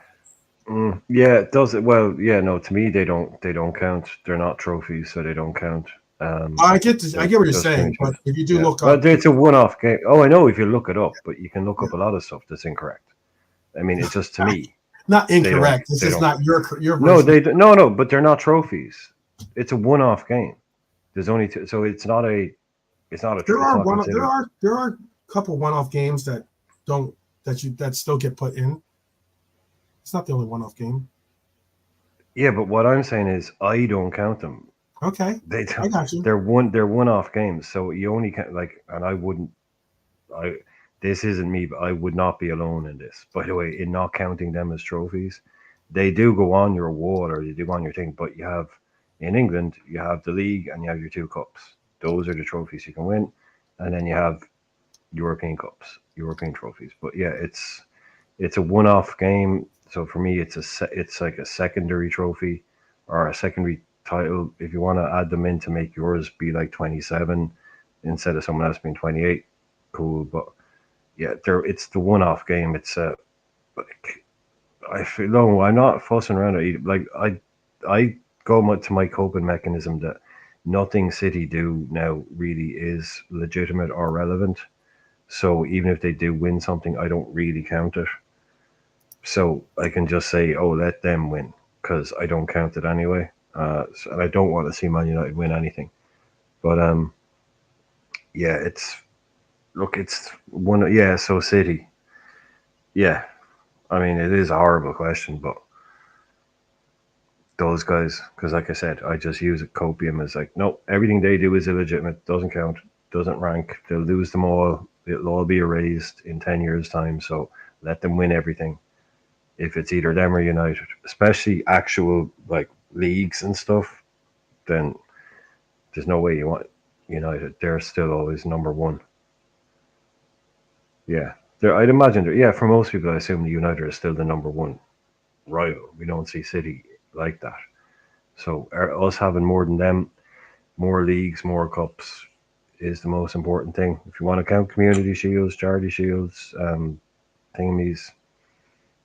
Yeah, it does it well. Yeah, no. To me, they don't count. They're not trophies, so they don't count. Um, I just get what you're just saying, but finishes. if you do Yeah, look but up, it's a one-off game. Oh, I know if you look it up, but you can look yeah, up a lot of stuff that's incorrect. I mean, it's just to me not they don't incorrect. It's they just don't. not your No, version. no, but they're not trophies. It's a one-off game. There's only two, so it's not considered. There are a couple one-off games that don't that still get put in. It's not the only one-off game. Yeah, but what I'm saying is I don't count them. Okay, They I don't- got you. they're one-off games, so you only can like, and I wouldn't. I This isn't me, but I would not be alone in this. By the way, in not counting them as trophies, they do go on your wall or they do on your thing. But you have in England, you have the league and you have your two cups. Those are the trophies you can win, and then you have European cups, European trophies. But yeah, it's a one-off game. So for me, it's like a secondary trophy or a secondary title. If you want to add them in to make yours be like 27 instead of someone else being 28, cool. But yeah, it's the one-off game. It's like I feel no, I'm not fussing around it. Like I go to my coping mechanism that nothing City do now really is legitimate or relevant. So even if they do win something, I don't really count it. So I can just say, oh, let them win because I don't count it anyway. And I don't want to see Man United win anything. But yeah, it's one. Yeah, so City. Yeah, I mean it is a horrible question, but those guys, because like I said, I just use copium as like, no, everything they do is illegitimate, doesn't count, doesn't rank. They'll lose them all. It'll all be erased in 10 years' time. So let them win everything. If it's either them or United, especially actual like leagues and stuff, then there's no way you want United. They're still always number one. Yeah, I'd imagine. Yeah, for most people, I assume the United are still the number one rival. We don't see City like that. So us having more than them, more leagues, more cups is the most important thing. If you want to count community shields, charity shields, thingamies,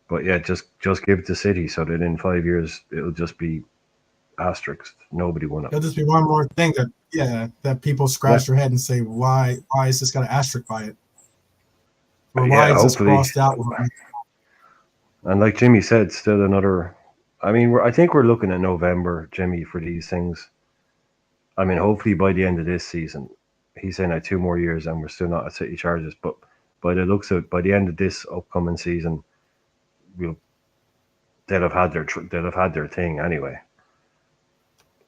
but yeah, just give it to City so that in 5 years it'll just be asterisks. Nobody won it. There'll just be one more thing that people Yeah, scratch their head and say, why is this got an asterisk by it, or why yeah. is this Hopefully, crossed out? and like Jimmy said, still another. I mean, I think we're looking at November, Jimmy, for these things. I mean, hopefully by the end of this season, he's saying that 2 more years and we're still not at City charges. But by the looks of it, by the end of this upcoming season, we'll they'll have had their thing anyway.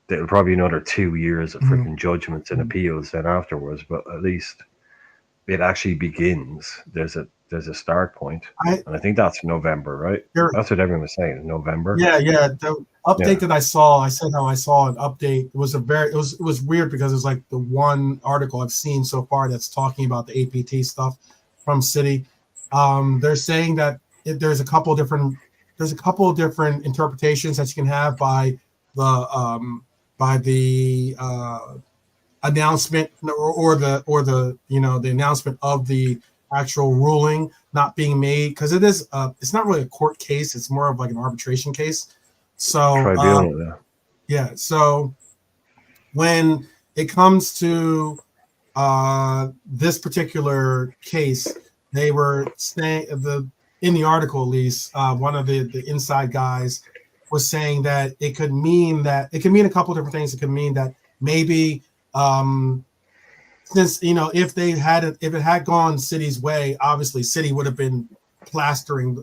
It'll probably another 2 years of Mhm. freaking judgments and appeals then afterwards, but at least it actually begins. There's a start point, I and I think that's November, right? there, That's what everyone was saying. November. yeah. The update Yeah. that I said how I saw an update. It was weird because it was like the one article I've seen so far that's talking about the APT stuff from City. They're saying that there's a couple of different interpretations that you can have the by the announcement or the the announcement of the actual ruling not being made, because it's not really a court case, it's more of like an arbitration case. So Tribunal. Yeah. yeah, so when it comes to this particular case, they were saying in the article, at least one of the inside guys was saying that it could mean a couple different things. It could mean that maybe since if if it had gone City's way, obviously City would have been plastering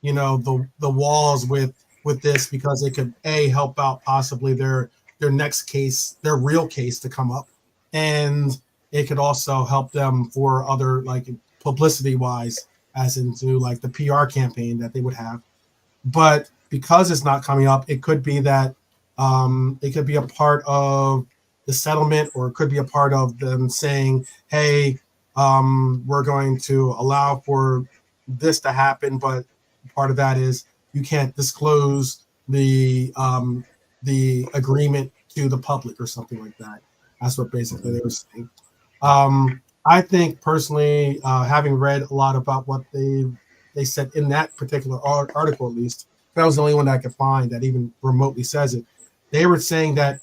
the walls with this, because it could help out possibly their next case, their real case to come up, and it could also help them for other, like, publicity wise, as into like the PR campaign that they would have. But because it's not coming up, it could be that it could be a part of the settlement, or it could be a part of them saying, hey, we're going to allow for this to happen, but part of that is you can't disclose the agreement to the public or something like that. That's what basically they were saying. I think personally, having read a lot about what they said in that particular article, at least that was the only one that I could find that even remotely says it. They were saying that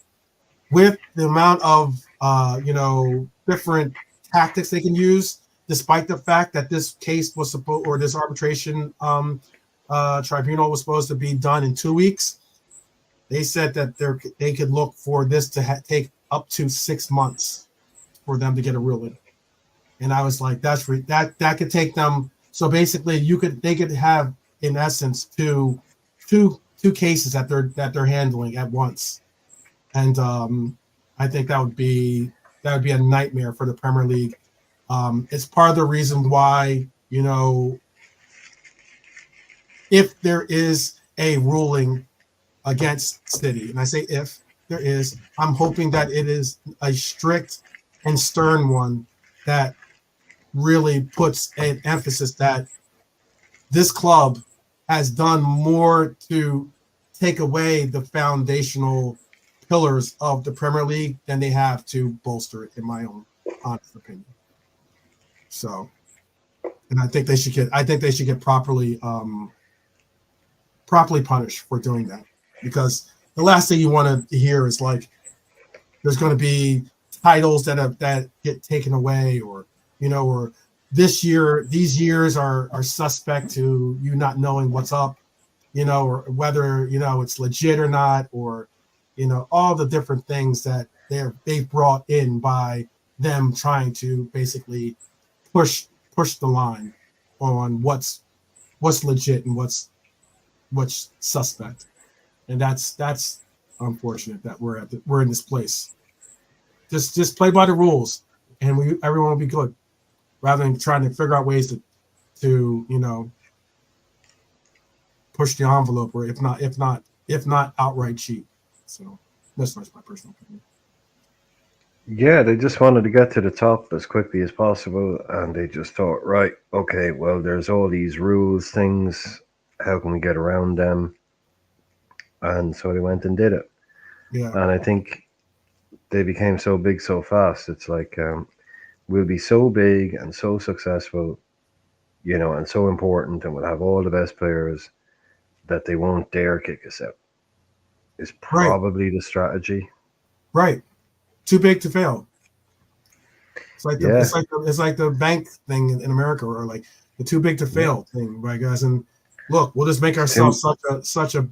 with the amount of different tactics they can use, despite the fact that this case was supposed, or this arbitration tribunal was supposed to be done in 2 weeks, they said that they could look for this to take up to 6 months for them to get a ruling. And I was like, that could take them. So basically, they could have, in essence, two cases that they're handling at once. And I think that would be a nightmare for the Premier League. It's part of the reason why, if there is a ruling against City, and I say if there is, I'm hoping that it is a strict and stern one that really puts an emphasis that this club has done more to take away the foundational pillars of the Premier League than they have to bolster it, in my own honest opinion. So, and I think they should get properly punished for doing that, because the last thing you want to hear is like there's going to be titles that get taken away, or or these years are suspect to you not knowing what's up, or whether it's legit or not, or all the different things that they've brought in by them trying to basically push the line on what's legit and what's suspect. And that's unfortunate that we're in this place. Just play by the rules, and everyone will be good, rather than trying to figure out ways to push the envelope, or if not outright cheat. So that's my personal opinion. Yeah, they just wanted to get to the top as quickly as possible, and they just thought, right, okay, well, there's all these rules, things. How can we get around them? And so they went and did it. Yeah. And I think they became so big so fast. It's like, we'll be so big and so successful, and so important, and we'll have all the best players that they won't dare kick us out. Is probably the strategy. Right. Too big to fail. It's like the bank thing in America, or like the too big to fail thing, right, guys? And look, we'll just make ourselves such a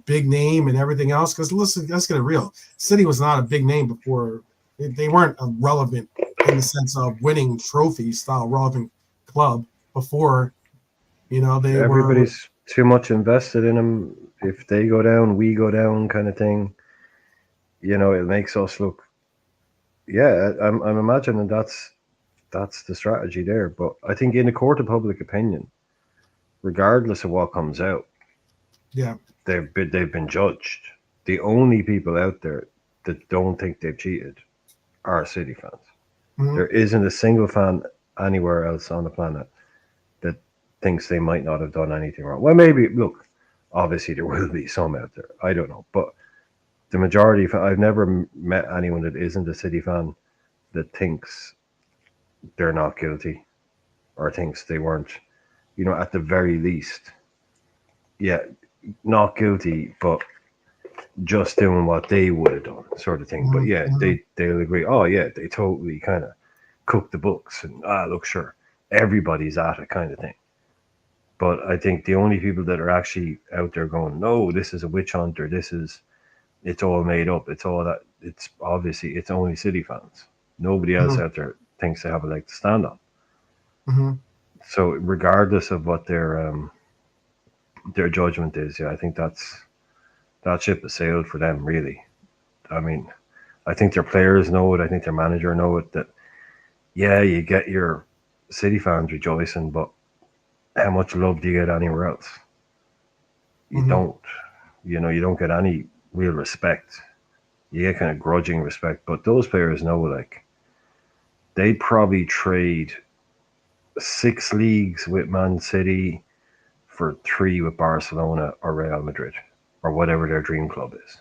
big name and everything else. Because listen, let's get it real. City was not a big name before. They weren't a relevant in the sense of winning trophy style relevant club before. They everybody's too much invested in them. If they go down, we go down, kind of thing. It makes us look. Yeah, I'm imagining that's the strategy there. But I think in the court of public opinion, regardless of what comes out, Yeah. they've been judged. The only people out there that don't think they've cheated are City fans. Hmm. There isn't a single fan anywhere else on the planet that thinks they might not have done anything wrong. Well, maybe look, obviously there will be some out there. I don't know, but the majority. I've never met anyone that isn't a City fan that thinks they're not guilty or thinks they weren't. At the very least, yeah, not guilty, but just doing what they would have done, sort of thing. But Hmm. yeah, Hmm. they'll agree. Oh yeah, they totally kind of cook the books and look, sure, everybody's at it, kind of thing. But I think the only people that are actually out there going, no, this is a witch hunt, or it's all made up. It's all that. It's obviously it's only City fans. Nobody else Hmm. out there thinks they have a leg to stand on. Hmm. So regardless of what their judgment is, yeah, I think that ship has sailed for them. Really, I mean, I think their players know it. I think their manager know it. That yeah, you get your City fans rejoicing, but how much love do you get anywhere else? You Hmm. don't. You don't get any real respect. You get kind of grudging respect. But those players know, like, they'd probably trade 6 leagues with Man City for 3 with Barcelona or Real Madrid or whatever their dream club is.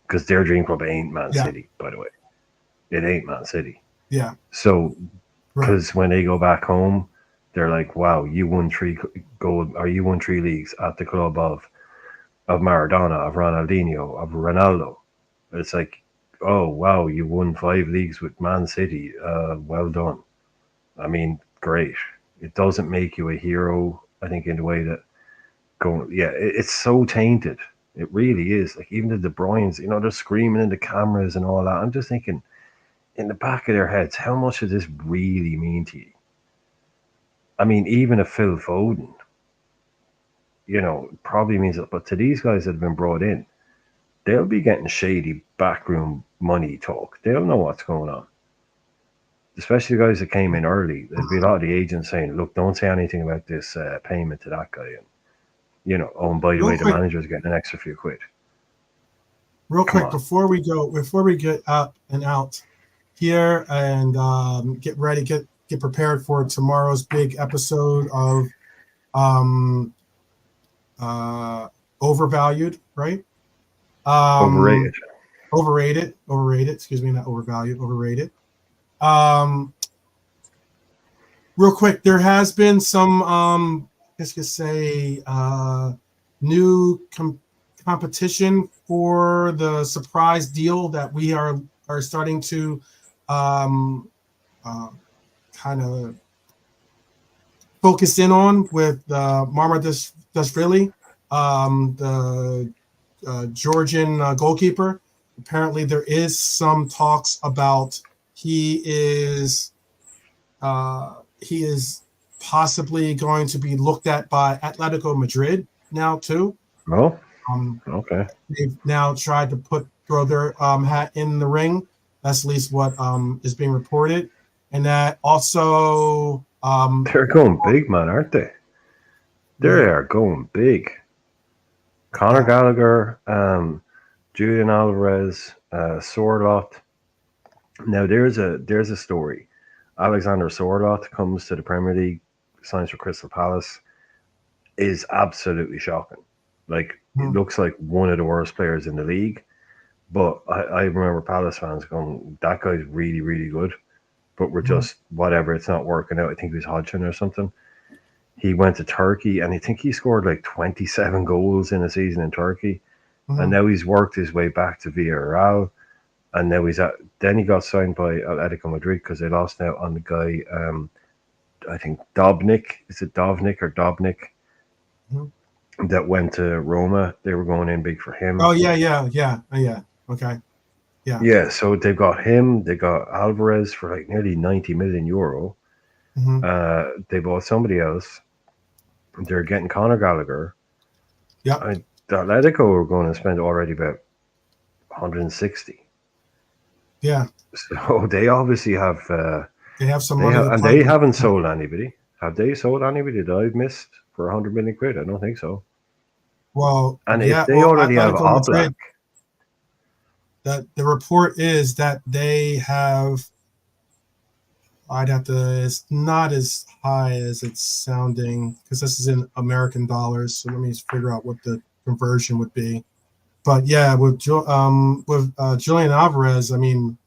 Because their dream club ain't Man Yeah. City, by the way. It ain't Man City. Yeah. So, Right. because when they go back home, they're like, "Wow, you won 3 gold, or you won 3 leagues at the club of Maradona, of Ronaldinho, of Ronaldo." It's like, "Oh wow, you won 5 leagues with Man City. Well done." I mean, great. It doesn't make you a hero. I think in the way that yeah, it's so tainted. It really is. Like even the De Bruyne's, they're screaming in the cameras and all that. I'm just thinking, in the back of their heads, how much does this really mean to you? I mean, even a Phil Foden, probably means it. But to these guys that have been brought in, they'll be getting shady backroom money talk. They'll know what's going on. Especially the guys that came in early. There'll be a lot of the agents saying, "Look, don't say anything about this payment to that guy." And oh, and by the Real way, the quick, manager's getting an extra few quid. real Come quick, on. before we get up and out here and get ready, get prepared for tomorrow's big episode of um, uh, overvalued, right? Overrated. Um, overrated. Excuse me, not overvalued, overrated. Um, real quick, there has been some, let's just say, new competition for the surprise deal that we are starting to um, uh, kind of focus in on with Marmar Dashvili, the Georgian goalkeeper. Apparently, there is some talks about he is he is possibly going to be looked at by Atletico Madrid now too. Oh, Um, okay. they've now tried to throw their hat in the ring. That's at least what is being reported, and that also They're going big, man, aren't they? They right, are going big. Conor yeah. Gallagher, Julian Alvarez, Sorloth. Now there's a story. Alexander Sorloth comes to the Premier League, signs for Crystal Palace, is absolutely shocking. Like it Mhm. looks like one of the worst players in the league. But I remember Palace fans going, "That guy's really, really good." But we're Mhm. just whatever. It's not working out. I think he was Hodgson or something. He went to Turkey, and I think he scored like 27 goals in a season in Turkey. And Mhm. now he's worked his way back to Villarreal, and now he's at. Then he got signed by Atletico Madrid because they lost out on the guy. I think Dobnik. Is it Dovnik or Dobnik Mhm. that went to Roma? They were going in big for him. Oh yeah, yeah. Okay, yeah. Yeah, so they've got him. They got Alvarez for like nearly 90 million euro. Hmm. They bought somebody else. They're getting Conor Gallagher. Yep. The Atletico are going to spend already about 160. Yeah. So they obviously have. They have some They money have, to and plug they in. haven't sold anybody. Have they sold anybody that I've missed for 100 million quid? I don't think so. Well, And if yeah. they Well, already have Atletico Oblak, Madrid. That the report is that they have. I'd have to. It's not as high as it's sounding because this is in American dollars. So let me figure out what the conversion would be. But yeah, with Julian Alvarez, I mean,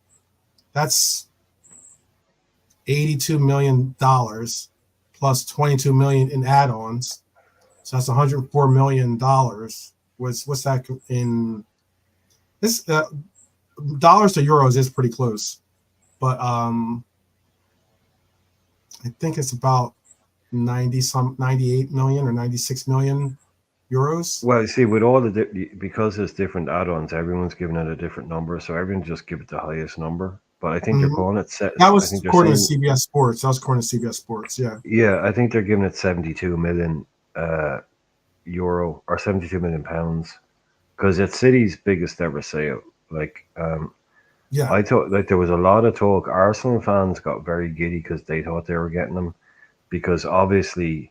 that's $82 million plus 22 million in add-ons. So that's 104 million dollars. What's that in this dollars to euros is pretty close, but I think it's about 98 million or 96 million euros. well, you see, with all because there's different add-ons, everyone's giving it a different number, so everyone just give it the highest number. But I think they're Mhm. calling it set. That I was think they're according to saying, CBS Sports. That was according to CBS Sports. Yeah. yeah, I think they're giving it 72 million euro or 72 million pounds because it's City's biggest ever sale. Like, Yeah. I thought like there was a lot of talk. Arsenal fans got very giddy because they thought they were getting him because obviously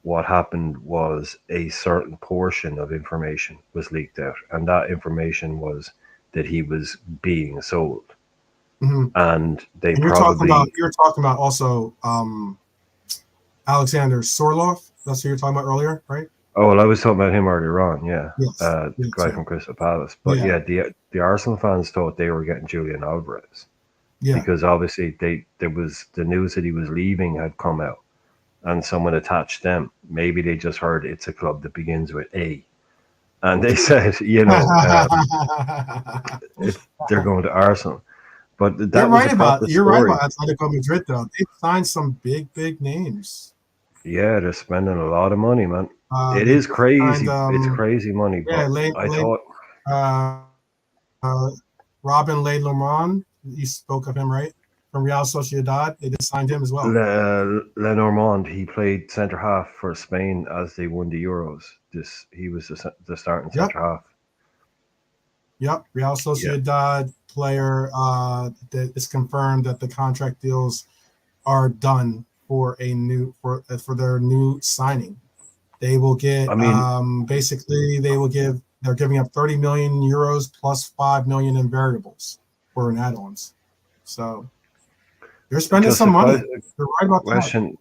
what happened was a certain portion of information was leaked out, and that information was that he was being sold, hmm and they And you're talking about also Alexander Sorloth. That's who you're talking about earlier, right? oh well, I was talking about him earlier on, yeah, Yes. the Yes. guy Yeah. from Crystal Palace, but Yeah. yeah, the Arsenal fans thought they were getting Julian Alvarez Yeah. because obviously there was the news that he was leaving had come out and someone attached them. Maybe they just heard it's a club that begins with A, and they said, they're going to Arsenal. But that was a proper You're right story. about Atletico Madrid though. They signed some big names. Yeah, they're spending a lot of money, man. It They is just signed crazy. It's crazy money, yeah, but I late thought uh, uh Robin Lenormand. You spoke of him, right? From Real Sociedad. They just signed him as well. Lenormand, he played centre half for Spain as they won the Euros. He was the starting Yep. centre half. Yep. Real Yeah, Sociedad player that it's confirmed that the contract deals are done for for their new signing. They will get I mean, basically they're giving up 30 million euros plus 5 million in variables for an add-ons. So they're spending just some a money. You're right about that.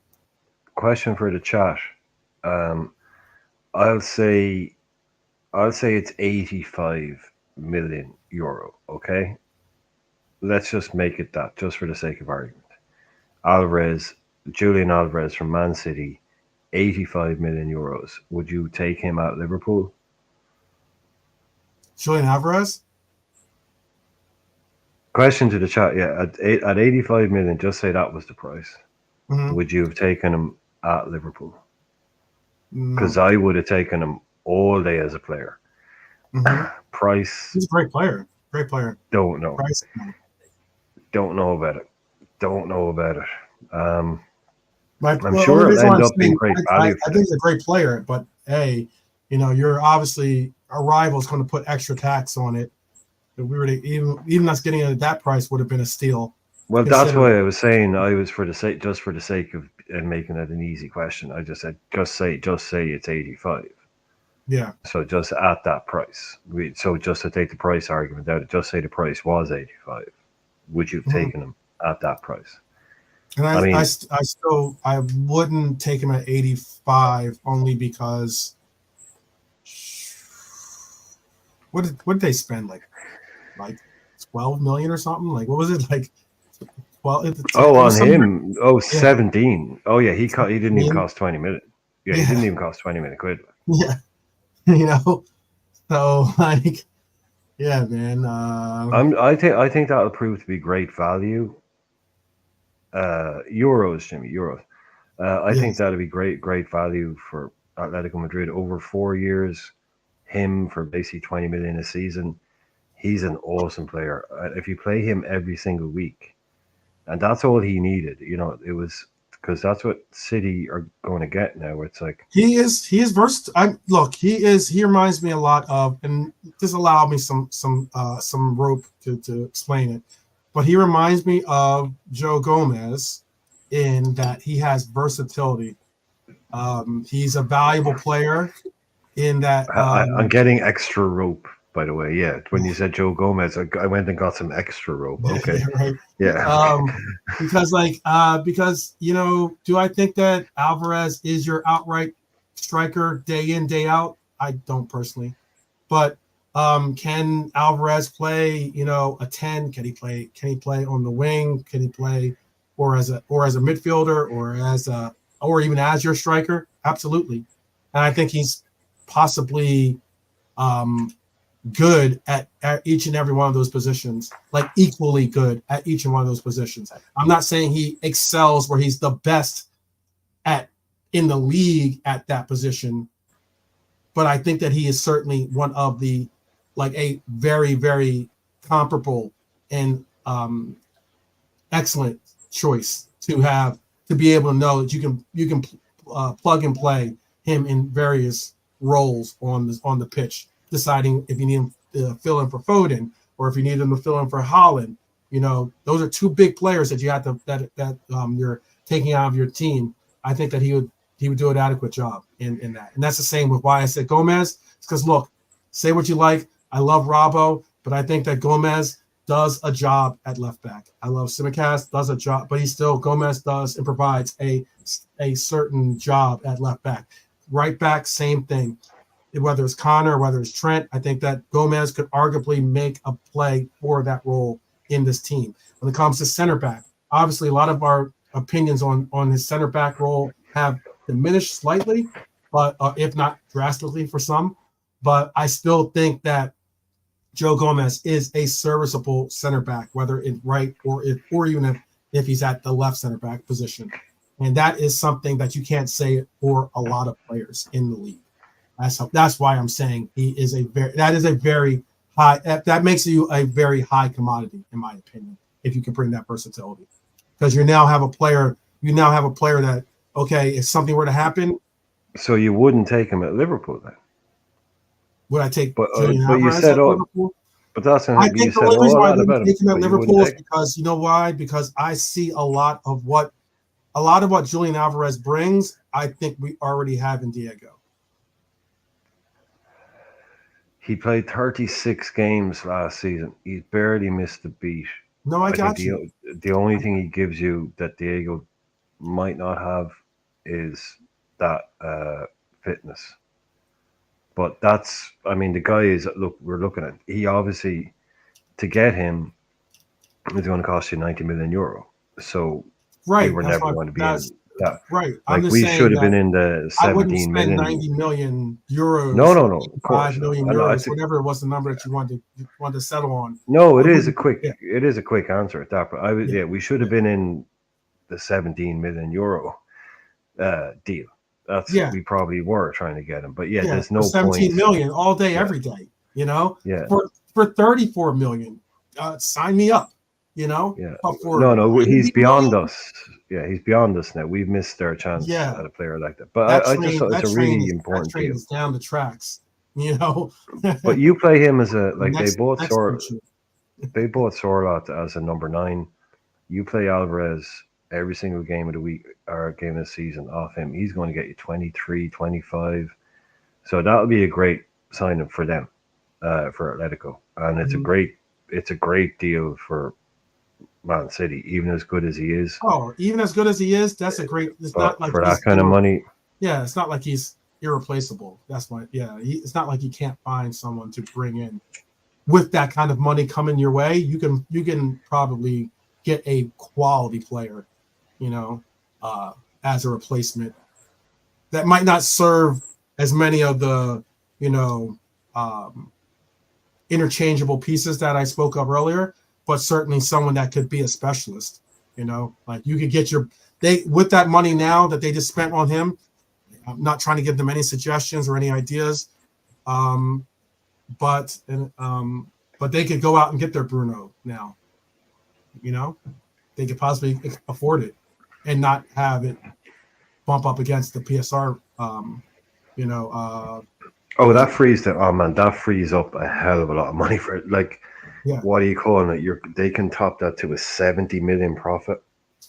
question for the chat. Um, I'll say I'll say it's 85 million euro. Okay, let's just make it that, just for the sake of argument. Alvarez, Julian Alvarez from Man City, 85 million euros. Would you take him at Liverpool? Julian Alvarez. Question to the chat. Yeah, at 85 million, just say that was the price. Mm-hmm. Would you have taken him at Liverpool? Because No. I would have taken him all day as a player. Mm-hmm. Price, He's a great player. Great player. don't know. Price. No. Don't know about it. Don't know about it. I'm The only sure it'll reason why end I'm up being saying great I value for think them. he's a great player, but hey, you're obviously our rival's going to put extra tax on it. If we were to even us getting it at that price would have been a steal. Well, that's Considering, why I was saying I was for the sake, just for the sake of making it an easy question. I just said just say it's 85. yeah. So just at that price. So just to take the price argument out, just say the price was 85. Would you have Mhm. taken him at that price? And I mean, I wouldn't take him at 85 only because what did they spend like 12 million or something? Like what was it like? Well, it on was somewhere. him, oh, Yeah, 17. Oh yeah, he didn't even 17. cost 20 million. Yeah, he Yeah, didn't even cost 20 million quid. yeah. You know, so like, yeah, man. I think that'll prove to be great value. Euros, Jimmy, euros. I think Yes. that'll be great value for Atletico Madrid over 4 years. Him for basically 20 million a season. He's an awesome player. If you play him every single week, and that's all he needed, it was because that's what City are going to get now. It's like he is versatile. He reminds me a lot of, and just allow me some rope to explain it, but he reminds me of Joe Gomez in that he has versatility. He's a valuable player in that. I'm getting extra rope. By the way, yeah. When you said Joe Gomez, I went and got some extra rope. Okay, Yeah, right. yeah. Because do I think that Alvarez is your outright striker day in day out? I don't personally, but can Alvarez play a 10? Can he play on the wing? Can he play or as a midfielder or even as your striker? Absolutely, and I think he's possibly good at each and every one of those positions, like equally good at each and one of those positions. I'm not saying he excels where he's the best in the league at that position, but I think that he is certainly one of the a very, very comparable and excellent choice to be able to know that you can plug and play him in various roles on the pitch, deciding if you need him to fill in for Foden or if you need him to fill in for Haaland. Those are two big players that you have to that you're taking out of your team. I think that he would do an adequate job in that. And that's the same with why I said Gomez. It's because, look, say what you like. I love Robbo, but I think that Gomez does a job at left back. I love Simicast, does a job, but Gomez does and provides a certain job at left back. Right back, same thing. Whether it's Connor, whether it's Trent, I think that Gomez could arguably make a play for that role in this team. When it comes to center back, obviously a lot of our opinions on his center back role have diminished slightly, but if not drastically for some. But I still think that Joe Gomez is a serviceable center back, whether in right or even if he's at the left center back position. And that is something that you can't say for a lot of players in the league. That's why I'm saying he is a very high. That makes you a very high commodity, in my opinion, if you can bring that versatility. Because you now have a player that, okay, if something were to happen. So you wouldn't take him at Liverpool then? Would I take but you said Liverpool? But that's I think the only reason why I wouldn't take him at Liverpool is take... because you know why? Because I see a lot of what Julian Alvarez brings. I think we already have in Diego. He played 36 games last season. He's barely missed a beat. No, I got you. The only thing he gives you that Diego might not have is that fitness. But the guy is, we're looking at, he obviously, to get him, is going to cost you 90 million euro. So we were never going to be in that. Right. Like we should have been in the 17 million. 90 million euros. No. Of course. 5 million euros, whatever it was the number that you wanted to settle on. No, it is a quick answer at that. But we should have been in the 17 million euro deal. We probably were trying to get him, but there's no 17 point. million all day, every day. Yeah. For 34 million, sign me up. Yeah. No, he's beyond us. Yeah, he's beyond us now. We've missed our chance at a player like that. But it's a really important deal. It's down the tracks. But you play him as they bought Sorloth as a number 9. You play Alvarez every single game of the week or game of the season off him. He's going to get you 23, 25. So that'll be a great signing for them, for Atletico. And it's a great deal for Man City, even as good as he is. Oh, even as good as he is, that's a great. It's not like for that kind of money. Yeah, it's not like he's irreplaceable. That's why. Yeah, it's not like you can't find someone to bring in with that kind of money coming your way. You can probably get a quality player, as a replacement that might not serve as many of the interchangeable pieces that I spoke of earlier, but certainly someone that could be a specialist. Like you could get with that money now that they just spent on him. I'm not trying to give them any suggestions or any ideas, but they could go out and get their Bruno now. They could possibly afford it. and not have it bump up against the PSR. Oh, that frees the oh man, that frees up a hell of a lot of money for it. Like, Yeah, what are you calling it? They can top that to a 70 million profit.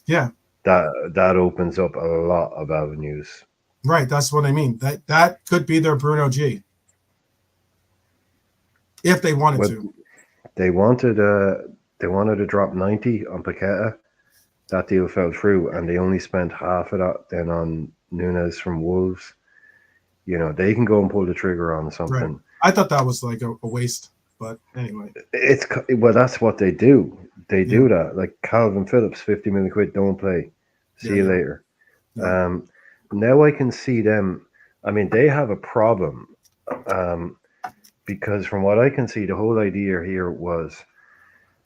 yeah, That opens up a lot of avenues. right. That's what I mean. That could be their Bruno G if they wanted But to. they wanted to drop 90 on Paqueta. That deal fell through, and they only spent half of that then on Nunes from Wolves. They can go and pull the trigger on Right. something. I thought that was like a waste, but anyway. Well, that's what they do. They Yeah, do that. Like Calvin Phillips, 50 million quid, don't play. See you yeah, later. yeah. Um, Now I can see them. I mean, they have a problem because from what I can see, the whole idea here was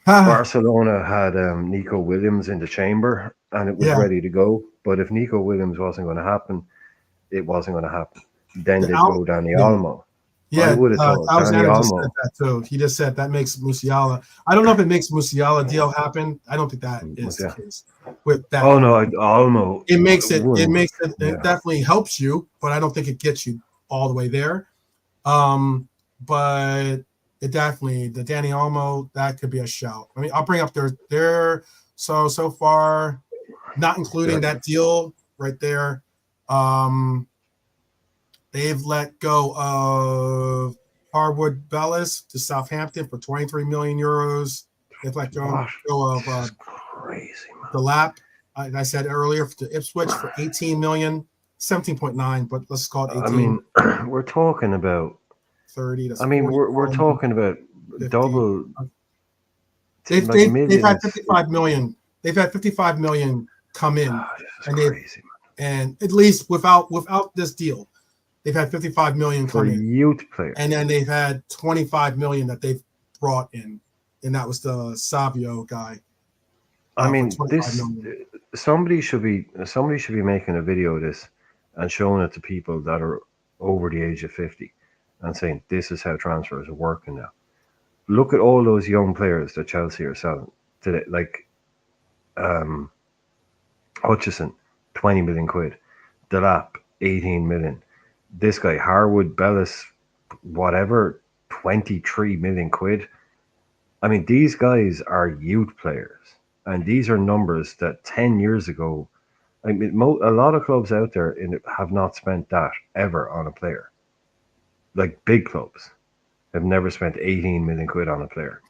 Ah, Barcelona had Nico Williams in the chamber and it was yeah. ready to go. But if Nico Williams wasn't going to happen, it wasn't going to happen. Then The they'd Al, go Danny yeah. Almo. I Yeah, would have thought Danny Alexander just said Almo. that too. He just said that makes Musiala. I don't know if it makes Musiala deal happen. I don't think that is the Yeah. case with that. Oh no, Almo. It makes it. It Wouldn't. makes it. It Yeah. definitely helps you, but I don't think it gets you all the way there. But it definitely the Danny Olmo that could be a shout. I mean, I'll bring up their so far, not including that deal right there. They've let go of Harwood Bellis to Southampton for 23 million euros. They've let go of This is crazy, man. the lap. I said earlier to Ipswich for 18 million, 17.9, but let's call it 18. I mean, we're talking about 30. That's I mean, 41, we're talking about 50. double. They've had 55 million. They've had 55 million come in, and crazy, and at least without this deal, they've had 55 million for come in, youth players, and then they've had 25 million that they've brought in, and that was the Savio guy. I mean, somebody should be making a video of this and showing it to people that are over the age of 50 and saying this is how transfers are working now. Look at all those young players that Chelsea are selling today, like Hutchison, 20 million quid, Delap, 18 million. This guy, Harwood Bellis, whatever, 23 million quid. I mean, these guys are youth players, and these are numbers that 10 years ago, I mean, a lot of clubs out there have not spent that ever on a player. Like big clubs have never spent 18 million quid on a player.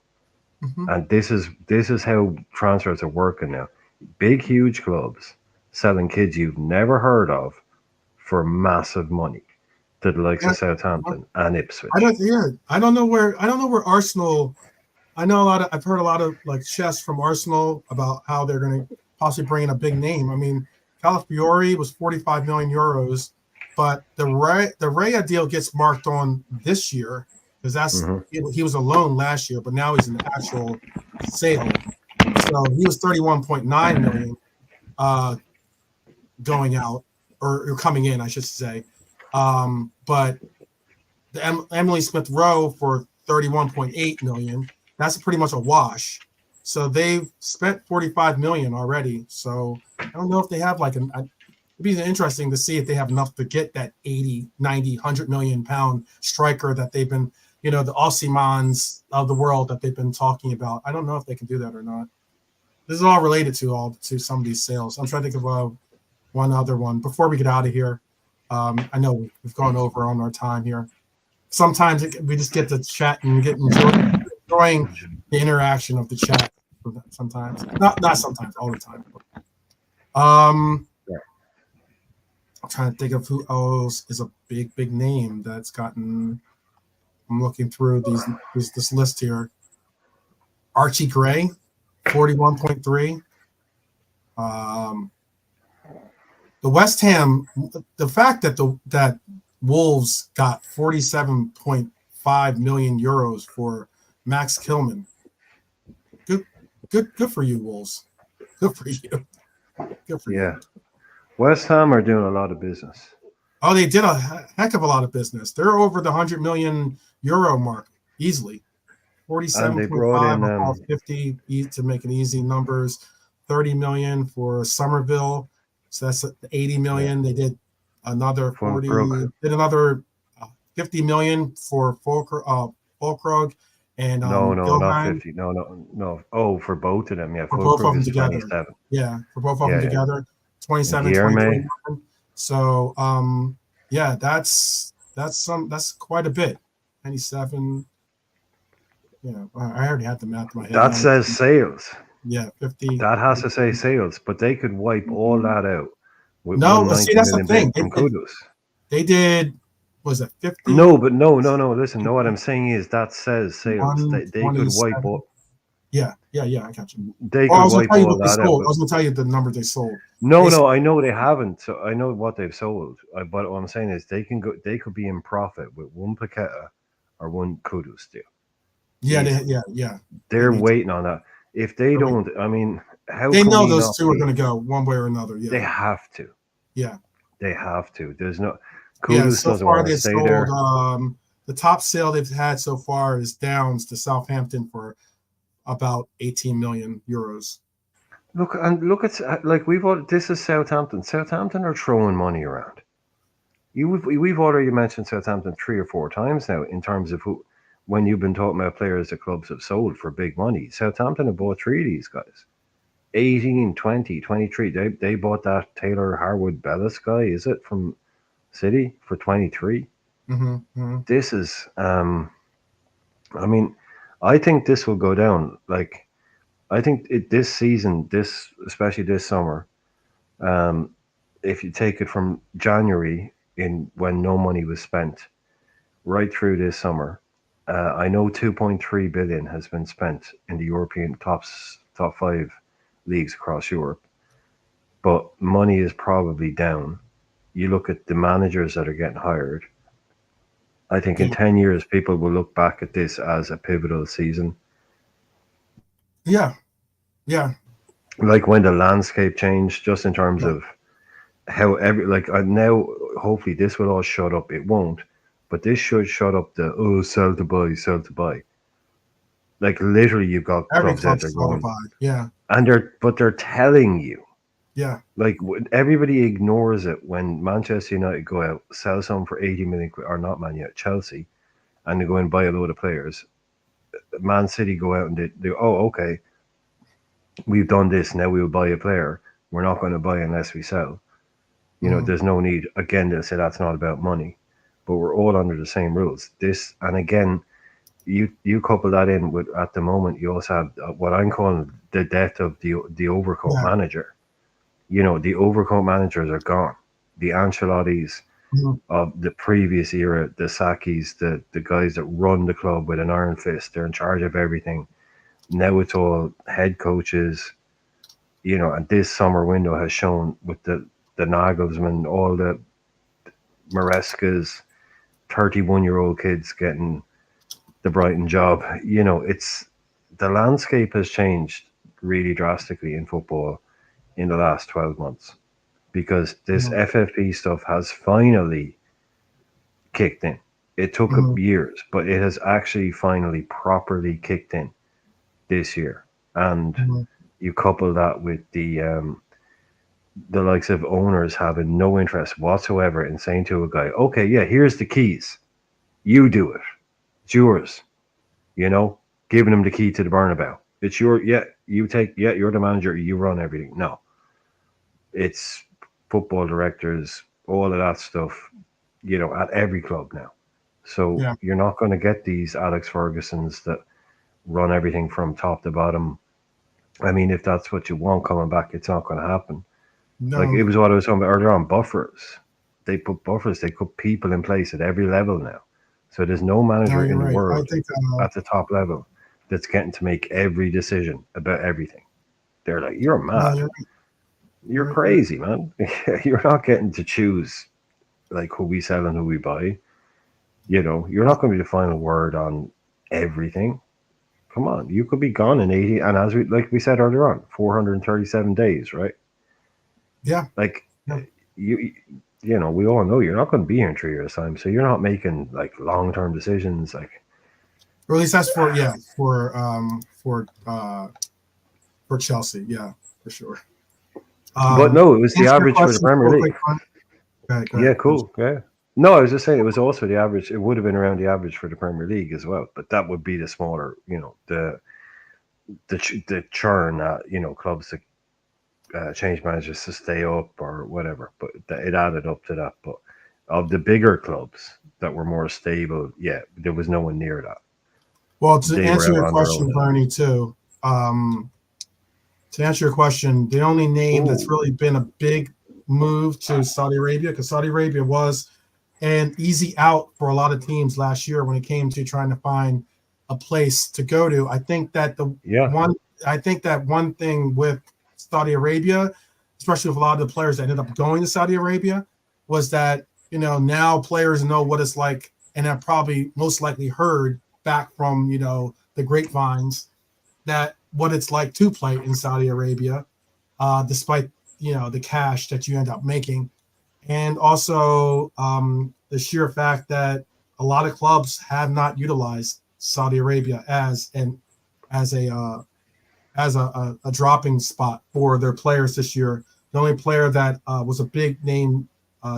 Mm-hmm. And this is how transfers are working now. Big, huge clubs selling kids you've never heard of for massive money to the likes of Southampton and Ipswich. I don't know where Arsenal. I've heard a lot of like chess from Arsenal about how they're going to possibly bring in a big name. I mean, Calafiori was 45 million euros, but the Raya deal gets marked on this year because he was a loan last year, but now he's an actual sale. So he was 31.9 million going out or coming in, I should say. But the Emily Smith Rowe for 31.8 million. That's pretty much a wash. So they've spent 45 million already. So I don't know if they have it'd be interesting to see if they have enough to get that 80, 90, 100 million pound striker that they've been, the Ossimans of the world that they've been talking about. I don't know if they can do that or not. This is all related to some of these sales. I'm trying to think of one other one before we get out of here. I know we've gone over on our time here. Sometimes we just get to chat and enjoying the interaction of the chat. Sometimes, not sometimes, all the time. I'm trying to think of who else is a big name that's gotten. I'm looking through this list here. Archie Gray, 41.3. The West Ham, the fact that Wolves got 47.5 million euros for Max Kilman. Good for you, Wolves. Good for you. Good for you. West Ham are doing a lot of business. Oh, they did a heck of a lot of business. They're over the 100 million euro mark easily. 47.5 off 50 to make it easy numbers. 30 million for Somerville, so that's 80 million. They did another 40. Brooke. Did another 50 million for Fulkrug and No, not Gilheim 50. No. Oh, for both of them, yeah. for both of Fulkrug them is together. 27. Yeah, for both of Yeah, them together, 27, Guilherme. 2021. So yeah, that's quite a bit. 97. Yeah, I already had the math in my head. That says sales. Yeah, 50. That has to say sales, but they could wipe all that out with No, one see, 90 that's the million thing. bid from Kudos. They did, was it 50? No, but no. Listen, no, what I'm saying is that says sales. They could wipe 127. all. Yeah, I got you. They Oh, I could was gonna wipe tell you all what they that out. sold. I was gonna tell you the number they sold. No, I know they haven't. So I know what they've sold. But what I'm saying is they can go. They could be in profit with one Paqueta or one Kudos deal. Yeah, Easily. They're waiting on that. If they don't, I mean, how they can know we those not two are be- going to go one way or another. Yeah, They have to. Yeah, They have to. There's no. yeah. Kudos So doesn't far, want to they've stay sold. there. The top sale they've had so far is Downs to Southampton for about 18 million euros. Look at like we've all. This is Southampton. Southampton are throwing money around. We've already mentioned Southampton 3 or 4 times now in terms of who. When you've been talking about players that clubs have sold for big money, Southampton have bought 3 of these guys. 18, 20, 23. They bought that Taylor Harwood Bellis guy, is it, from City for 23? This is, I mean, I think this will go down. Like, I think this season, especially this summer, if you take it from January in when no money was spent, right through this summer, I know 2.3 billion has been spent in the European top 5 leagues across Europe, but money is probably down. You look at the managers that are getting hired. I think in 10 years, people will look back at this as a pivotal season. Yeah. Like when the landscape changed, just in terms of how now, hopefully this will all shut up. It won't, but this should shut up the sell to buy. Like literally, you've got Every clubs out club's there going, yeah, and they're telling you. Yeah. Like everybody ignores it when Manchester United go out, sell some for 80 million, or not Man United, Chelsea, and they go and buy a load of players. Man City go out and they okay, we've done this, now we'll buy a player. We're not going to buy unless we sell. You know, there's no need. Again, they'll say that's not about money, but we're all under the same rules. This, and again, you couple that in with, at the moment, you also have what I'm calling the death of the overcoat manager. You know, the overcoat managers are gone. The Ancelottis of the previous era, the Sakis, the guys that run the club with an iron fist, they're in charge of everything. Now it's all head coaches, you know, and this summer window has shown with the Nagelsmann, all the Marescas, 31-year-old kids getting the Brighton job. You know, it's the landscape has changed really drastically in football in the last 12 months because this FFP stuff has finally kicked in. It took years, but it has actually finally properly kicked in this year. And you couple that with the likes of owners having no interest whatsoever in saying to a guy, okay, yeah, here's the keys. You do it. It's yours. You know, giving him the key to the Bernabeu. It's your, you're the manager. You run everything. No. It's football directors, all of that stuff, you know, at every club now. So you're not going to get these Alex Fergusons that run everything from top to bottom. I mean, if that's what you want coming back, it's not going to happen. No. Like it was what I was talking about earlier on, buffers. They put people in place at every level now. So there's no manager in the world at the top level that's getting to make every decision about everything. They're like, you're mad. You're crazy, man. You're not getting to choose like who we sell and who we buy. You know, you're not going to be the final word on everything. Come on, you could be gone in 80, and as we said earlier on, 437 days, right? Yeah. Like you know, we all know you're not going to be here in 3 years' time, so you're not making like long-term decisions, like. Or at least that's for Chelsea, yeah. for sure. But no, it was the Answer your average for the question Premier real League. quick, Frank. Go Yeah, ahead. cool. Yeah. No, I was just saying it was also the average. It would have been around the average for the Premier League as well, but that would be the smaller, the churn that clubs that change managers to stay up or whatever. But it added up to that. But of the bigger clubs that were more stable, yeah, there was no one near that. Well, to They were answer out your on their own. question, Bernie, too, to answer your question, the only name that's Ooh. really been a big move to Saudi Arabia, because Saudi Arabia was an easy out for a lot of teams last year when it came to trying to find a place to go to. I think that Yeah. one thing with Saudi Arabia, especially with a lot of the players that ended up going to Saudi Arabia, was that now players know what it's like and have probably most likely heard back from the grapevines that what it's like to play in Saudi Arabia, despite the cash that you end up making, and also the sheer fact that a lot of clubs have not utilized Saudi Arabia as a dropping spot for their players this year. The only player that was a big name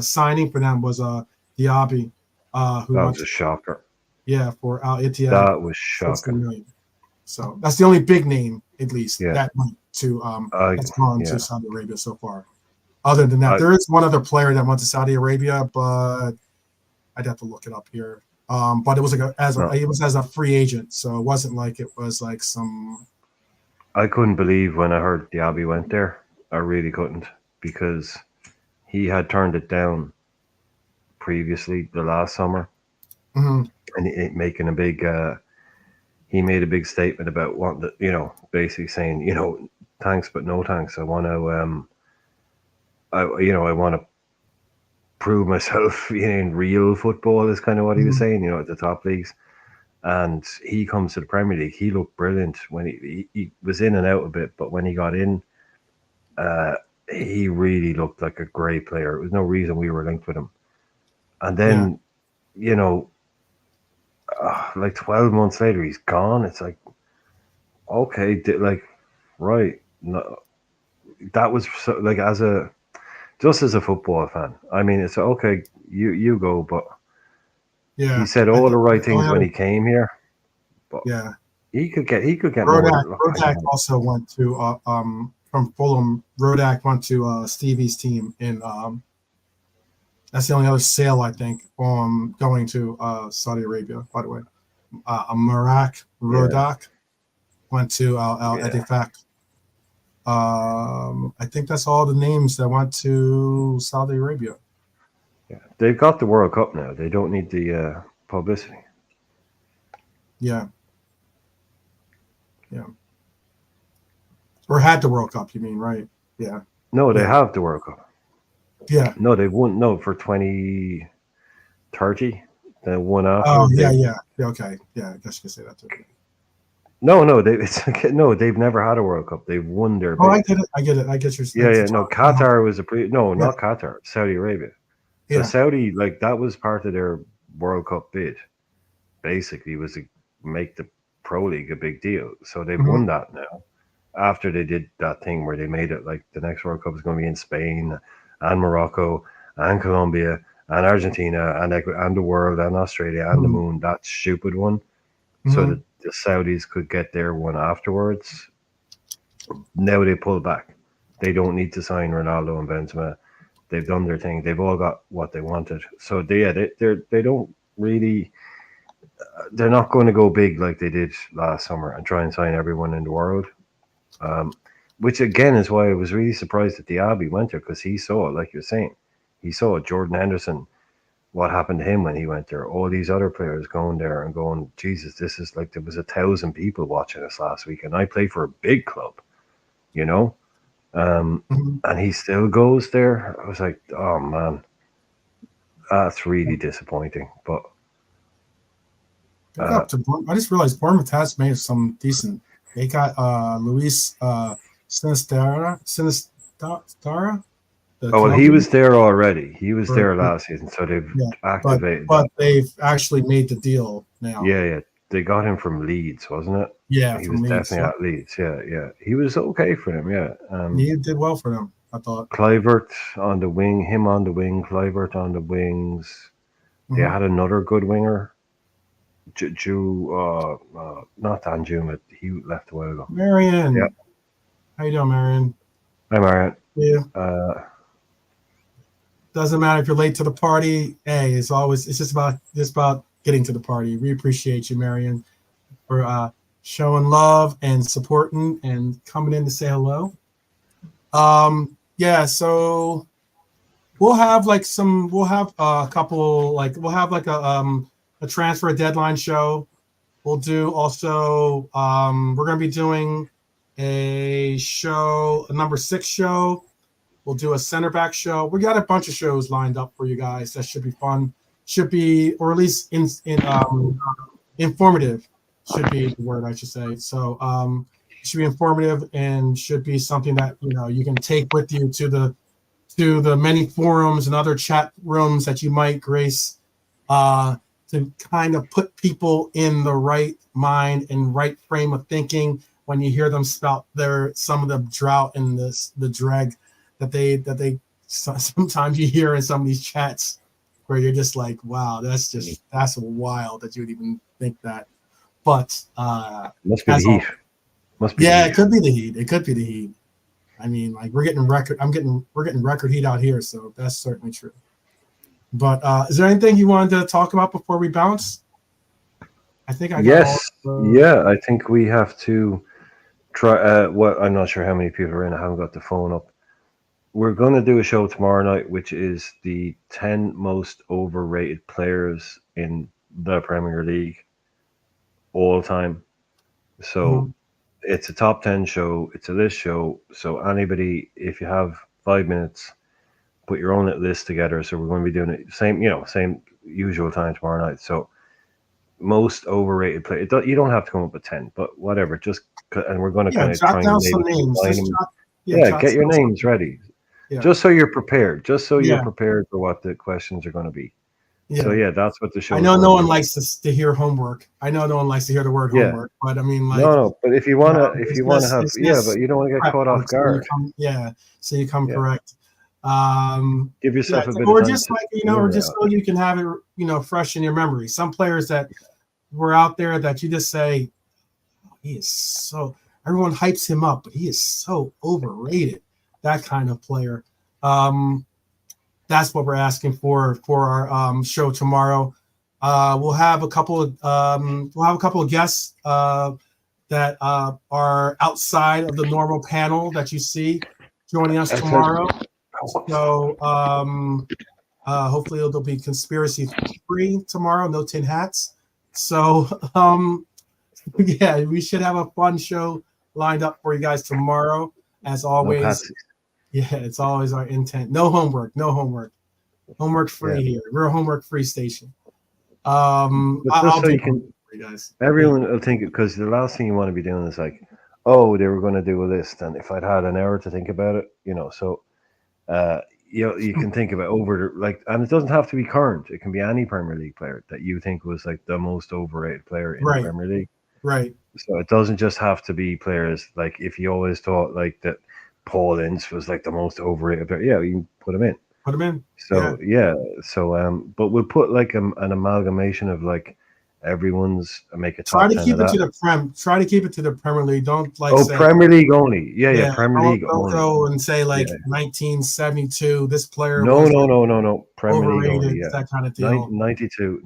signing for them was Diaby, who That went was a shocker. for Al Ittihad, That was 60 shocking. million. So that's the only big name, at least, Yeah. that went to I that's gone yeah. to Saudi Arabia so far. Other than that, I there is one other player that went to Saudi Arabia, but I'd have to look it up here. But it was no. it was as a free agent, so it wasn't like it was like some. I couldn't believe when I heard Diaby went there. I really couldn't because he had turned it down previously the last summer, Mhm. and making a big. He made a big statement about wanting, basically saying, thanks but no thanks. I want to, I want to prove myself in real football. Is kind of what he was Mhm. saying, at the top leagues. And he comes to the Premier League. He looked brilliant when he was in and out a bit, but when he got in, he really looked like a great player. There was no reason we were linked with him. And Yeah, then, you know, like 12 months later, he's gone. It's like, okay, right. No, that was so, like, just as a football fan, I mean, it's okay, you go, but he yeah. said I all the think right the only things when other, he came here, but yeah. he could get more. Rodak also went to from Fulham. Rodak went to Stevie's team in that's the only other sale I think going to Saudi Arabia. By the way, Marak Yeah, Rodak went to Al yeah, Ettifaq. I think that's all the names that went to Saudi Arabia. yeah. They've got the World Cup now. They don't need the publicity. Yeah, yeah. Or had the World Cup, you mean, right? Yeah, No, they yeah, have the World Cup. yeah. No, they won. No, for 2030, the one Oh, after yeah, they. yeah. Yeah, okay. Yeah, I guess you could say that too. No, they. It's like, no, they've never had a World Cup. They've won their Oh, I bid. get it. I get it. I get your Yeah, that's yeah. the No, time. Qatar was a pre. No, Yeah, not Qatar. Saudi Arabia. So yeah. Saudi, like that was part of their World Cup bid. Basically, was to make the Pro League a big deal. So they've Mhm, won that now. After they did that thing where they made it like the next World Cup is going to be in Spain and Morocco and Colombia and Argentina and the world and Australia and the mhm, moon. That stupid one. So mhm, that the Saudis could get their one afterwards. Now they pull back. They don't need to sign Ronaldo and Benzema. They've done their thing. They've all got what they wanted. So they don't really, they're not going to go big like they did last summer and try and sign everyone in the world. Um, which again is why I was really surprised that Diaby went there because he saw, like you're saying, he saw Jordan Henderson. What happened to him when he went there? All these other players going there and going, Jesus, this is like there was 1,000 people watching us last week, and I play for a big club, you know. Um, mhm. and he still goes there. I was like, oh man, that's really disappointing. But Big uh, up to I just realized Bournemouth has made some decent. They got Luis Sinistara, the oh well, he Colombian. was there already. He was For, there last season, so they've yeah, but activated but that. they've actually made the deal now. Yeah, yeah. they got him from Leeds, wasn't it? Yeah, He from was Leeds. definitely at Leeds. Yeah, yeah. He was okay for them. Yeah. He did well for them, I thought. Clivert on the wing, him on the wing, Clivert on the wings. They Mhm. had another good winger, not Danjuma. He left a while ago. Yeah. Marion, how you doing, Marion? Hi, Marion. Yeah. Uh, Doesn't matter if you're late to the party. Hey, it's just about getting to the party. We appreciate you, Marion, for showing love and supporting and coming in to say hello. Yeah, so we'll have a couple we'll have like a transfer deadline show. We'll do also we're gonna be doing a number 6 show. We'll do a center back show. We got a bunch of shows lined up for you guys. That should be fun. Should be, or at least in informative, should be the word I should say. So should be informative and should be something that you can take with you to the many forums and other chat rooms that you might grace, to kind of put people in the right mind and right frame of thinking when you hear them spout some of the drought and the dreg that they sometimes you hear in some of these chats where you're just like, wow, that's wild that you would even think that. But must be the heat. Must be. Yeah, the heat. it could be the heat. It could be the heat. I mean, like we're getting record heat out here, so that's certainly true. But is there anything you wanted to talk about before we bounce? I think I got Yes. all Yeah, I think we have to try. What I'm not sure how many people are in. I haven't got the phone up. We're going to do a show tomorrow night, which is the 10 most overrated players in the Premier League all time. So it's a top 10 show. It's a list show. So anybody, if you have 5 minutes, put your own little list together. So we're going to be doing it same usual time tomorrow night. So most overrated player. You don't have to come up with 10, but whatever. And we're going to kind of jot try down and some maybe names. combine Just them. jot Get your down some- names ready. Yeah. Just so you're prepared. Just so you're Yeah. prepared for what the questions are going to be. Yeah. So yeah, that's what the show. I know no one likes to hear homework. I know no one likes to hear the word Yeah. homework, but I mean, like, no. But if you want to, it's have, just but you don't want to get prep caught off work, so you guard. so you come Yeah. correct. Give yourself a bit Or of time. just or just so you can have it, fresh in your memory. Some players that were out there that you just say, he is so. Everyone hypes him up, but he is so overrated. That kind of player. That's what we're asking for our show tomorrow. We'll have a couple of guests that are outside of the normal panel that you see joining us tomorrow. So hopefully they'll be conspiracy free tomorrow. No tin hats. So yeah, we should have a fun show lined up for you guys tomorrow. As always, it's always our intent. No homework. Homework free here. We're a homework free station. I'll so do you can, for you guys. everyone will think, because the last thing you want to be doing is like, oh, they were going to do a list, and if I'd had an hour to think about it, so you can think about and it doesn't have to be current. It can be any Premier League player that you think was like the most overrated player in the Premier League. Right. So it doesn't just have to be players like, if you always thought like that Paul Ince was like the most overrated player, you can put him in. So but we'll put like an amalgamation of like everyone's, make a top Try to 10 keep of it that. to the Try to keep it to the Premier League. Don't say Premier League only. Yeah, Premier League don't only. go and say 1972. This player No. Premier League overrated. only. Yeah, That kind of deal. 92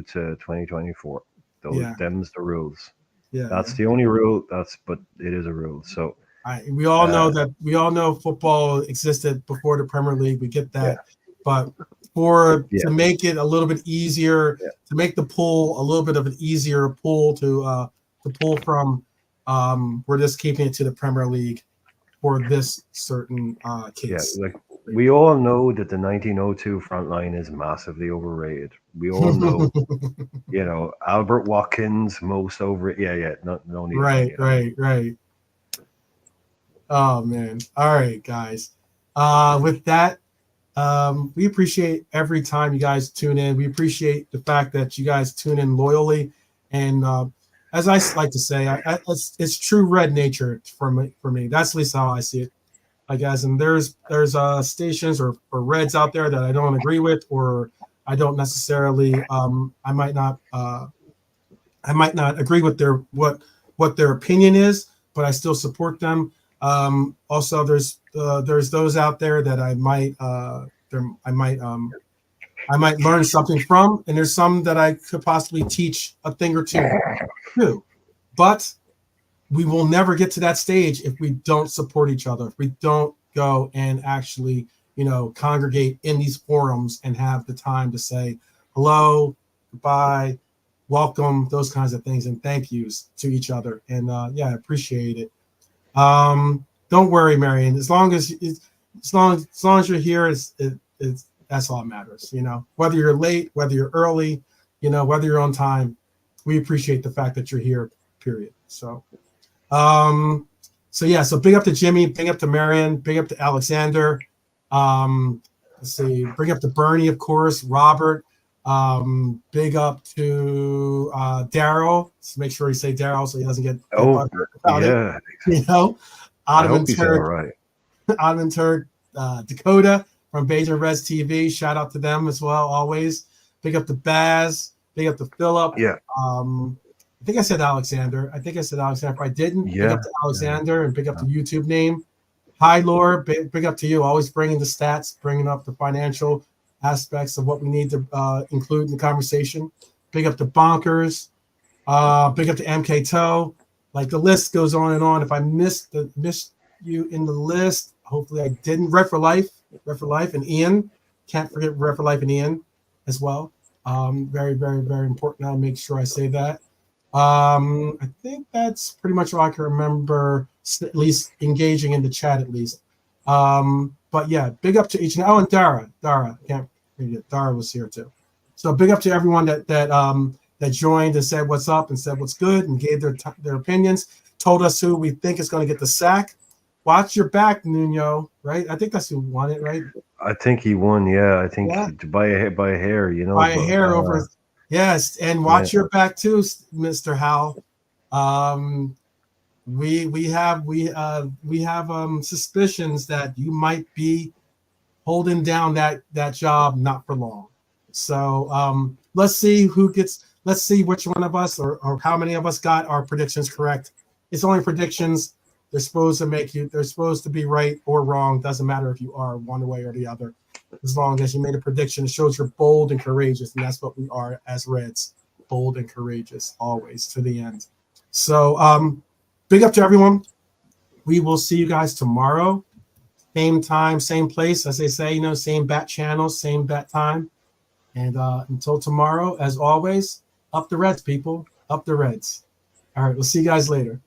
to 2024. Them's the rules. Yeah, that's the only rule. But it is a rule. So we all know that. We all know football existed before the Premier League. We get that, but to make it a little bit easier, to make the pool a little bit of an easier pool to pull from, we're just keeping it to the Premier League for this certain case. Yeah, like we all know that the 1902 front line is massively overrated. We all know, Albert Watkins most over. Yeah, no need. Right. Oh man! All right, guys. With that, we appreciate every time you guys tune in. We appreciate the fact that you guys tune in loyally And as I like to say, it's true red nature for me. That's at least how I see it. I guess, and there's stations or Reds out there that I don't agree with, or I don't necessarily I might not agree with what their opinion is, but I still support them. Also, there's those out there that I might learn something from, and there's some that I could possibly teach a thing or two too. But we will never get to that stage if we don't support each other, if we don't go and actually, congregate in these forums and have the time to say hello, goodbye, welcome, those kinds of things, and thank yous to each other. And I appreciate it. Don't worry, Marion. As long as you're here, it's that's all that matters. Whether you're late, whether you're early, whether you're on time, we appreciate the fact that you're here. Period. So big up to Jimmy, big up to Marion, big up to Alexander. Let's see, bring up to Bernie, of course, Robert. Big up to Daryl. Let's make sure you say Daryl so he doesn't get yeah. Ottoman Turd, Dakota from Beijing Reds TV. Shout out to them as well, always. Big up to Baz. Big up to Philip. Yeah. I think I said Alexander. If I didn't, big up to Alexander and big up the YouTube name. Hi, Laura. Big up to you. Always bringing the stats, bringing up the financial aspects of what we need to include in the conversation. Big up to Bonkers. Big up to MK Toe. Like the list goes on and on. If I missed you in the list, hopefully I didn't. Red for Life, and Ian. Can't forget Red for Life and Ian as well. Very, very, very important. I'll make sure I say that. I think that's pretty much all I can remember, at least engaging in the chat at least. But yeah, big up to each and and Dara, can't forget Dara was here too. So big up to everyone that joined and said what's up and said what's good and gave their opinions, told us who we think is going to get the sack. Watch your back, Nuno, right? I think that's who won it, right? I think he won, yeah. I think by a hair, By a hair over. Yes, and watch your back too, Mr. Howell. We have suspicions that you might be holding down that job not for long. So let's see which one of us or how many of us got our predictions correct. It's only predictions. They're supposed to be right or wrong. Doesn't matter if you are one way or the other. As long as you made a prediction, it shows you're bold and courageous, and that's what we are as Reds, bold and courageous, always to the end. So, big up to everyone. We will see you guys tomorrow, same time, same place, as they say. Same bat channel, same bat time. And until tomorrow, as always, up the Reds, people, up the Reds. All right, we'll see you guys later.